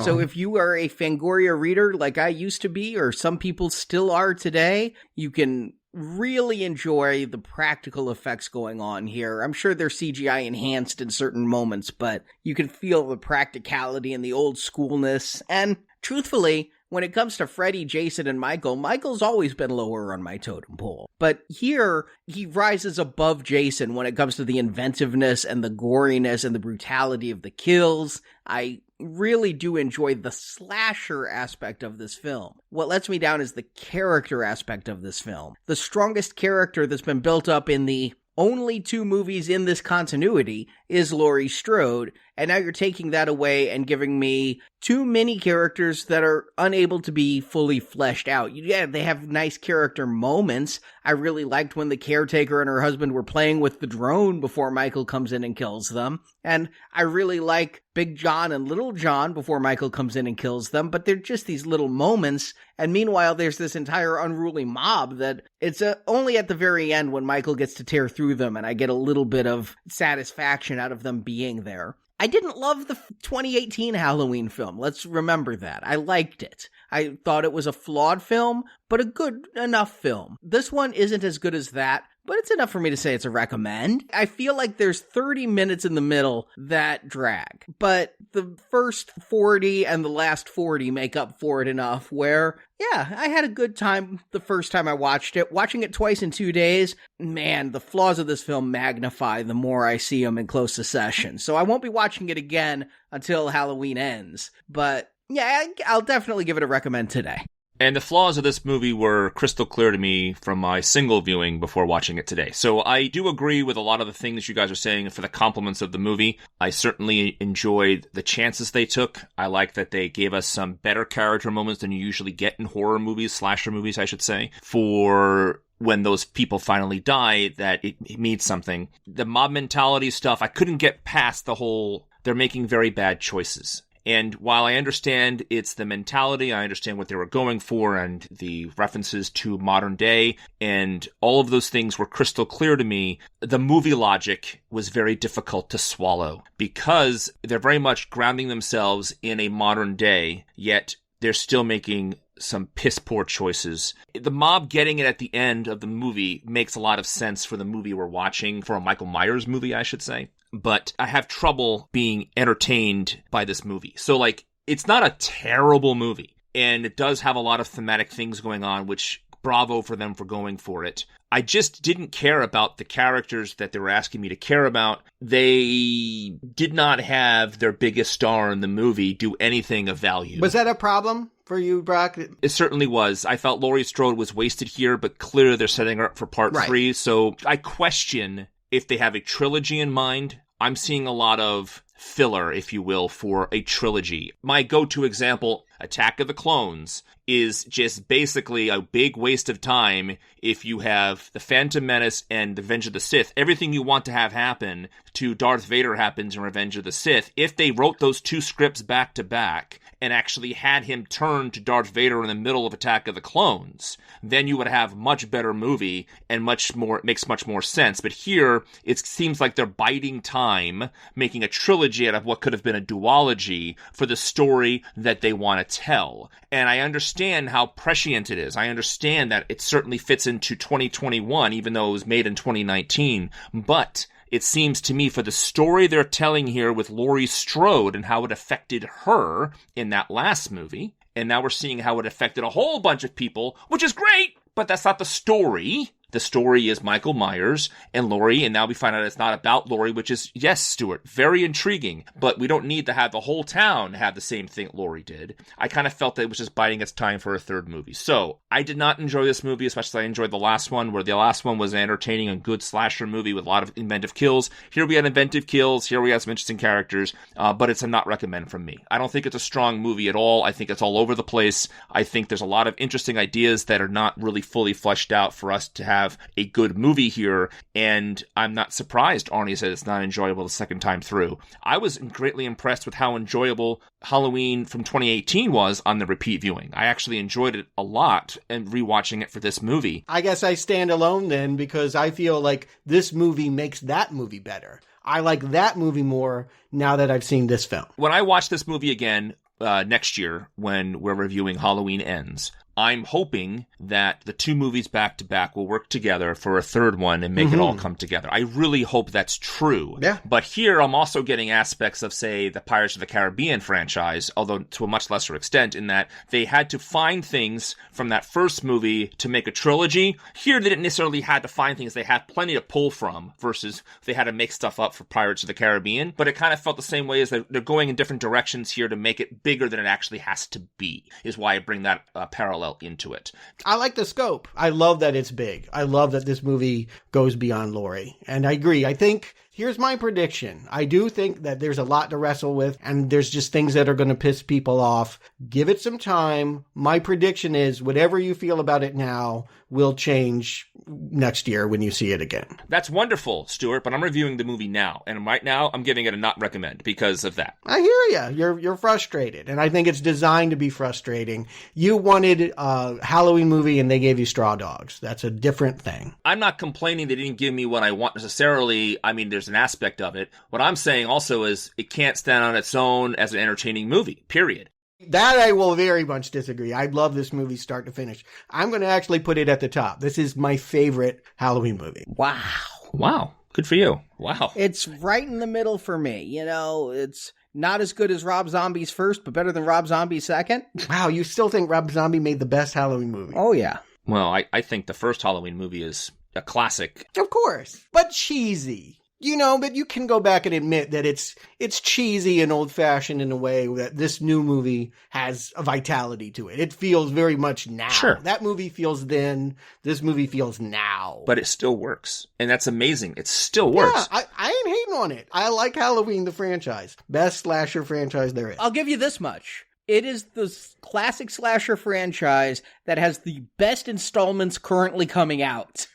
Speaker 11: so if you are a Fangoria reader like I used to be, or some people still are today, you can really enjoy the practical effects going on here. I'm sure they're CGI enhanced in certain moments, but you can feel the practicality and the old schoolness. And truthfully, when it comes to Freddy, Jason, and Michael, Michael's always been lower on my totem pole. But here, he rises above Jason when it comes to the inventiveness and the goriness and the brutality of the kills. I really do enjoy the slasher aspect of this film. What lets me down is the character aspect of this film. The strongest character that's been built up in the only two movies in this continuity is Laurie Strode, and now you're taking that away and giving me too many characters that are unable to be fully fleshed out. Yeah, they have nice character moments. I really liked when the caretaker and her husband were playing with the drone before Michael comes in and kills them. And I really like Big John and Little John before Michael comes in and kills them, but they're just these little moments. And meanwhile, there's this entire unruly mob that it's only at the very end when Michael gets to tear through them and I get a little bit of satisfaction out of them being there. I didn't love the 2018 Halloween film. Let's remember that. I liked it. I thought it was a flawed film, but a good enough film. This one isn't as good as that, but it's enough for me to say it's a recommend. I feel like there's 30 minutes in the middle that drag, but the first 40 and the last 40 make up for it enough where, yeah, I had a good time the first time I watched it. Watching it twice in 2 days, man, the flaws of this film magnify the more I see them in close succession. So I won't be watching it again until Halloween ends, but yeah, I'll definitely give it a recommend today.
Speaker 4: And the flaws of this movie were crystal clear to me from my single viewing before watching it today. So I do agree with a lot of the things you guys are saying for the compliments of the movie. I certainly enjoyed the chances they took. I like that they gave us some better character moments than you usually get in horror movies, slasher movies, I should say, for when those people finally die, that it means something. The mob mentality stuff, I couldn't get past the whole, they're making very bad choices. And while I understand it's the mentality, I understand what they were going for and the references to modern day, and all of those things were crystal clear to me, the movie logic was very difficult to swallow because they're very much grounding themselves in a modern day, yet they're still making some piss poor choices. The mob getting it at the end of the movie makes a lot of sense for the movie we're watching, for a Michael Myers movie, I should say. But I have trouble being entertained by this movie. So, like, it's not a terrible movie. And it does have a lot of thematic things going on, which bravo for them for going for it. I just didn't care about the characters that they were asking me to care about. They did not have their biggest star in the movie do anything of value.
Speaker 12: Was that a problem for you, Brock?
Speaker 4: It certainly was. I felt Laurie Strode was wasted here, but clearly they're setting her up for part 3. So I question if they have a trilogy in mind. I'm seeing a lot of filler, if you will, for a trilogy. My go-to example, Attack of the Clones, is just basically a big waste of time if you have The Phantom Menace and Revenge of the Sith. Everything you want to have happen to Darth Vader happens in Revenge of the Sith. If they wrote those two scripts back to back and actually had him turn to Darth Vader in the middle of Attack of the Clones, then you would have much better movie and much more, it makes much more sense. But here, it seems like they're biding time, making a trilogy out of what could have been a duology for the story that they want to tell. And I understand how prescient it is. I understand that it certainly fits into 2021, even though it was made in 2019. But it seems to me for the story they're telling here with Laurie Strode and how it affected her in that last movie, and now we're seeing how it affected a whole bunch of people, which is great, but that's not the story. The story is Michael Myers and Laurie, and now we find out it's not about Laurie, which is, yes, Stuart, very intriguing, but we don't need to have the whole town have the same thing Laurie did. I kind of felt that it was just biding its time for a third movie. So, I did not enjoy this movie as much as I enjoyed the last one, where the last one was an entertaining and good slasher movie with a lot of inventive kills. Here we had inventive kills, here we had some interesting characters, but it's a not recommend from me. I don't think it's a strong movie at all. I think it's all over the place. I think there's a lot of interesting ideas that are not really fully fleshed out for us to have a good movie here, and I'm not surprised Arnie said it's not enjoyable the second time through. I was greatly impressed with how enjoyable Halloween from 2018 was on the repeat viewing. I actually enjoyed it a lot and rewatching it for this movie.
Speaker 12: I guess I stand alone then, because I feel like this movie makes that movie better. I like that movie more now that I've seen this film.
Speaker 4: When I watch this movie again next year, when we're reviewing Halloween Ends, I'm hoping that the two movies back to back will work together for a third one and make it all come together. I really hope that's true.
Speaker 12: Yeah.
Speaker 4: But here I'm also getting aspects of, say, the Pirates of the Caribbean franchise, although to a much lesser extent, in that they had to find things from that first movie to make a trilogy. Here they didn't necessarily have to find things. They had plenty to pull from versus they had to make stuff up for Pirates of the Caribbean. But it kind of felt the same way as they're going in different directions here to make it bigger than it actually has to be, is why I bring that parallel into it.
Speaker 12: I like the scope. I love that it's big. I love that this movie goes beyond Laurie. And I agree. I think, here's my prediction. I do think that there's a lot to wrestle with, and there's just things that are going to piss people off. Give it some time. My prediction is whatever you feel about it now will change next year when you see it again.
Speaker 4: That's wonderful, Stuart, but I'm reviewing the movie now, and right now I'm giving it a not recommend because of that.
Speaker 12: I hear you. You're frustrated, and I think it's designed to be frustrating. You wanted a Halloween movie, and they gave you Straw Dogs. That's a different thing.
Speaker 4: I'm not complaining they didn't give me what I want necessarily. I mean, there's an aspect of it. What I'm saying also is it can't stand on its own as an entertaining movie, period.
Speaker 12: That I will very much disagree. I love this movie start to finish. I'm going to actually put it at the top. This is my favorite Halloween movie.
Speaker 11: Wow.
Speaker 4: Good for you. Wow.
Speaker 11: It's right in the middle for me. You know, it's not as good as Rob Zombie's first, but better than Rob Zombie's second.
Speaker 12: Wow, you still think Rob Zombie made the best Halloween movie?
Speaker 11: Oh, yeah.
Speaker 4: Well, I think the first Halloween movie is a classic.
Speaker 12: Of course, but cheesy. You know, but you can go back and admit that it's cheesy and old-fashioned in a way that this new movie has a vitality to it. It feels very much now.
Speaker 4: Sure.
Speaker 12: That movie feels then. This movie feels now.
Speaker 4: But it still works. And that's amazing. It still works.
Speaker 12: Yeah, I ain't hating on it. I like Halloween, the franchise. Best slasher franchise there is.
Speaker 11: I'll give you this much. It is the classic slasher franchise that has the best installments currently coming out.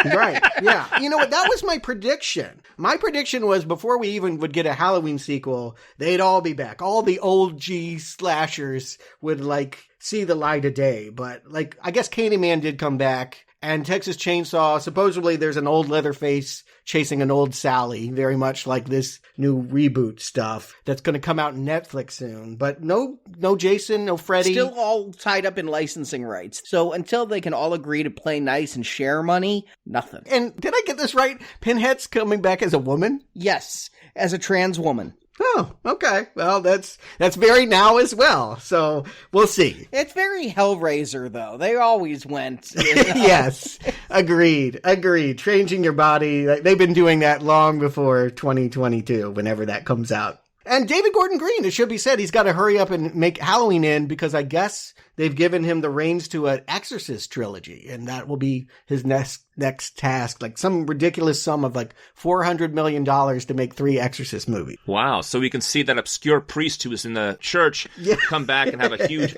Speaker 12: Right, yeah. You know what? That was my prediction. My prediction was before we even would get a Halloween sequel, they'd all be back. All the old G slashers would, see the light of day. But, I guess Candyman did come back. And Texas Chainsaw, supposedly there's an old Leatherface chasing an old Sally, very much like this new reboot stuff that's going to come out on Netflix soon. But no Jason, no Freddy.
Speaker 11: Still all tied up in licensing rights. So until they can all agree to play nice and share money, nothing.
Speaker 12: And did I get this right? Pinhead's coming back as a woman?
Speaker 11: Yes, as a trans woman.
Speaker 12: Oh, okay. Well, that's very now as well. So we'll see.
Speaker 11: It's very Hellraiser, though. They always went.
Speaker 12: Yes. Agreed. Changing your body. They've been doing that long before 2022, whenever that comes out. And David Gordon Green, it should be said, he's got to hurry up and make Halloween in because I guess they've given him the reins to an Exorcist trilogy. And that will be his next task, some ridiculous sum of $400 million to make 3 Exorcist movies.
Speaker 4: Wow. So we can see that obscure priest who was in the church come back and have a huge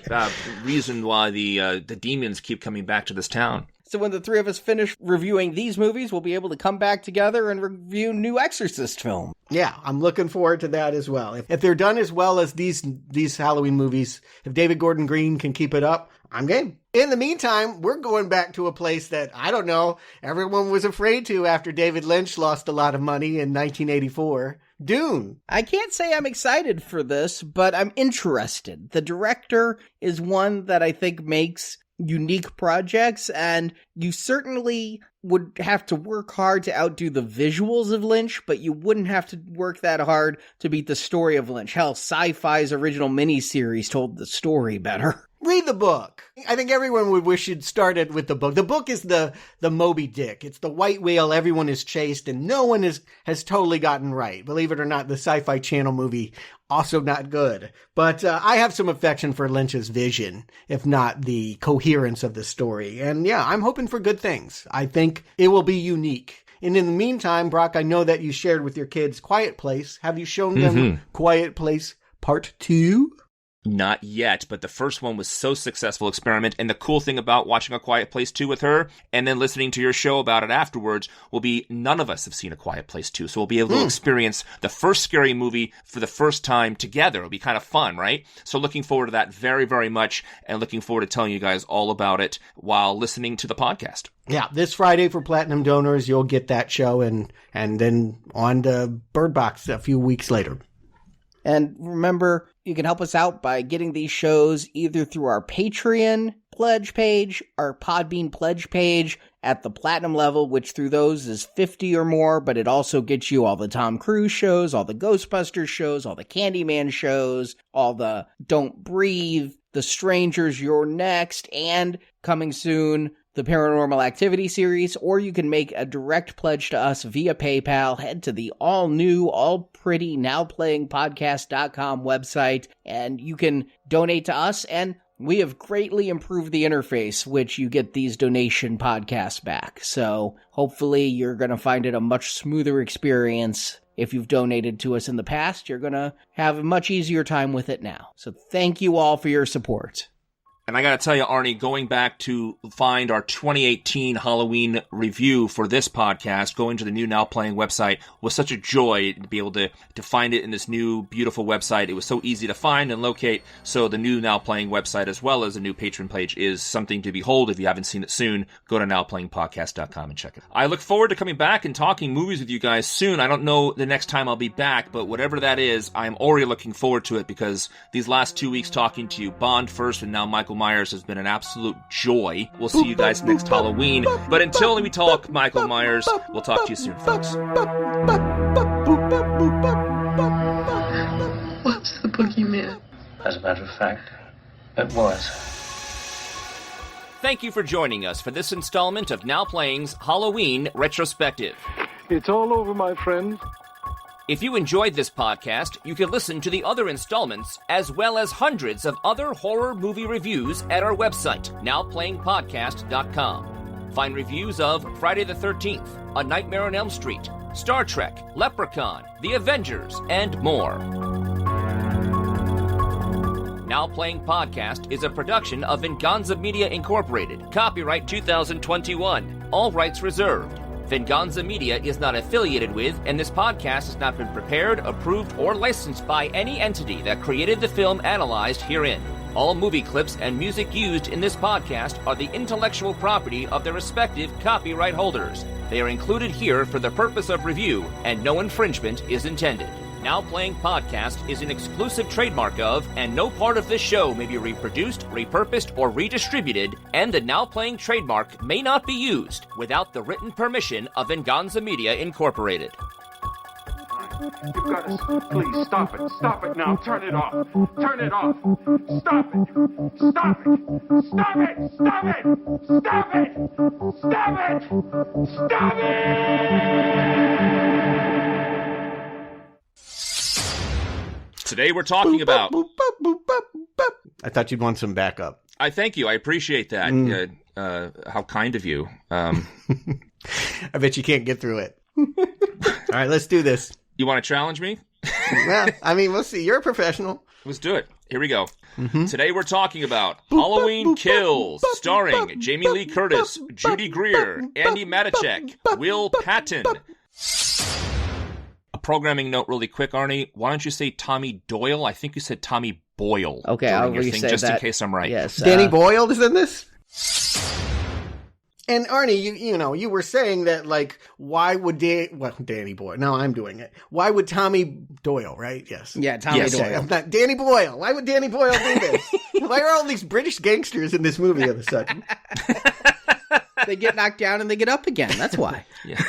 Speaker 4: reason why the demons keep coming back to this town.
Speaker 11: So when the three of us finish reviewing these movies, we'll be able to come back together and review new Exorcist film.
Speaker 12: Yeah, I'm looking forward to that as well. If they're done as well as these Halloween movies, if David Gordon Green can keep it up, I'm game. In the meantime, we're going back to a place that, I don't know, everyone was afraid to after David Lynch lost a lot of money in 1984. Dune.
Speaker 11: I can't say I'm excited for this, but I'm interested. The director is one that I think makes unique projects, and you certainly would have to work hard to outdo the visuals of Lynch, but you wouldn't have to work that hard to beat the story of Lynch. Hell, Sci-Fi's original miniseries told the story better.
Speaker 12: Read the book. I think everyone would wish you'd started with the book. The book is the Moby Dick. It's the white whale everyone has chased and no one has totally gotten right. Believe it or not, the Sci-Fi Channel movie, also not good. But I have some affection for Lynch's vision, if not the coherence of the story. And yeah, I'm hoping for good things. I think it will be unique. And in the meantime, Brock, I know that you shared with your kids Quiet Place. Have you shown them Quiet Place Part 2?
Speaker 4: Not yet, but the first one was so successful experiment, and the cool thing about watching A Quiet Place 2 with her, and then listening to your show about it afterwards, will be none of us have seen A Quiet Place 2, so we'll be able to experience the first scary movie for the first time together. It'll be kind of fun, right? So looking forward to that very, very much, and looking forward to telling you guys all about it while listening to the podcast.
Speaker 12: Yeah, this Friday for Platinum Donors, you'll get that show, and then on to Bird Box a few weeks later.
Speaker 11: And remember, you can help us out by getting these shows either through our Patreon pledge page, our Podbean pledge page at the platinum level, which through those is $50 or more, but it also gets you all the Tom Cruise shows, all the Ghostbusters shows, all the Candyman shows, all the Don't Breathe, The Strangers, You're Next, and coming soon, the Paranormal Activity series, or you can make a direct pledge to us via PayPal. Head to the all-new, all-pretty, nowplayingpodcast.com website, and you can donate to us, and we have greatly improved the interface, which you get these donation podcasts back. So hopefully you're going to find it a much smoother experience. If you've donated to us in the past, you're going to have a much easier time with it now. So thank you all for your support.
Speaker 4: And I gotta tell you, Arnie, going back to find our 2018 Halloween review for this podcast, going to the new Now Playing website was such a joy to be able to find it in this new, beautiful website. It was so easy to find and locate. So the new Now Playing website, as well as the new Patreon page, is something to behold. If you haven't seen it soon, go to nowplayingpodcast.com and check it. I look forward to coming back and talking movies with you guys soon. I don't know the next time I'll be back, but whatever that is, I'm already looking forward to it, because these last 2 weeks talking to you, Bond first and now Michael Myers, has been an absolute joy. We'll see you guys next Halloween. But until we talk Michael Myers, we'll talk to you soon, folks.
Speaker 10: What's the boogeyman?
Speaker 6: As a matter of fact, it was.
Speaker 4: Thank you for joining us for this installment of Now Playing's Halloween Retrospective.
Speaker 5: It's all over, my friend.
Speaker 4: If you enjoyed this podcast, you can listen to the other installments, as well as hundreds of other horror movie reviews at our website, nowplayingpodcast.com. Find reviews of Friday the 13th, A Nightmare on Elm Street, Star Trek, Leprechaun, The Avengers, and more. Now Playing Podcast is a production of Venganza Media Incorporated. Copyright 2021. All rights reserved. Venganza Media is not affiliated with, and this podcast has not been prepared, approved, or licensed by any entity that created the film analyzed herein. All movie clips and music used in this podcast are the intellectual property of their respective copyright holders. They are included here for the purpose of review, and no infringement is intended. Now Playing Podcast is an exclusive trademark of, and no part of this show may be reproduced, repurposed, or redistributed, and the Now Playing trademark may not be used without the written permission of Venganza Media Incorporated.
Speaker 5: You've got to... Please, stop it. Stop it now. Turn it off. Turn it off. Stop it. Stop it. Stop it. Stop it. Stop it. Stop it. Stop it.
Speaker 4: Today we're talking about...
Speaker 12: I thought you'd want some backup.
Speaker 4: I thank you. I appreciate that. How kind of you.
Speaker 12: I bet you can't get through it. All right, let's do this.
Speaker 4: You want to challenge me?
Speaker 12: Well, I mean, we'll see. You're a professional.
Speaker 4: Let's do it. Here we go. Today we're talking about Halloween Kills, starring Jamie Lee Curtis, Judy Greer, Andy Matichek, Will Patton. A programming note really quick, Arnie. Why don't you say Tommy Doyle? I think you said Tommy Boyle.
Speaker 11: Okay, I'll re-say
Speaker 4: just
Speaker 11: that.
Speaker 4: in case I'm right.
Speaker 11: Yes.
Speaker 12: Danny Boyle is in this? And Arnie, you were saying that, like, why would Danny Boyle? No, I'm doing it. Why would Tommy Doyle, right? Yes.
Speaker 11: Yeah, Tommy Doyle.
Speaker 12: I'm not Danny Boyle. Why would Danny Boyle do this? Why are all these British gangsters in this movie all of a sudden?
Speaker 11: They get knocked down and they get up again. That's why.
Speaker 4: Yeah.